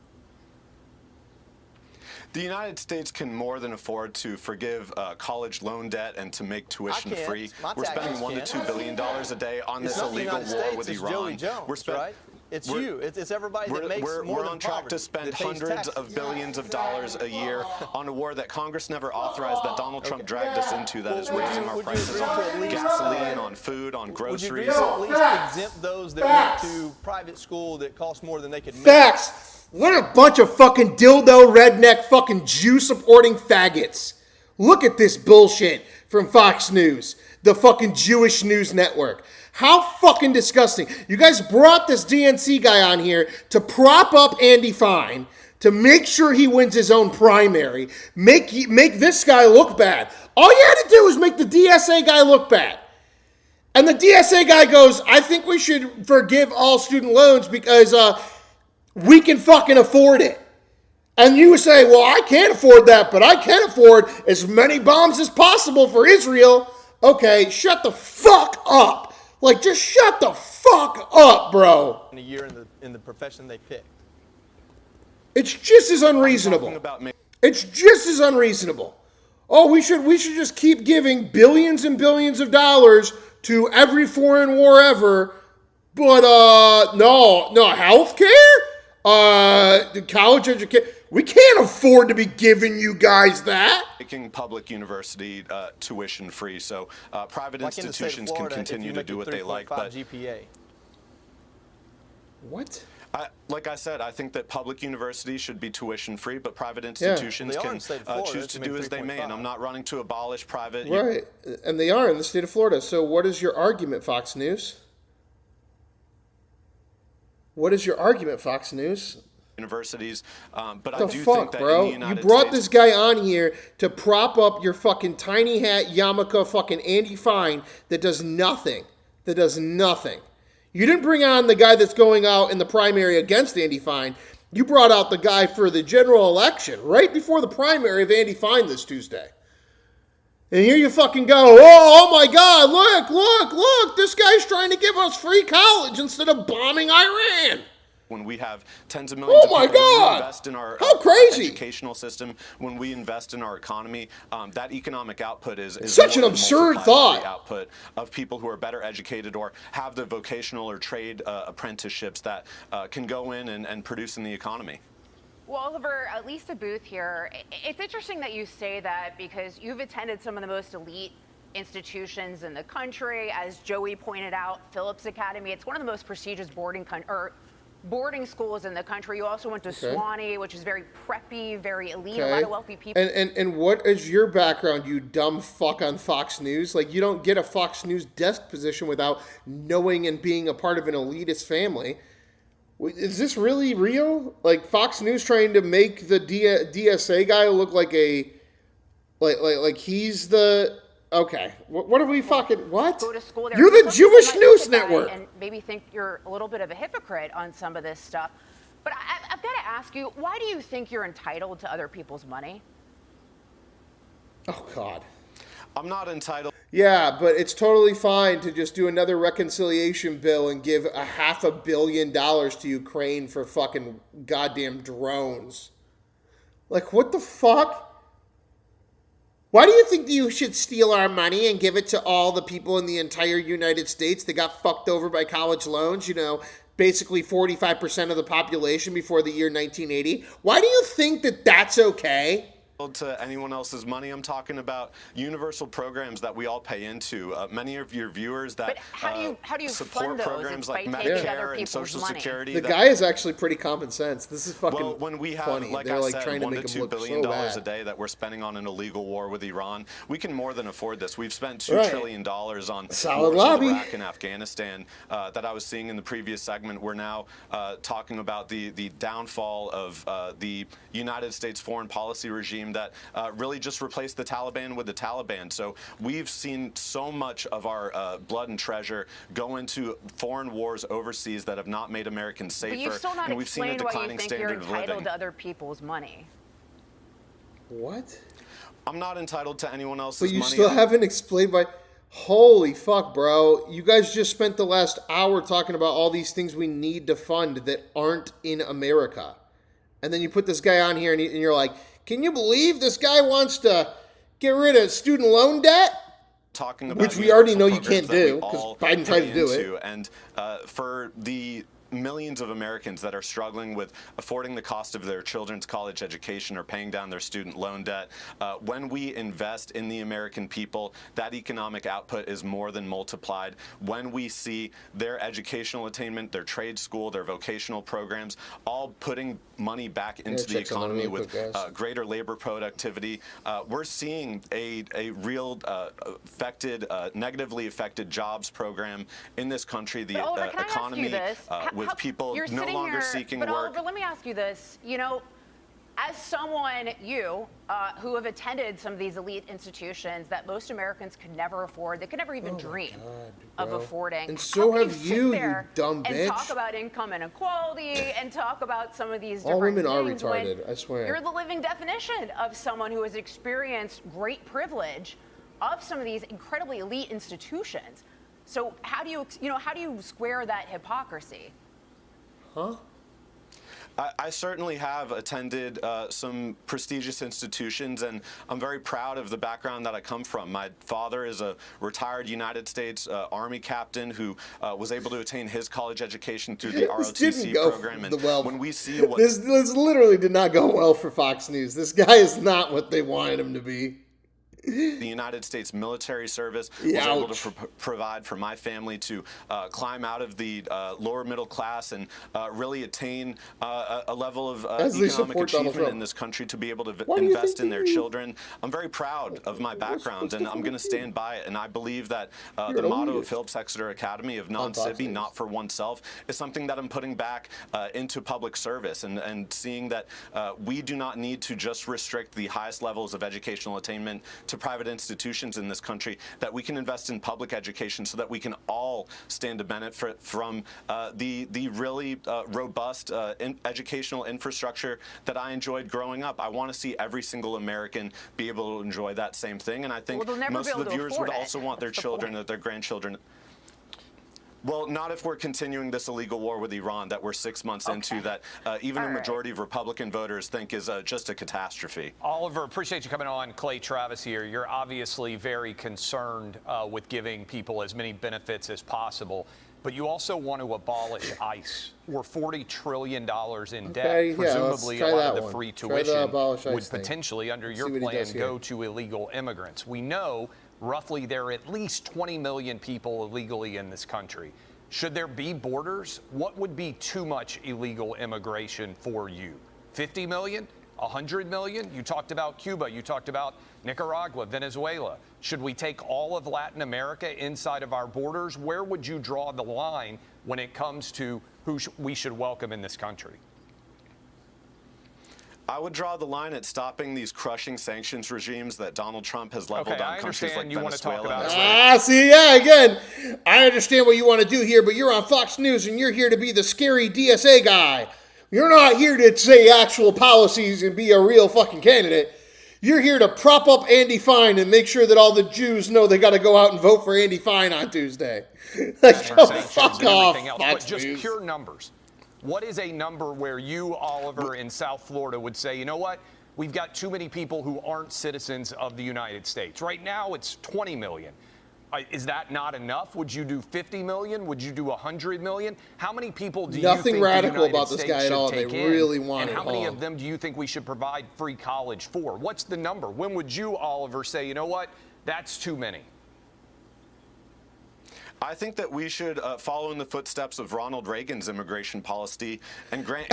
The United States can more than afford to forgive college loan debt and to make tuition free. We're spending $1 to $2 billion a day on this illegal war with Iran. We're spending. It's everybody that makes more than We're on track to spend hundreds of billions of dollars a year on a war that Congress never authorized, that Donald Trump dragged us into, that is raising our prices on gasoline, on food, on groceries. Would you at least exempt those that went to private school that cost more than they could make? Facts! What a bunch of fucking dildo, redneck, fucking Jew-supporting faggots. Look at this bullshit. from Fox News, the fucking Jewish news network. How fucking disgusting. You guys brought this DNC guy on here to prop up Andy Fine, to make sure he wins his own primary, make this guy look bad. All you had to do was make the DSA guy look bad. And the DSA guy goes, I think we should forgive all student loans because we can fucking afford it. And you say, well, I can't afford that, but I can afford as many bombs as possible for Israel. Okay, shut the fuck up. Like, just shut the fuck up, bro. In a year in the profession they pick. It's just as unreasonable. It's just as unreasonable. Oh, we should just keep giving billions and billions of dollars to every foreign war ever, but no, healthcare, college education. We can't afford to be giving you guys that. Making public university tuition free, so private institutions can continue to do what they like. But GPA. What? Like I said, I think that public universities should be tuition free, but private institutions can choose to do as they may. And I'm not running to abolish private. Right, and they are in the state of Florida. So what is your argument, Fox News? What is your argument, Fox News? Universities, but I do think that bro? in the United You brought States, this guy on here to prop up your fucking tiny hat yarmulke fucking Andy Fine that does nothing. You didn't bring on the guy that's going out in the primary against Andy Fine. You brought out the guy for the general election right before the primary of Andy Fine this Tuesday. And here you fucking go, oh my God, look, this guy's trying to give us free college instead of bombing Iran. When we have tens of millions of people, when we invest in our educational system, when we invest in our economy, that economic output is such an absurd thought. Output of people who are better educated or have the vocational or trade apprenticeships that can go in and produce in the economy. Well, Oliver, Lisa Booth here. It's interesting that you say that because you've attended some of the most elite institutions in the country. As Joey pointed out, Phillips Academy. It's one of the most prestigious boarding schools in the country. You also went to Swanee, which is very preppy, very elite, a lot of wealthy people. And what is your background, you dumb fuck on Fox News? Like, you don't get a Fox News desk position without knowing and being a part of an elitist family. Is this really real? Like, Fox News trying to make the DSA guy look like like he's the... Okay, what are we fucking, what? Go to school there. You're the Jewish news network. And maybe think you're a little bit of a hypocrite on some of this stuff. But I've got to ask you, why do you think you're entitled to other people's money? Oh, God. I'm not entitled. Yeah, but it's totally fine to just do another reconciliation bill and give $500 million to Ukraine for fucking goddamn drones. Like, what the fuck? Why do you think you should steal our money and give it to all the people in the entire United States that got fucked over by college loans? You know, basically 45% of the population before the year 1980. Why do you think that that's okay? To anyone else's money. I'm talking about universal programs that we all pay into. Many of your viewers that how do you support fund those? programs like By taking other Medicare and Social money. Security. The guy is actually pretty common sense. This is fucking well, when we have, funny. like They're I like said, trying to $1 make to him $2 look billion so bad. a day that we're spending on an illegal war with Iran, we can more than afford this. We've spent $2 trillion on solid wars lobby in Iraq and Afghanistan that I was seeing in the previous segment. We're now talking about the downfall of the United States foreign policy regime that really just replaced the Taliban with the Taliban. So we've seen so much of our blood and treasure go into foreign wars overseas that have not made Americans safer. But you've still not and we've seen a explained why you declining think you're standard of living. entitled to other people's money. What? I'm not entitled to anyone else's But you money. still haven't explained why. Holy fuck, bro. You guys just spent the last hour talking about all these things we need to fund that aren't in America. And then you put this guy on here and you're like, can you believe this guy wants to get rid of student loan debt? Talking about which we already know you programs can't that we do because all Biden tried to pay do into. it. And for the millions of Americans that are struggling with affording the cost of their children's college education or paying down their student loan debt. When we invest in the American people, that economic output is more than multiplied. When we see their educational attainment, their trade school, their vocational programs, all putting money back into the economy with greater labor productivity, we're seeing a real negatively affected jobs program in this country, the economy, with people no longer seeking work. Oliver, let me ask you this. You know, as someone, who have attended some of these elite institutions that most Americans could never afford, they could never even dream of affording. And so have you dumb bitch. And talk about income inequality and talk about some of these All different women are things retarded, I swear. You're the living definition of someone who has experienced great privilege of some of these incredibly elite institutions. So how do you square that hypocrisy? Huh? I certainly have attended some prestigious institutions, and I'm very proud of the background that I come from. My father is a retired United States Army captain who was able to attain his college education through the ROTC program. And when we see what this literally did not go well for Fox News. This guy is not what they wanted him to be. The United States military service was able to provide for my family to climb out of the lower middle class and really attain a level of economic achievement in this country to be able to invest in their children. I'm very proud of my background, and I'm going to stand by it. And I believe that the motto of Phillips Exeter Academy of non sibi, not for oneself, is something that I'm putting back into public service and seeing that we do not need to just restrict the highest levels of educational attainment to private institutions in this country, that we can invest in public education so that we can all stand to benefit from the really robust educational infrastructure that I enjoyed growing up. I want to see every single American be able to enjoy that same thing, and I think most of the viewers would also want their children or their grandchildren. Well, not if we're continuing this illegal war with Iran that we're 6 months into, that even a majority of Republican voters think is just a catastrophe. Oliver, appreciate you coming on. Clay Travis here. You're obviously very concerned with giving people as many benefits as possible, but you also want to abolish ICE. We're $40 trillion in debt. Presumably, a lot of the free tuition would potentially, under your plan, go to illegal immigrants. We know roughly there are at least 20 million people illegally in this country. Should there be borders? What would be too much illegal immigration for you? 50 million? 100 million? You talked about Cuba. You talked about Nicaragua, Venezuela. Should we take all of Latin America inside of our borders? Where would you draw the line when it comes to who we should welcome in this country? I would draw the line at stopping these crushing sanctions regimes that Donald Trump has leveled on countries like Venezuela. Again, I understand what you want to do here, but you're on Fox News and you're here to be the scary DSA guy. You're not here to say actual policies and be a real fucking candidate. You're here to prop up Andy Fine and make sure that all the Jews know they got to go out and vote for Andy Fine on Tuesday. Fuck off, but just pure numbers. What is a number where you, Oliver, in South Florida would say, you know what, we've got too many people who aren't citizens of the United States? Right now, it's 20 million. Is that not enough? Would you do 50 million? Would you do 100 million? How many people do you think Nothing radical about this guy at all. They really want it. And how many of them do you think we should provide free college for? What's the number? When would you, Oliver, say, you know what, that's too many? I think that we should follow in the footsteps of Ronald Reagan's immigration policy and grant.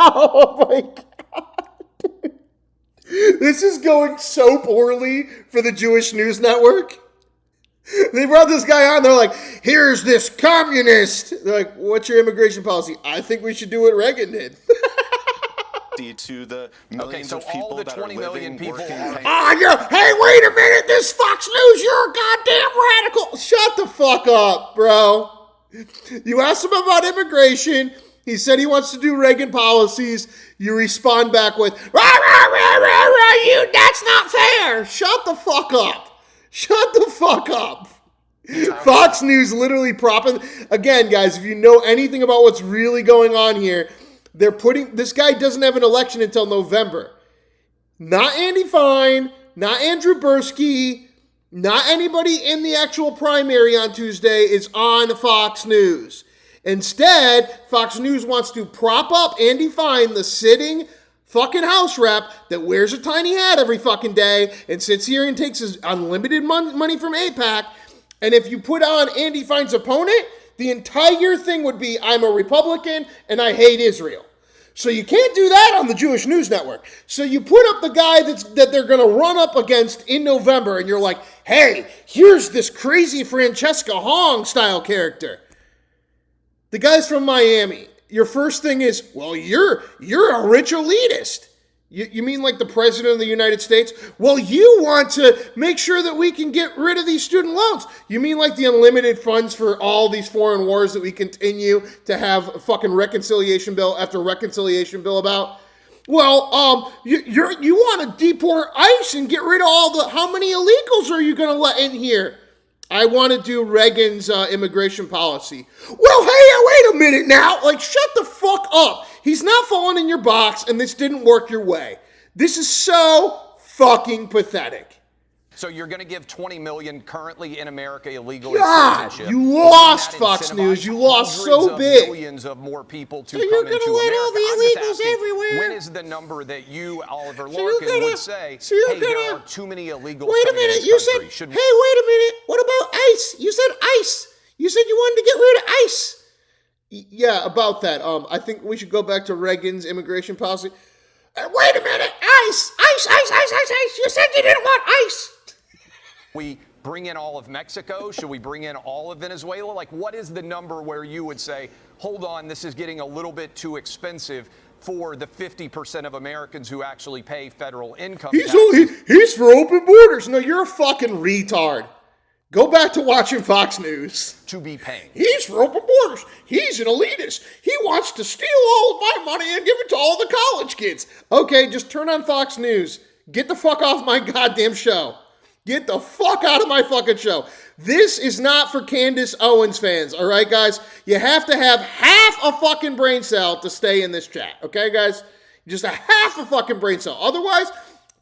Oh my God. This is going so poorly for the Jewish News Network. They brought this guy on. They're like, here's this communist. They're like, what's your immigration policy? I think we should do what Reagan did. To the millions of people that are living, working, hey, wait a minute, this Fox News, you're a goddamn radical. Shut the fuck up, bro. You asked him about immigration. He said he wants to do Reagan policies. You respond back with, that's not fair. Shut the fuck up. Shut the fuck up. Fox News literally propping. Again, guys, if you know anything about what's really going on here, they're putting, this guy doesn't have an election until November. Not Andy Fine, not Andrew Bursky, not anybody in the actual primary on Tuesday is on Fox News. Instead, Fox News wants to prop up Andy Fine, the sitting fucking House rep that wears a tiny hat every fucking day and sits here and takes his unlimited money from AIPAC. And if you put on Andy Fine's opponent, the entire thing would be, I'm a Republican and I hate Israel. So you can't do that on the Jewish News Network. So you put up the guy that they're going to run up against in November, and you're like, hey, here's this crazy Francesca Hong style character. The guy's from Miami. Your first thing is, well, you're a rich elitist. You mean like the president of the United States? Well, you want to make sure that we can get rid of these student loans. You mean like the unlimited funds for all these foreign wars that we continue to have a fucking reconciliation bill after reconciliation bill about? Well, you want to deport ICE and get rid of all the, how many illegals are you going to let in here? I want to do Reagan's immigration policy. Well, hey, wait a minute now. Like, shut the fuck up. He's not falling in your box, and this didn't work your way. This is so fucking pathetic. So you're going to give 20 million currently in America illegal citizenship. You lost, Fox News. You lost so big. Millions of more people to so come you're into gonna let America. all the illegals everywhere. When is the number that you, Oliver Larkin, would say, hey, there are too many illegals wait a coming minute, in this you country? said, hey, wait a minute. What about ICE? You said ICE. You said you wanted to get rid of ICE. Yeah, about that. I think we should go back to Reagan's immigration policy. Wait a minute. ICE. You said you didn't want ICE. We bring in all of Mexico? Should we bring in all of Venezuela? Like, what is the number where you would say, hold on, this is getting a little bit too expensive for the 50% of Americans who actually pay federal income taxes? He's for open borders. No, you're a fucking retard. Go back to watching Fox News. To be paying. He's for open borders. He's an elitist. He wants to steal all of my money and give it to all the college kids. Okay, just turn on Fox News. Get the fuck off my goddamn show. Get the fuck out of my fucking show. This is not for Candace Owens fans, all right, guys? You have to have half a fucking brain cell to stay in this chat, okay, guys? Just a half a fucking brain cell. Otherwise,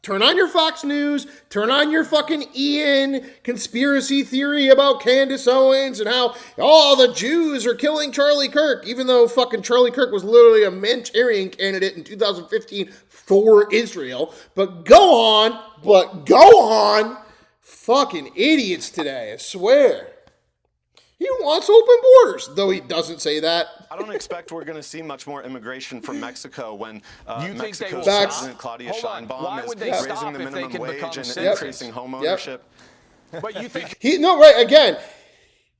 turn on your Fox News, turn on your fucking Ian conspiracy theory about Candace Owens and how all the Jews are killing Charlie Kirk, even though fucking Charlie Kirk was literally a Manchurian candidate in 2015 for Israel. But go on. Fucking idiots today, I swear. He wants open borders, though he doesn't say that. I don't expect we're going to see much more immigration from Mexico when Mexico's stop? President Claudia Sheinbaum Why is would they raising stop the if they minimum can wage become and citizens? increasing home ownership. But you think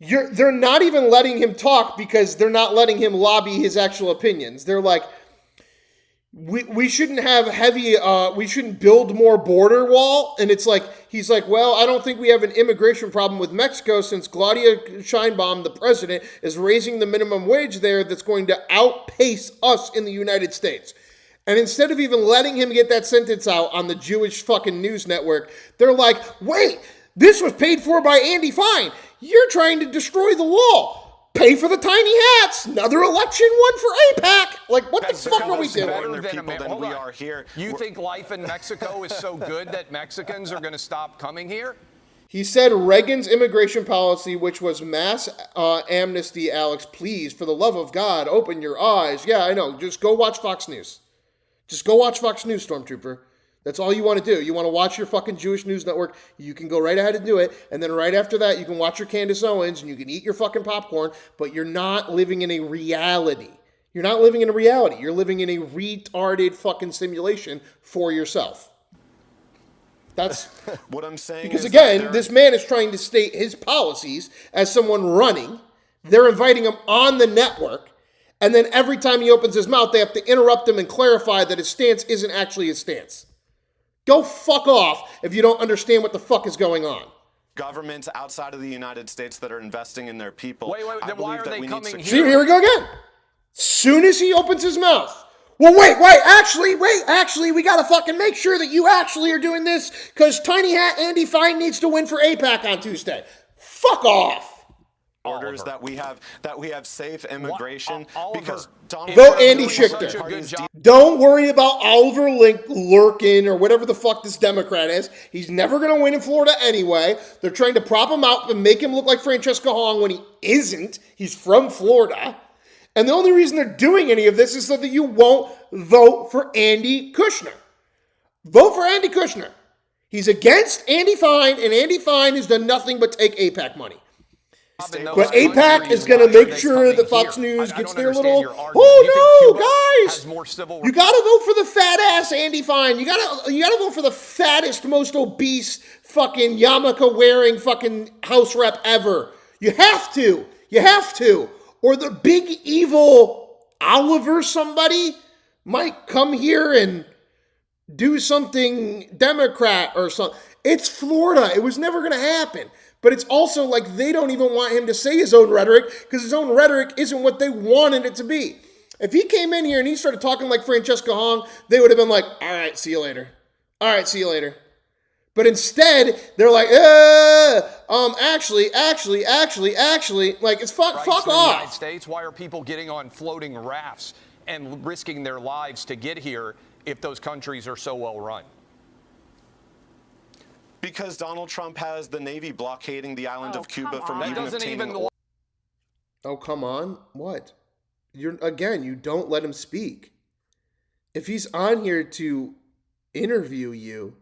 they're not even letting him talk because they're not letting him lobby his actual opinions. They're like, we shouldn't have we shouldn't build more border wall. And it's like, he's like, well, I don't think we have an immigration problem with Mexico since Claudia Sheinbaum, the president, is raising the minimum wage there that's going to outpace us in the United States. And instead of even letting him get that sentence out on the Jewish fucking news network, they're like, wait, this was paid for by Andy Fine. You're trying to destroy the wall. Pay for the tiny hats. Another election one for AIPAC. Like, what the fuck are we doing? You think life in Mexico is so good that Mexicans are going to stop coming here? He said Reagan's immigration policy, which was mass amnesty, Alex, please, for the love of God, open your eyes. Yeah, I know. Just go watch Fox News. Just go watch Fox News, Stormtrooper. That's all you want to do. You want to watch your fucking Jewish News Network, you can go right ahead and do it. And then right after that, you can watch your Candace Owens and you can eat your fucking popcorn, but you're not living in a reality. You're not living in a reality. You're living in a retarded fucking simulation for yourself. That's what I'm saying. Because again, this man is trying to state his policies as someone running. They're inviting him on the network. And then every time he opens his mouth, they have to interrupt him and clarify that his stance isn't actually his stance. Go fuck off if you don't understand what the fuck is going on. Governments outside of the United States that are investing in their people. Wait, then why are they coming here? See, here we go again. Soon as he opens his mouth. Well, wait, actually, we gotta fucking make sure that you actually are doing this because Tiny Hat Andy Fine needs to win for AIPAC on Tuesday. Fuck off. Orders that we have safe immigration because Donald Vote Andy Schichter. Don't worry about Oliver Larkin or whatever the fuck this Democrat is. He's never going to win in Florida anyway. They're trying to prop him out and make him look like Francesca Hong when he isn't. He's from Florida. And the only reason they're doing any of this is so that you won't vote for Andy Kushner. Vote for Andy Kushner. He's against Andy Fine, and Andy Fine has done nothing but take AIPAC money. But AIPAC is going to make sure that Fox News gets their little, oh no, guys, you got to vote for the fat ass Andy Fine. You got to vote for the fattest, most obese fucking yarmulke wearing fucking House rep ever. You have to. Or the big evil Oliver somebody might come here and do something Democrat or something. It's Florida. It was never going to happen. But it's also like they don't even want him to say his own rhetoric because his own rhetoric isn't what they wanted it to be. If he came in here and he started talking like Francesca Hong, they would have been like, all right, see you later. But instead, they're like, actually, like it's fuck in the off. United States, why are people getting on floating rafts and risking their lives to get here if those countries are so well run? Because Donald Trump has the Navy blockading the island of Cuba from even obtaining oil. Oh, come on. What? You don't let him speak. If he's on here to interview you,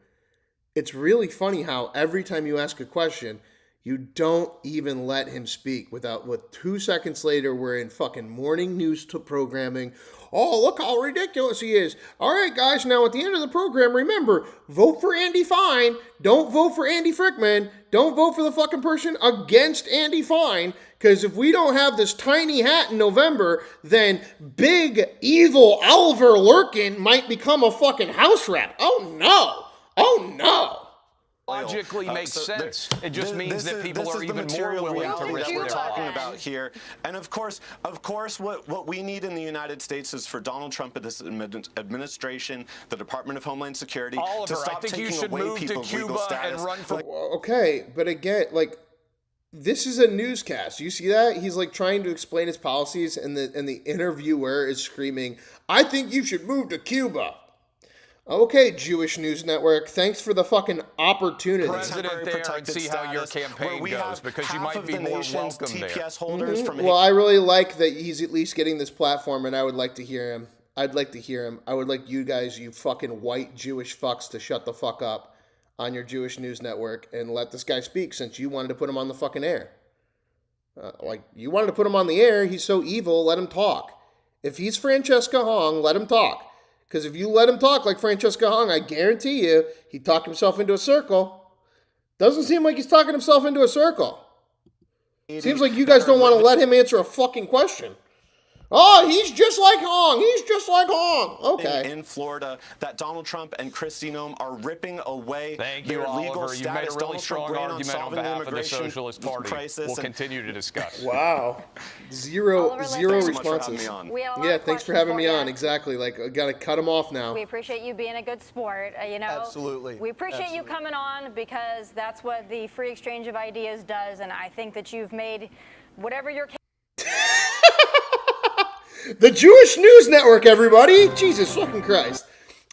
it's really funny how every time you ask a question, you don't even let him speak. With 2 seconds later, we're in fucking morning news programming. Oh, look how ridiculous he is. All right, guys, now at the end of the program, remember, vote for Andy Fine. Don't vote for Andy Frickman. Don't vote for the fucking person against Andy Fine. Because if we don't have this tiny hat in November, then big, evil Oliver Larkin might become a fucking House rep. Oh, no. Logically makes sense. It just means that people are even more willing to risk we're talking about here. And of course, what we need in the United States is for Donald Trump and this administration, the Department of Homeland Security, to stop taking away people's legal status. Okay, but again, like, this is a newscast. You see that? He's like trying to explain his policies, and the interviewer is screaming, "I think you should move to Cuba." Okay, Jewish News Network, thanks for the fucking opportunity. President there and see how your campaign goes, because you might be more welcome TPS holders from Well, I really like that he's at least getting this platform, and I would like to hear him. I would like you guys, you fucking white Jewish fucks, to shut the fuck up on your Jewish News Network and let this guy speak, since you wanted to put him on the fucking air. You wanted to put him on the air. He's so evil, let him talk. If he's Francesca Hong, let him talk. Because if you let him talk like Francesca Hong, I guarantee you, he'd talk himself into a circle. Doesn't seem like he's talking himself into a circle. Seems like you guys don't want to let him answer a fucking question. Oh, he's just like Hong. Okay. In Florida, that Donald Trump and Kristi Noem are ripping away their legal status. You made a really strong argument on behalf of the Socialist Party. We'll continue to discuss. Wow. Zero responses. Yeah, thanks for having me on. Exactly. Like, I got to cut him off now. We appreciate you being a good sport. Absolutely. We appreciate you coming on, because that's what the free exchange of ideas does. And I think that you've made whatever your The Jewish News Network, everybody. Jesus fucking Christ.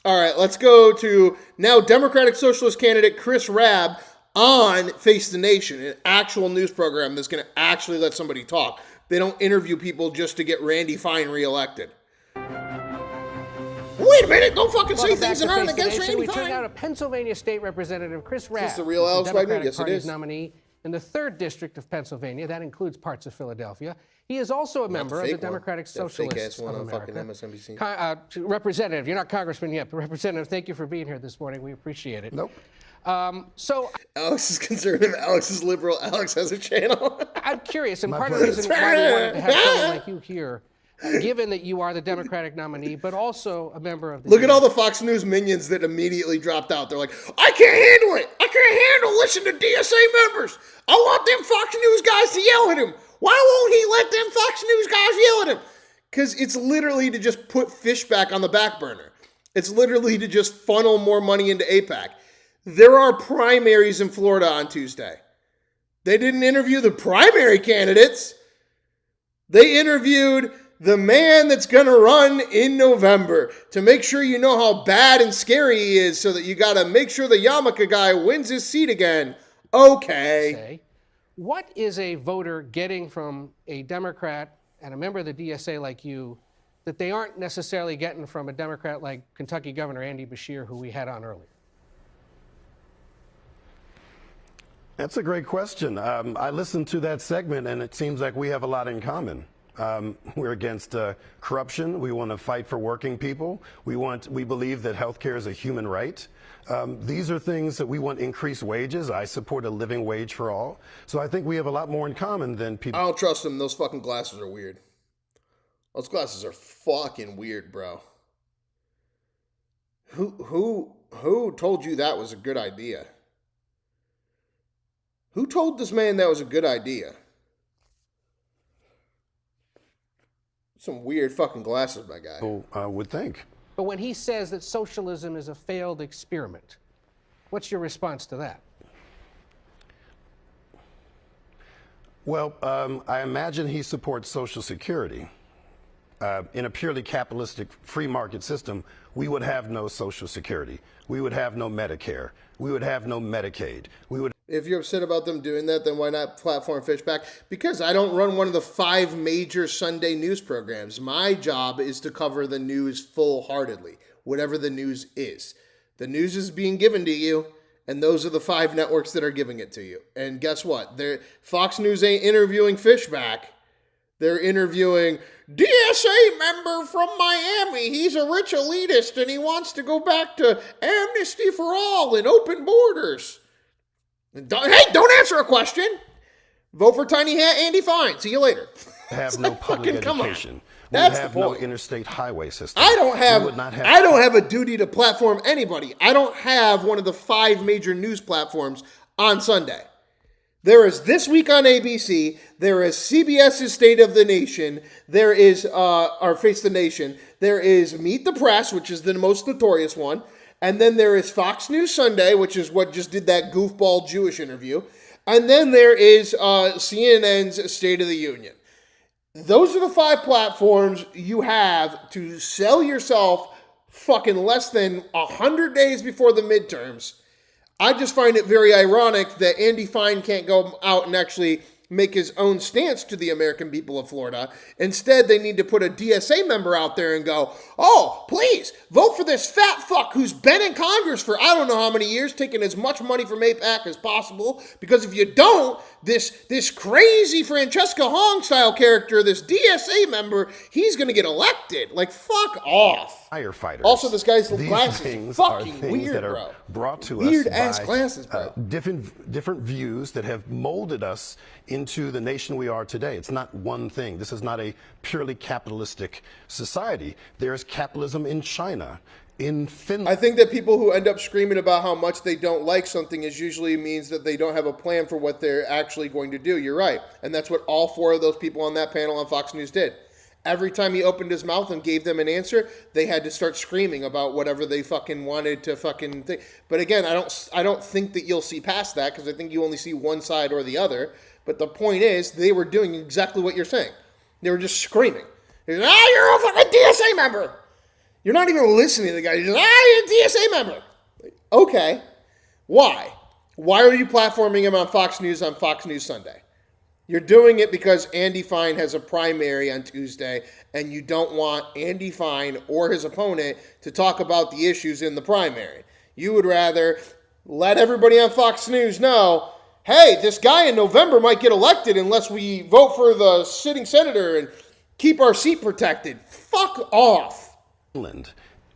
All right, let's go to now Democratic Socialist candidate Chris Rabb on Face the Nation, an actual news program that's going to actually let somebody talk. They don't interview people just to get Randy Fine reelected. Wait a minute, don't fucking say things that aren't against Randy Fine. We turned out a Pennsylvania State Representative, Chris Rabb, is this the real Alex Wagner? Yes, it is. Nominee in the 3rd District of Pennsylvania. That includes parts of Philadelphia. He is also a member of the Democratic Socialists of America. Representative, you're not congressman yet, but Representative, thank you for being here this morning. We appreciate it. Nope. Alex is conservative, Alex is liberal, Alex has a channel. I'm curious, and part of the reason why we wanted to have someone like you here, given that you are the Democratic nominee, but also a member of the... Look at all the Fox News minions that immediately dropped out. They're like, I can't handle it. I can't handle listening to DSA members. I want them Fox News guys to yell at him. Why won't he let them Fox News guys yell at him? Because it's literally to just put fish back on the back burner. It's literally to just funnel more money into AIPAC. There are primaries in Florida on Tuesday. They didn't interview the primary candidates. They interviewed the man that's going to run in November to make sure you know how bad and scary he is, so that you got to make sure the yarmulke guy wins his seat again. Okay. What is a voter getting from a Democrat and a member of the DSA like you that they aren't necessarily getting from a Democrat like Kentucky Governor Andy Beshear, who we had on earlier? That's a great question. I listened to that segment, and it seems like we have a lot in common. We're against corruption. We want to fight for working people. We believe that healthcare is a human right. These are things that we want: increased wages. I support a living wage for all. So I think we have a lot more in common than people. I don't trust them. Those fucking glasses are weird. Those glasses are fucking weird, bro. Who told you that was a good idea? Who told this man that was a good idea? Some weird fucking glasses, my guy. I would think. But when he says that socialism is a failed experiment, what's your response to that? Well, I imagine he supports Social Security. In a purely capitalistic free market system, we would have no Social Security. We would have no Medicare. We would have no Medicaid. If you're upset about them doing that, then why not platform Fishback? Because I don't run one of the 5 major Sunday news programs. My job is to cover the news full-heartedly, whatever the news is. The news is being given to you, and those are the 5 networks that are giving it to you. And guess what? Fox News ain't interviewing Fishback. They're interviewing DSA member from Miami. He's a rich elitist, and he wants to go back to amnesty for all and open borders. Don't answer a question. Vote for Tiny Hat Andy Fine. See you later. Have no public education. That's we have the point. No interstate highway system. I don't have a duty to platform anybody. I don't have one of the 5 major news platforms on Sunday. There is This Week on ABC. There is CBS's State of the Nation. There is our Face the Nation. There is Meet the Press, which is the most notorious one. And then there is Fox News Sunday, which is what just did that goofball Jewish interview. And then there is CNN's State of the Union. Those are the 5 platforms you have to sell yourself fucking less than 100 days before the midterms. I just find it very ironic that Andy Fine can't go out and actually make his own stance to the American people of Florida. Instead, they need to put a DSA member out there and go, oh, please, vote for this fat fuck who's been in Congress for I don't know how many years, taking as much money from AIPAC as possible, because if you don't, this crazy Francesca Hong-style character, this DSA member, he's going to get elected. Like, fuck off. Firefighters. Also, this guy's These glasses things fucking are weird, that are bro. Brought to Weird us ass by, glasses, bro. Different views that have molded us into the nation we are today. It's not one thing. This is not a purely capitalistic society. There's capitalism in China, in Finland. I think that people who end up screaming about how much they don't like something is usually means that they don't have a plan for what they're actually going to do. You're right. And that's what all 4 of those people on that panel on Fox News did. Every time he opened his mouth and gave them an answer, they had to start screaming about whatever they fucking wanted to fucking think. But again, I don't think that you'll see past that, because I think you only see one side or the other. But the point is, they were doing exactly what you're saying. They were just screaming. You're a fucking DSA member. You're not even listening to the guy. You're just, you're a DSA member. Okay. Why? Why are you platforming him on Fox News Sunday? You're doing it because Andy Fine has a primary on Tuesday, and you don't want Andy Fine or his opponent to talk about the issues in the primary. You would rather let everybody on Fox News know, hey, this guy in November might get elected unless we vote for the sitting senator and keep our seat protected. Fuck off.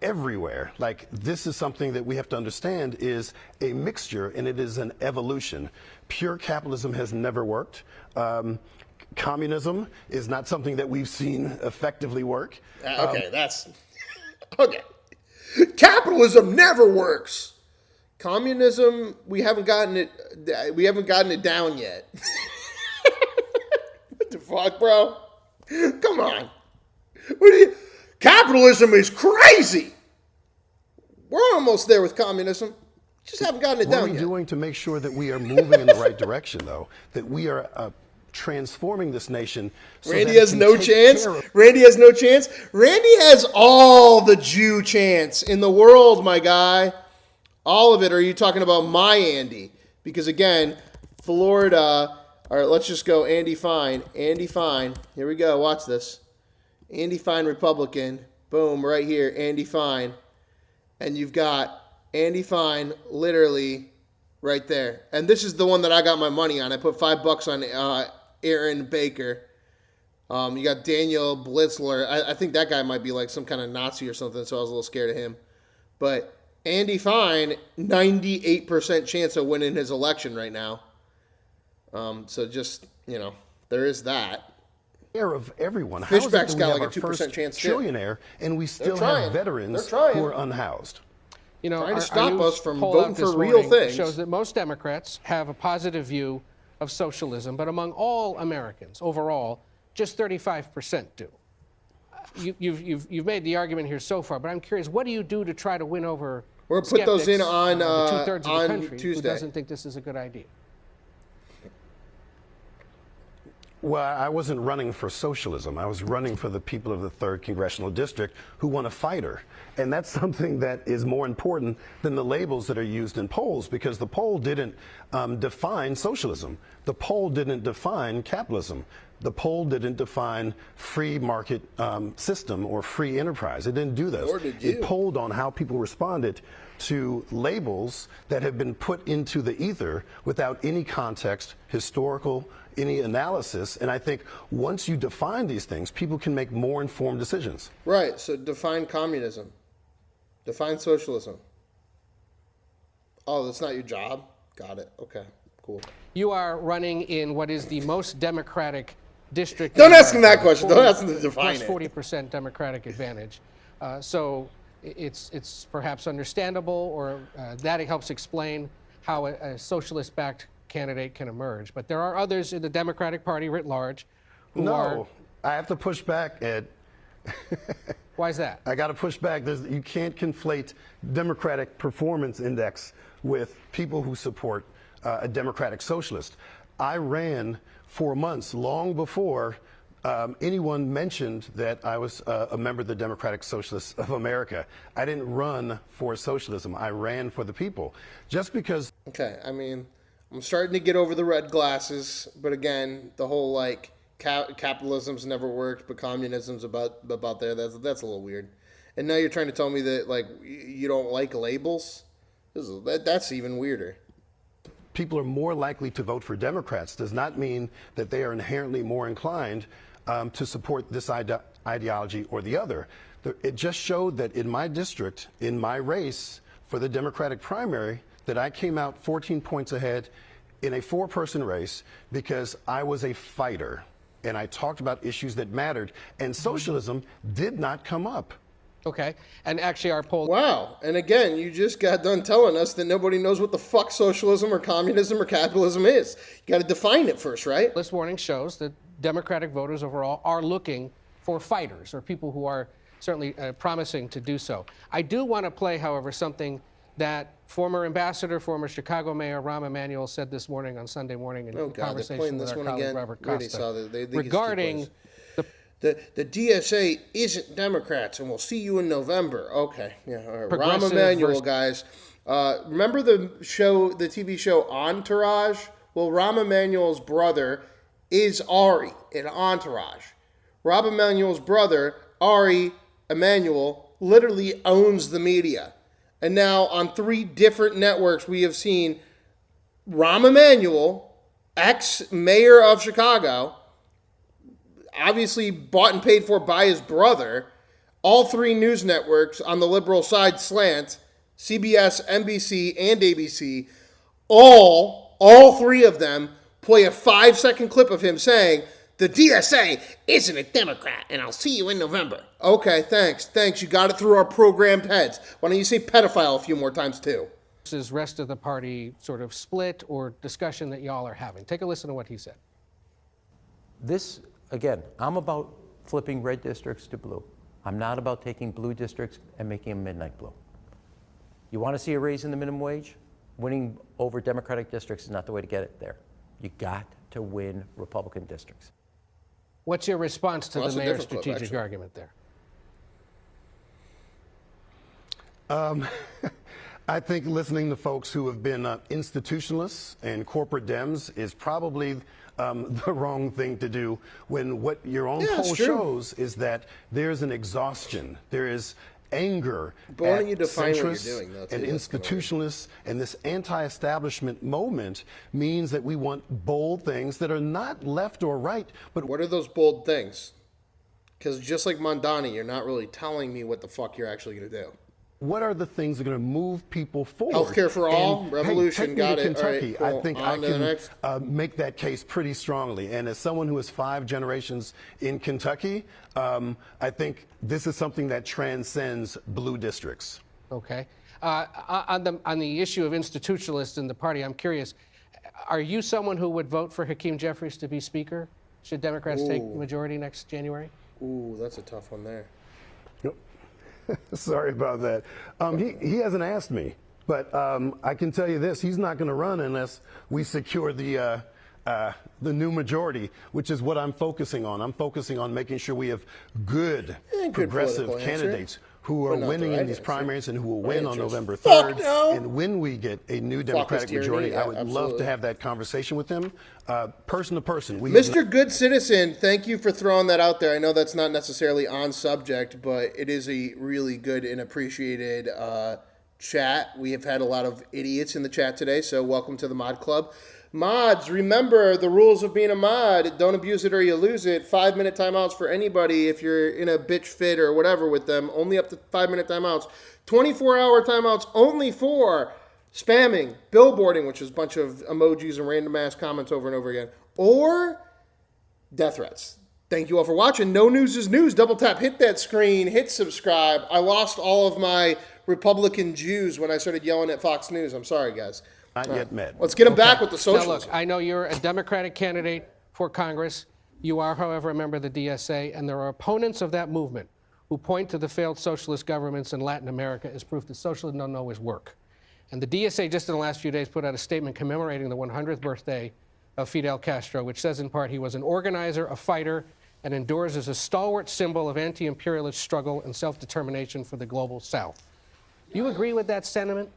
Everywhere. Like, this is something that we have to understand is a mixture, and it is an evolution. Pure capitalism has never worked. Communism is not something that we've seen effectively work. That's okay. Capitalism never works. Communism, we haven't gotten it down yet. What the fuck, bro? Come on. Capitalism is crazy. We're almost there with communism. Just haven't gotten it down yet. What are we doing to make sure that we are moving in the right direction, though? That we are transforming this nation. So Randy has no chance. Randy has no chance. Randy has all the Jew chance in the world, my guy. All of it. Or are you talking about my Andy? Because again, Florida, All right, let's just go Andy Fine. Andy Fine. Here we go. Watch this. Andy Fine, Republican. Boom, right here, Andy Fine. And you've got Andy Fine literally right there. And this is the one that I got my money on. I put $5 on Aaron Baker. You got Daniel Blitzler. I think that guy might be like some kind of Nazi or something, so I was a little scared of him. But Andy Fine, 98% chance of winning his election right now. So just, there is that. Of everyone. Fishback's got like a 2% chance trillionaire, and we still have veterans who are unhoused. Trying to stop us from voting for real things. Shows that most Democrats have a positive view of socialism, but among all Americans overall, just 35% do. You've made the argument here so far, but I'm curious, what do you do to try to win over? We'll put those in on two-thirds of the on country Tuesday. Who doesn't think this is a good idea? Well, I wasn't running for socialism. I was running for the people of the 3rd Congressional District who want a fighter. And that's something that is more important than the labels that are used in polls, because the poll didn't define socialism. The poll didn't define capitalism. The poll didn't define free market system or free enterprise. It didn't do those. Nor did you. It polled on how people responded to labels that have been put into the ether without any context, historical, any analysis. And I think once you define these things, people can make more informed decisions. Right. So define communism. Define socialism. Oh, that's not your job? Got it. Okay, cool. You are running in what is the most Democratic district. Don't ask him that question. Don't ask him to define it. 40% Democratic advantage. So it's perhaps understandable, or that helps explain how a socialist-backed candidate can emerge. But there are others in the Democratic Party writ large who are... I have to push back, Ed. Why is that? I got to push back. You can't conflate Democratic Performance Index with people who support a Democratic Socialist. I ran for months, long before anyone mentioned that I was a member of the Democratic Socialists of America. I didn't run for socialism. I ran for the people. Just because... Okay, I mean, I'm starting to get over the red glasses, but again, the whole capitalism's never worked, but communism's about there. That's a little weird. And now you're trying to tell me that you don't like labels? That's even weirder. People are more likely to vote for Democrats does not mean that they are inherently more inclined to support this ideology or the other. It just showed that in my district, in my race for the Democratic primary, that I came out 14 points ahead in a 4-person race because I was a fighter and I talked about issues that mattered, and socialism did not come up. Okay, and actually our poll... Wow, and again, you just got done telling us that nobody knows what the fuck socialism or communism or capitalism is. You got to define it first, right? This warning shows that Democratic voters overall are looking for fighters, or people who are certainly promising to do so. I do want to play, however, something that former ambassador, former Chicago Mayor Rahm Emanuel said this morning on Sunday morning in conversation with our colleague Robert Costa regarding the DSA isn't Democrats, and we'll see you in November. Okay, yeah, all right. Rahm Emanuel, guys. Remember the TV show Entourage? Well, Rahm Emanuel's brother is Ari in Entourage. Rahm Emanuel's brother, Ari Emanuel, literally owns the media. And now on 3 different networks, we have seen Rahm Emanuel, ex-mayor of Chicago, obviously bought and paid for by his brother, all 3 news networks on the liberal side slant, CBS, NBC, and ABC, all 3 of them play a 5-second clip of him saying, the DSA isn't a Democrat, and I'll see you in November. Okay, thanks. You got it through our programmed heads. Why don't you say pedophile a few more times, too? This is rest of the party sort of split or discussion that y'all are having. Take a listen to what he said. This, again, I'm about flipping red districts to blue. I'm not about taking blue districts and making them midnight blue. You want to see a raise in the minimum wage? Winning over Democratic districts is not the way to get it there. You got to win Republican districts. What's your response to the mayor's strategic argument there? I think listening to folks who have been institutionalists and corporate Dems is probably the wrong thing to do when what your own poll shows is that there's an exhaustion. There is anger But why don't you at define what you're centrists doing, though, too? and That's institutionalists, and this anti-establishment moment means that we want bold things that are not left or right, but what are those bold things? Because just like Mamdani, you're not really telling me what the fuck you're actually going to do. what are the things that are going to move people forward? Healthcare for all, And, revolution, hey, got it. Kentucky, All right, cool. I think On I to the next. can make that case pretty strongly. And as someone who has 5 generations in Kentucky, I think this is something that transcends blue districts. Okay. On the issue of institutionalists in the party, I'm curious, are you someone who would vote for Hakeem Jeffries to be Speaker? Should Democrats take majority next January? Ooh, that's a tough one there. Sorry about that. He hasn't asked me, but I can tell you this: he's not going to run unless we secure the new majority, which is what I'm focusing on. I'm focusing on making sure we have good progressive candidates who are winning in these primaries and who will win on November 3rd. And when we get a new Democratic majority, I would love to have that conversation with them, person to person. Mr. Good Citizen, thank you for throwing that out there. I know that's not necessarily on subject, but it is a really good and appreciated chat. We have had a lot of idiots in the chat today, so welcome to the Mod Club. Mods, remember the rules of being a mod. Don't abuse it or you lose it. 5-minute timeouts for anybody if you're in a bitch fit or whatever with them. Only up to 5-minute timeouts. 24-hour timeouts only for spamming, billboarding, which is a bunch of emojis and random ass comments over and over again, or death threats. Thank you all for watching. No news is news. Double tap, hit that screen, hit subscribe. I lost all of my Republican Jews when I started yelling at Fox News. I'm sorry, guys. Not yet met. Let's get them back with the socialism. Now, look, I know you're a Democratic candidate for Congress. You are, however, a member of the DSA, and there are opponents of that movement who point to the failed socialist governments in Latin America as proof that socialism doesn't always work. And the DSA just in the last few days put out a statement commemorating the 100th birthday of Fidel Castro, which says in part he was an organizer, a fighter, and endures as a stalwart symbol of anti-imperialist struggle and self-determination for the global South. Do you agree with that sentiment?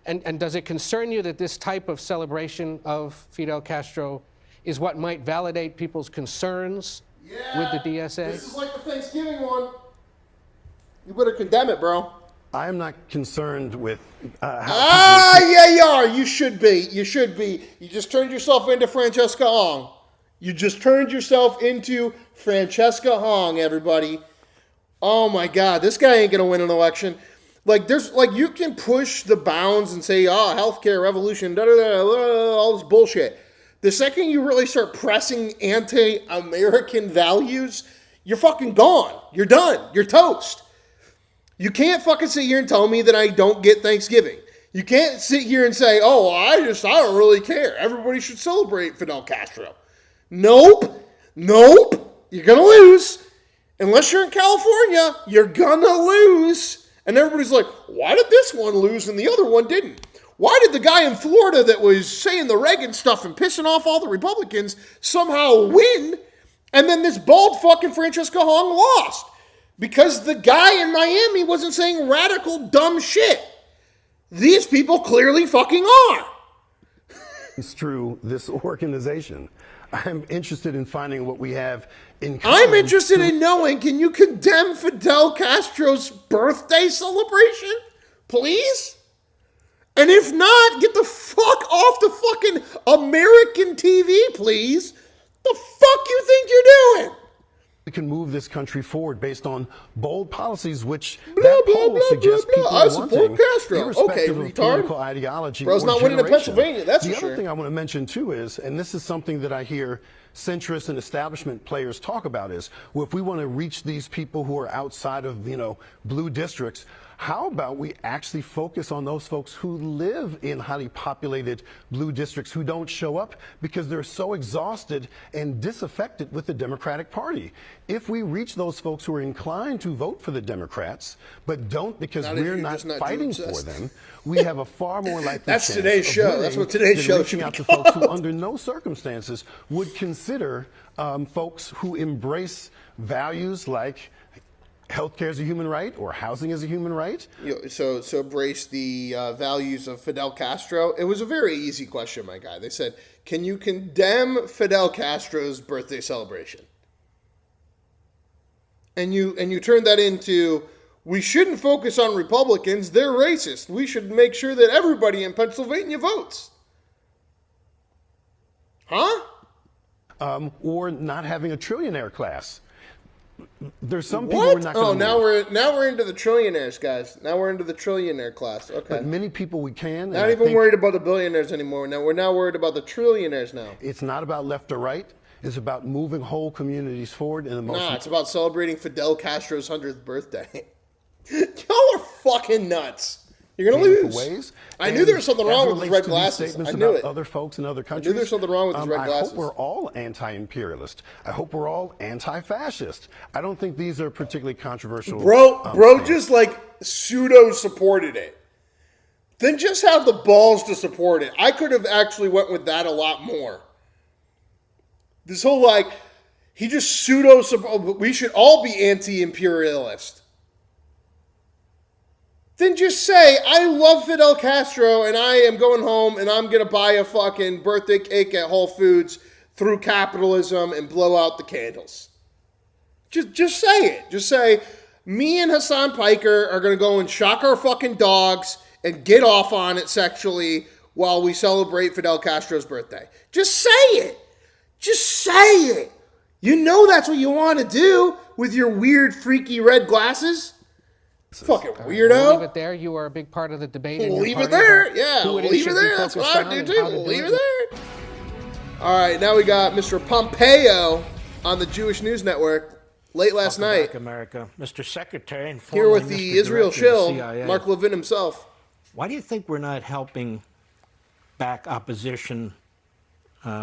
And does it concern you that this type of celebration of Fidel Castro is what might validate people's concerns with the DSA? This is like the Thanksgiving one. You better condemn it, bro. I am not concerned with yeah, you are. You should be. You should be. You just turned yourself into Francesca Hong. You just turned yourself into Francesca Hong, everybody. Oh, my God. This guy ain't going to win an election. Like, you can push the bounds and say, oh, healthcare revolution, all this bullshit. The second you really start pressing anti-American values, you're fucking gone. You're done. You're toast. You can't fucking sit here and tell me that I don't get Thanksgiving. You can't sit here and say, oh, I don't really care. Everybody should celebrate Fidel Castro. Nope. You're going to lose. Unless you're in California, you're going to lose. And everybody's like, why did this one lose and the other one didn't? Why did the guy in Florida that was saying the Reagan stuff and pissing off all the Republicans somehow win? And then this bald fucking Francesca Hong lost. Because the guy in Miami wasn't saying radical dumb shit. These people clearly fucking are. It's true, this organization. I'm interested in finding what we have in common. I'm interested in knowing, can you condemn Fidel Castro's birthday celebration? Please? And if not, get the fuck off the fucking American TV, please. The fuck you think you're doing? We can move this country forward based on bold policies, which that poll suggests people I are support wanting, Castro. irrespective Okay, of political ideology Bro's or not winning in generation. Pennsylvania, that's the for other sure. thing I want to mention, too, is, and this is something that I hear centrist and establishment players talk about, is, well, if we want to reach these people who are outside of, blue districts, how about we actually focus on those folks who live in highly populated blue districts who don't show up because they're so exhausted and disaffected with the Democratic Party? If we reach those folks who are inclined to vote for the Democrats, but don't because we're not fighting for them, we have a far more likely That's chance today's of show. winning That's what today's than show reaching should out be to folks who called. under no circumstances would consider folks who embrace values like healthcare is a human right or housing is a human right. So embrace the values of Fidel Castro. It was a very easy question, my guy. They said, can you condemn Fidel Castro's birthday celebration? And you turned that into, we shouldn't focus on Republicans. They're racist. We should make sure that everybody in Pennsylvania votes. Huh? Or not having a trillionaire class. There's some people who are not going to. Now we're into the trillionaires, guys. Now we're into the trillionaire class. Okay. But many people we can. Not even worried about the billionaires anymore. Now we're worried about the trillionaires now. It's not about left or right. It's about moving whole communities forward in the most. Nah, it's about celebrating Fidel Castro's 100th birthday. Y'all are fucking nuts. You're going to lose. Ways. I knew there was something wrong with his red glasses. I knew it. Other folks in other countries. I knew there's something wrong with his red glasses. I hope we're all anti-imperialist. I hope we're all anti-fascist. I don't think these are particularly controversial. Bro just like pseudo-supported it. Then just have the balls to support it. I could have actually went with that a lot more. This whole he just pseudo-support. We should all be anti-imperialist. Then just say, I love Fidel Castro and I am going home and I'm going to buy a fucking birthday cake at Whole Foods through capitalism and blow out the candles. Just say it. Just say, me and Hassan Piker are going to go and shock our fucking dogs and get off on it sexually while we celebrate Fidel Castro's birthday. Just say it. Just say it. You know that's what you want to do with your weird, freaky red glasses. Fucking weirdo. We'll leave it there. You are a big part of the debate. We'll leave it there. Yeah, we'll leave it there. That's what I do too. We'll leave it there. All right, now we got Mr. Pompeo on the Jewish News Network late last night. Back, America. Mr. Secretary, and here with the Mr. Israel shill, CIA. Mark Levin himself. Why do you think we're not helping back opposition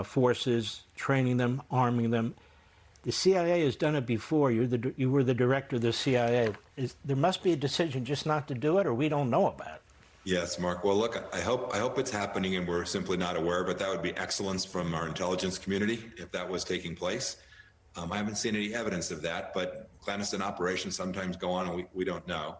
forces, training them, arming them? The CIA has done it before. You were the director of the CIA. There must be a decision just not to do it, or we don't know about it. Yes, Mark. Well, look, I hope it's happening and we're simply not aware, but that would be excellence from our intelligence community if that was taking place. I haven't seen any evidence of that, but clandestine operations sometimes go on and we don't know.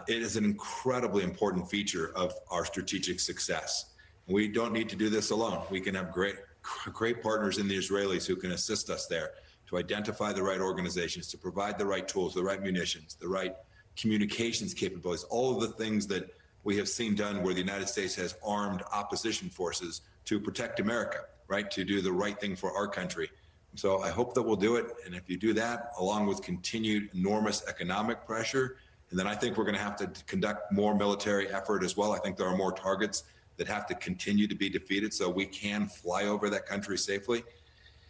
It is an incredibly important feature of our strategic success. We don't need to do this alone. We can have great partners in the Israelis who can assist us there to identify the right organizations, to provide the right tools, the right munitions, the right communications capabilities, all of the things that we have seen done where the United States has armed opposition forces to protect America, right? To do the right thing for our country. So I hope that we'll do it. And if you do that, along with continued enormous economic pressure, and then I think we're going to have to conduct more military effort as well. I think there are more targets that have to continue to be defeated so we can fly over that country safely.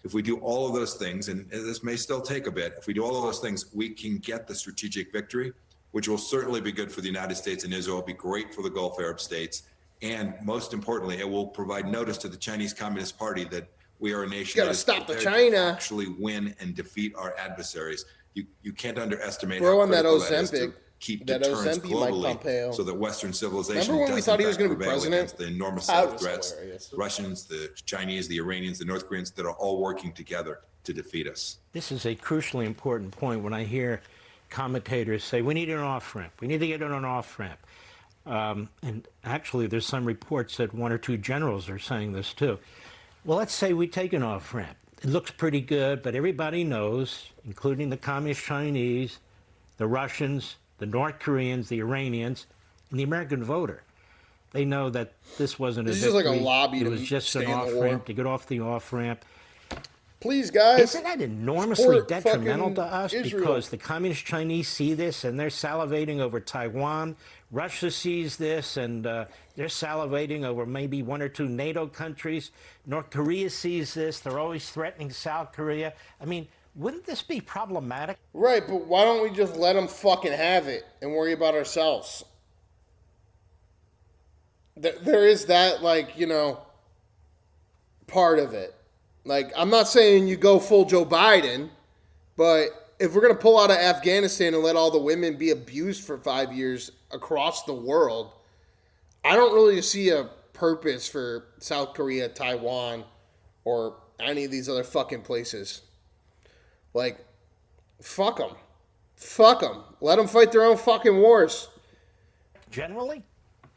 If we do all of those things, and this may still take a bit, if we do all of those things, we can get the strategic victory, which will certainly be good for the United States and Israel, be great for the Gulf Arab states. And most importantly, it will provide notice to the Chinese Communist Party that we are a nation that is prepared to actually win and defeat our adversaries. You can't underestimate how critical that is to keep deterrence globally so that Western civilization doesn't prevail against the enormous set of threats, the Russians, the Chinese, the Iranians, the North Koreans that are all working together to defeat us. This is a crucially important point when I hear commentators say, we need an off-ramp. We need to get on an off-ramp. And actually, there's some reports that one or two generals are saying this too. Well, let's say we take an off-ramp. It looks pretty good, but everybody knows, including the Communist Chinese, the Russians, the North Koreans, the Iranians, and the American voter. They know that this wasn't a victory. This is like a lobby. It was just an off-ramp to get off the off-ramp. Please, guys. Isn't that enormously detrimental to us? Israel. Because the Communist Chinese see this and they're salivating over Taiwan. Russia sees this and they're salivating over maybe one or two NATO countries. North Korea sees this. They're always threatening South Korea. I mean, wouldn't this be problematic? Right, but why don't we just let them fucking have it and worry about ourselves? There is that, part of it. I'm not saying you go full Joe Biden, but if we're going to pull out of Afghanistan and let all the women be abused for 5 years across the world, I don't really see a purpose for South Korea, Taiwan, or any of these other fucking places. Fuck them. Fuck them. Let them fight their own fucking wars. Generally?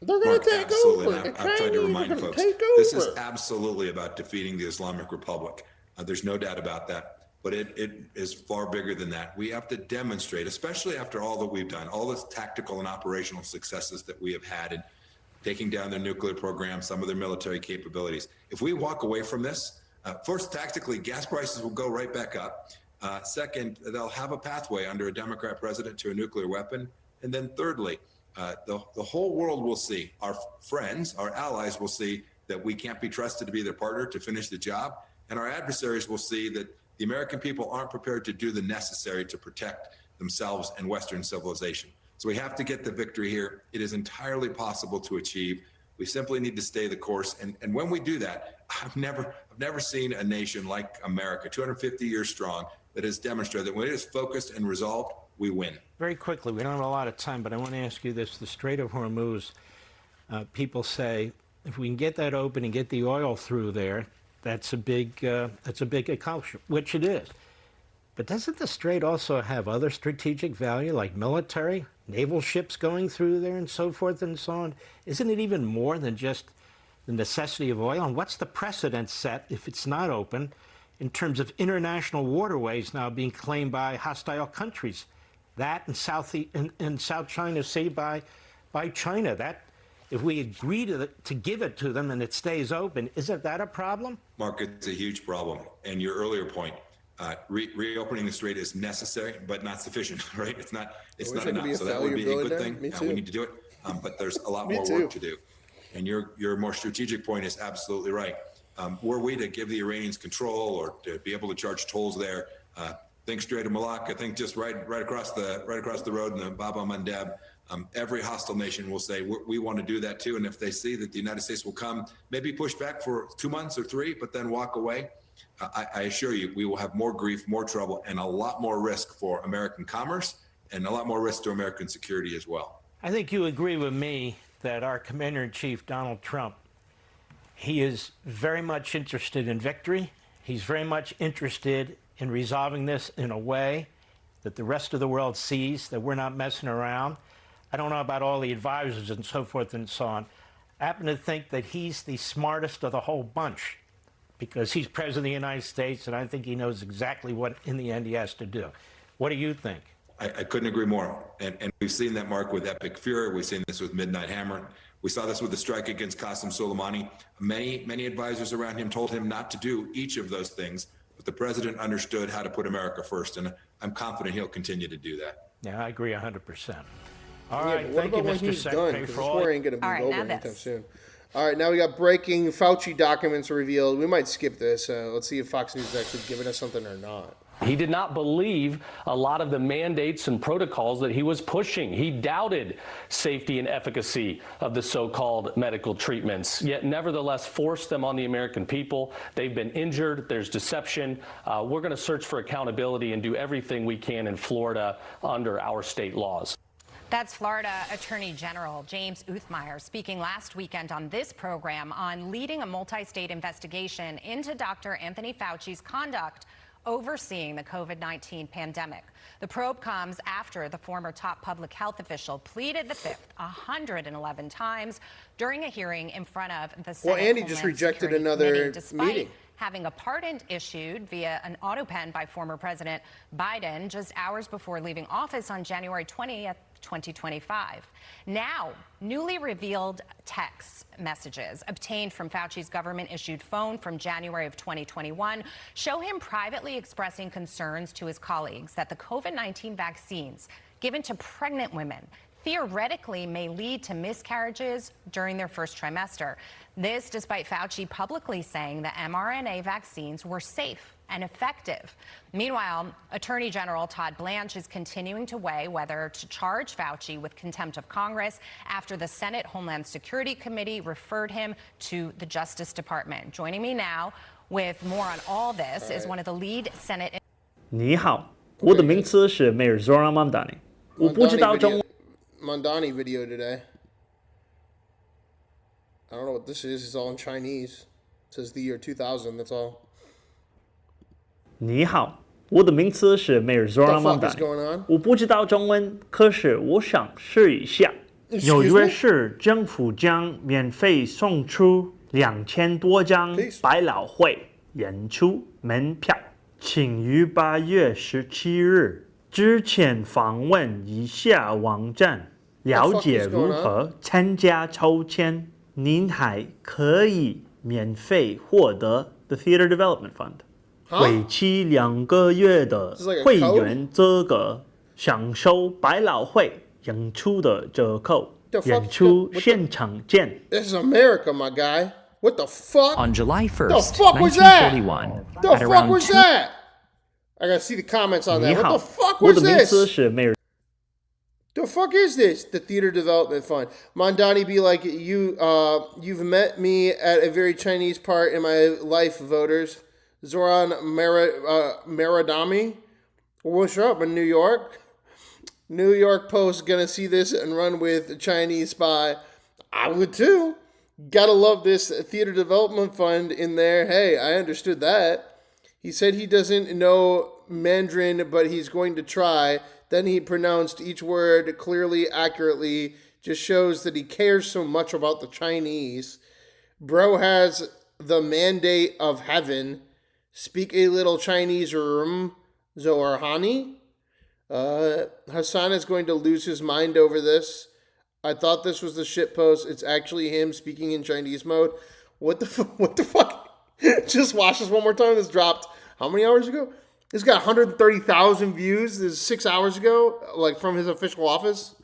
They're going to take over. I've tried to remind folks, this is absolutely about defeating the Islamic Republic. There's no doubt about that. But it is far bigger than that. We have to demonstrate, especially after all that we've done, all the tactical and operational successes that we have had in taking down their nuclear program, some of their military capabilities. If we walk away from this, first, tactically, gas prices will go right back up. Second, they'll have a pathway under a Democrat president to a nuclear weapon. And then thirdly, the whole world will see, our friends, our allies will see that we can't be trusted to be their partner to finish the job. And our adversaries will see that the American people aren't prepared to do the necessary to protect themselves and Western civilization. So we have to get the victory here. It is entirely possible to achieve. We simply need to stay the course. And when we do that, I've never seen a nation like America, 250 years strong, that has demonstrated that when it is focused and resolved, we win. Very quickly, we don't have a lot of time, but I want to ask you this. The Strait of Hormuz, people say, if we can get that open and get the oil through there, that's a big accomplishment, which it is. But doesn't the Strait also have other strategic value, like military, naval ships going through there and so forth and so on? Isn't it even more than just the necessity of oil? And what's the precedent set if it's not open in terms of international waterways now being claimed by hostile countries? That and South China Sea by China. That, if we agree to give it to them and it stays open, isn't that a problem? Mark, it's a huge problem. And your earlier point, reopening the strait is necessary, but not sufficient, right? It's not enough. So that would be a good thing. We need to do it. But there's a lot more work to do. And your more strategic point is absolutely right. Were we to give the Iranians control or to be able to charge tolls there, think Strait of Malacca, think just right across the road in the Bab el-Mandeb. Every hostile nation will say, we want to do that too. And if they see that the United States will come, maybe push back for 2 months or 3, but then walk away, I assure you, we will have more grief, more trouble, and a lot more risk for American commerce and a lot more risk to American security as well. I think you agree with me that our Commander-in-Chief, Donald Trump, he is very much interested in victory. He's very much interested in resolving this in a way that the rest of the world sees, that we're not messing around. I don't know about all the advisors and so forth and so on. I happen to think that he's the smartest of the whole bunch because he's president of the United States, and I think he knows exactly what, in the end, he has to do. What do you think? I couldn't agree more. And we've seen that, Mark, with Epic Fury. We've seen this with Midnight Hammer. We saw this with the strike against Qasem Soleimani. Many advisors around him told him not to do each of those things, but the president understood how to put America first, and I'm confident he'll continue to do that. Yeah, I agree 100%. All right, thank you, Mr. Secretary, for all. This war ain't going to be over anytime soon. All right, now we got breaking Fauci documents revealed. We might skip this. Let's see if Fox News is actually giving us something or not. He did not believe a lot of the mandates and protocols that he was pushing. He doubted safety and efficacy of the so-called medical treatments, yet nevertheless forced them on the American people. They've been injured. There's deception. We're going to search for accountability and do everything we can in Florida under our state laws. That's Florida Attorney General James Uthmeier speaking last weekend on this program on leading a multi-state investigation into Dr. Anthony Fauci's conduct overseeing the COVID-19 pandemic. The probe comes after the former top public health official pleaded the fifth 111 times during a hearing in front of the Senate. Well, Andy just rejected another meeting. Having a pardon issued via an auto pen by former President Biden just hours before leaving office on January 20th, 2025. Now, newly revealed text messages obtained from Fauci's government-issued phone from January of 2021 show him privately expressing concerns to his colleagues that the COVID-19 vaccines given to pregnant women theoretically may lead to miscarriages during their first trimester. This despite Fauci publicly saying the mRNA vaccines were safe and effective. Meanwhile, Attorney General Todd Blanche is continuing to weigh whether to charge Fauci with contempt of Congress after the Senate Homeland Security Committee referred him to the Justice Department. Joining me now with more on all this is one of the lead Senate. 你好，我的名字是 Mayor Zohran Mamdani。我不知道中文。 Mamdani video today. I don't know what this is. It's all in Chinese. It says the year 2000. That's all. 你好，我的名字是梅尔 Zohran What the fuck is Mamdani going on? 我不知道中文，可是我想试一下。纽约市政府将免费送出2000多张百老汇演出门票，请于8月17日之前访问以下网站，了解如何参加抽签。您还可以免费获得 The Theater Development Fund， 为期2个月的会员资格，享受百老汇演出的折扣。演出现场见。 This is America, my guy. What the fuck? On July 1st, the fuck was that? 1941, The at fuck around was that? I gotta see the comments on that. 你 What 好 the fuck 我 was 的名 this? 字是梅尔 The fuck is this? The Theater Development Fund. Mamdani be like, you've met me at a very Chinese part in my life, voters. Zohran Mamdani. What's up in New York? New York Post gonna see this and run with Chinese spy. I would too. Gotta love this Theater Development Fund in there. Hey, I understood that. He said he doesn't know Mandarin, but he's going to try. Then he pronounced each word clearly, accurately. Just shows that he cares so much about the Chinese. Bro has the mandate of heaven. Speak a little Chinese, Zohran. Hassan is going to lose his mind over this. I thought this was the shitpost. It's actually him speaking in Chinese mode. What the fuck? Just watch this one more time. This dropped how many hours ago? This got 130,000 views. This is 6 hours ago, like from his official office.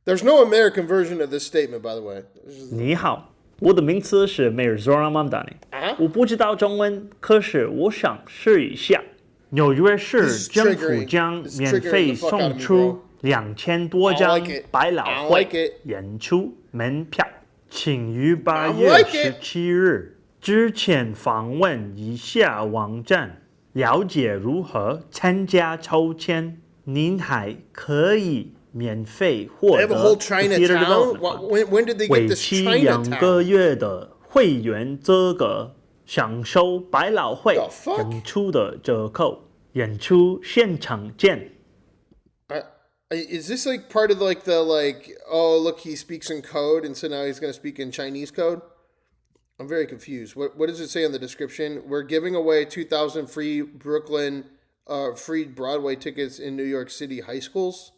There's no American version of this statement, by the way. 你好，我的名字是梅尔 Zohran Mamdani 我不知道中文，可是我想试一下。纽约市政府将免费送出2000多张百老汇演出门票，请于8月17日之前访问以下网站，了解如何参加抽签。您还可以免费获得 Theater Development Fund 为期2个月的会员资格，享受百老汇演出的折扣。演出现场见。Is this like part of like the oh look he speaks in code and so now he's going to speak in Chinese code? I'm very confused. What does it say in the description? We're giving away 2,000 free free Broadway tickets in New York City high schools.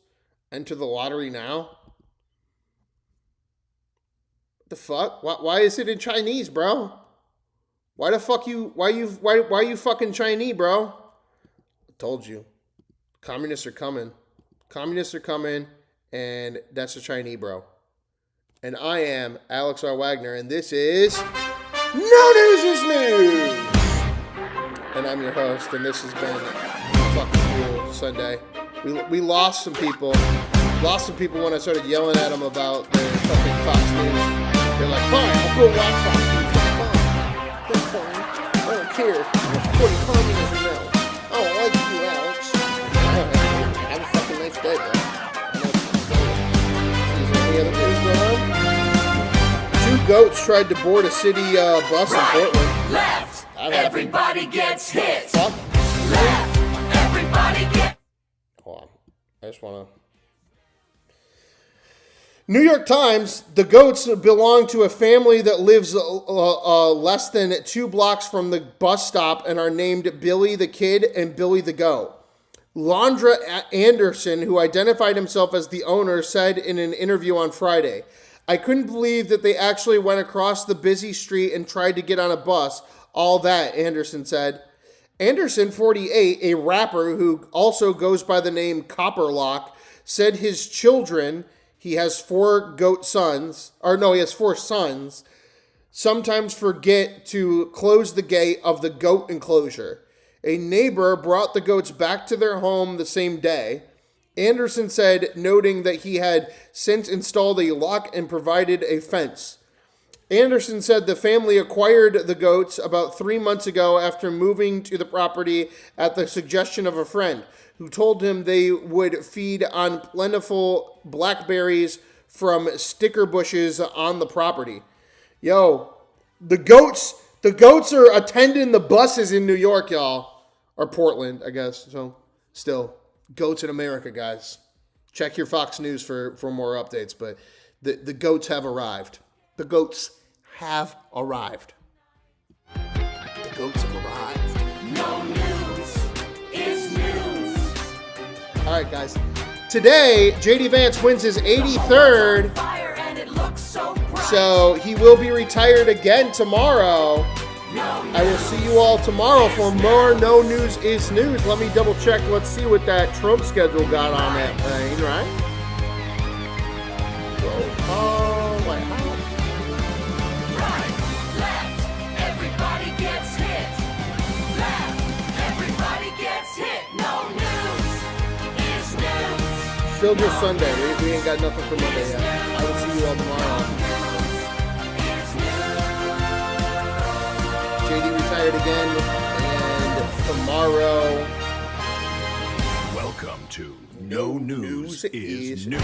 Enter the lottery now. What the fuck? Why is it in Chinese, bro? Why the fuck why you fucking Chinese, bro? Told you. Communists are coming. Communists are coming, and that's the Chinese, bro. And I am Alex R. Wagner, and this is No News is News! And I'm your host, and this has been fucking cool Sunday. We lost some people. Lost some people when I started yelling at them about their fucking Fox News. They're like, fine, I'll go watch Fox News. That's fine. I don't care. I'm supporting communism now. I don't like you, Alex. Have a fucking nice day, bro. Is there any other news going on? 2 goats tried to board a city bus in Portland. Left. Everybody gets hit. Fuck. Left. Everybody gets. Hold on. I just want to. New York Times, the goats belong to a family that lives less than 2 blocks from the bus stop and are named Billy the Kid and Billy the Goat. Londra Anderson, who identified himself as the owner, said in an interview on Friday, I couldn't believe that they actually went across the busy street and tried to get on a bus. All that, Anderson said. Anderson, 48, a rapper who also goes by the name Copperlock, said his children... He has 4 sons, sometimes forget to close the gate of the goat enclosure. A neighbor brought the goats back to their home the same day. Anderson said, noting that he had since installed a lock and provided a fence. Anderson said the family acquired the goats about 3 months ago after moving to the property at the suggestion of a friend, who told him they would feed on plentiful blackberries from sticker bushes on the property. Yo, the goats are attending the buses in New York, y'all. or Portland, I guess. So still, goats in America, guys. Check your Fox News for more updates. But the goats have arrived. The goats have arrived. The goats have arrived. No news is news. All right, guys. Today, J.D. Vance wins his 83rd. So he will be retired again tomorrow. I will see you all tomorrow for more No News is News. Let me double check. Let's see what that Trump schedule got on that thing, right? Right, left, everybody gets hit. Left, everybody gets hit. No news is news. Still just Sunday. We ain't got nothing for Monday yet. I will see you all tomorrow. JD retired again, and tomorrow. Welcome to No News is News.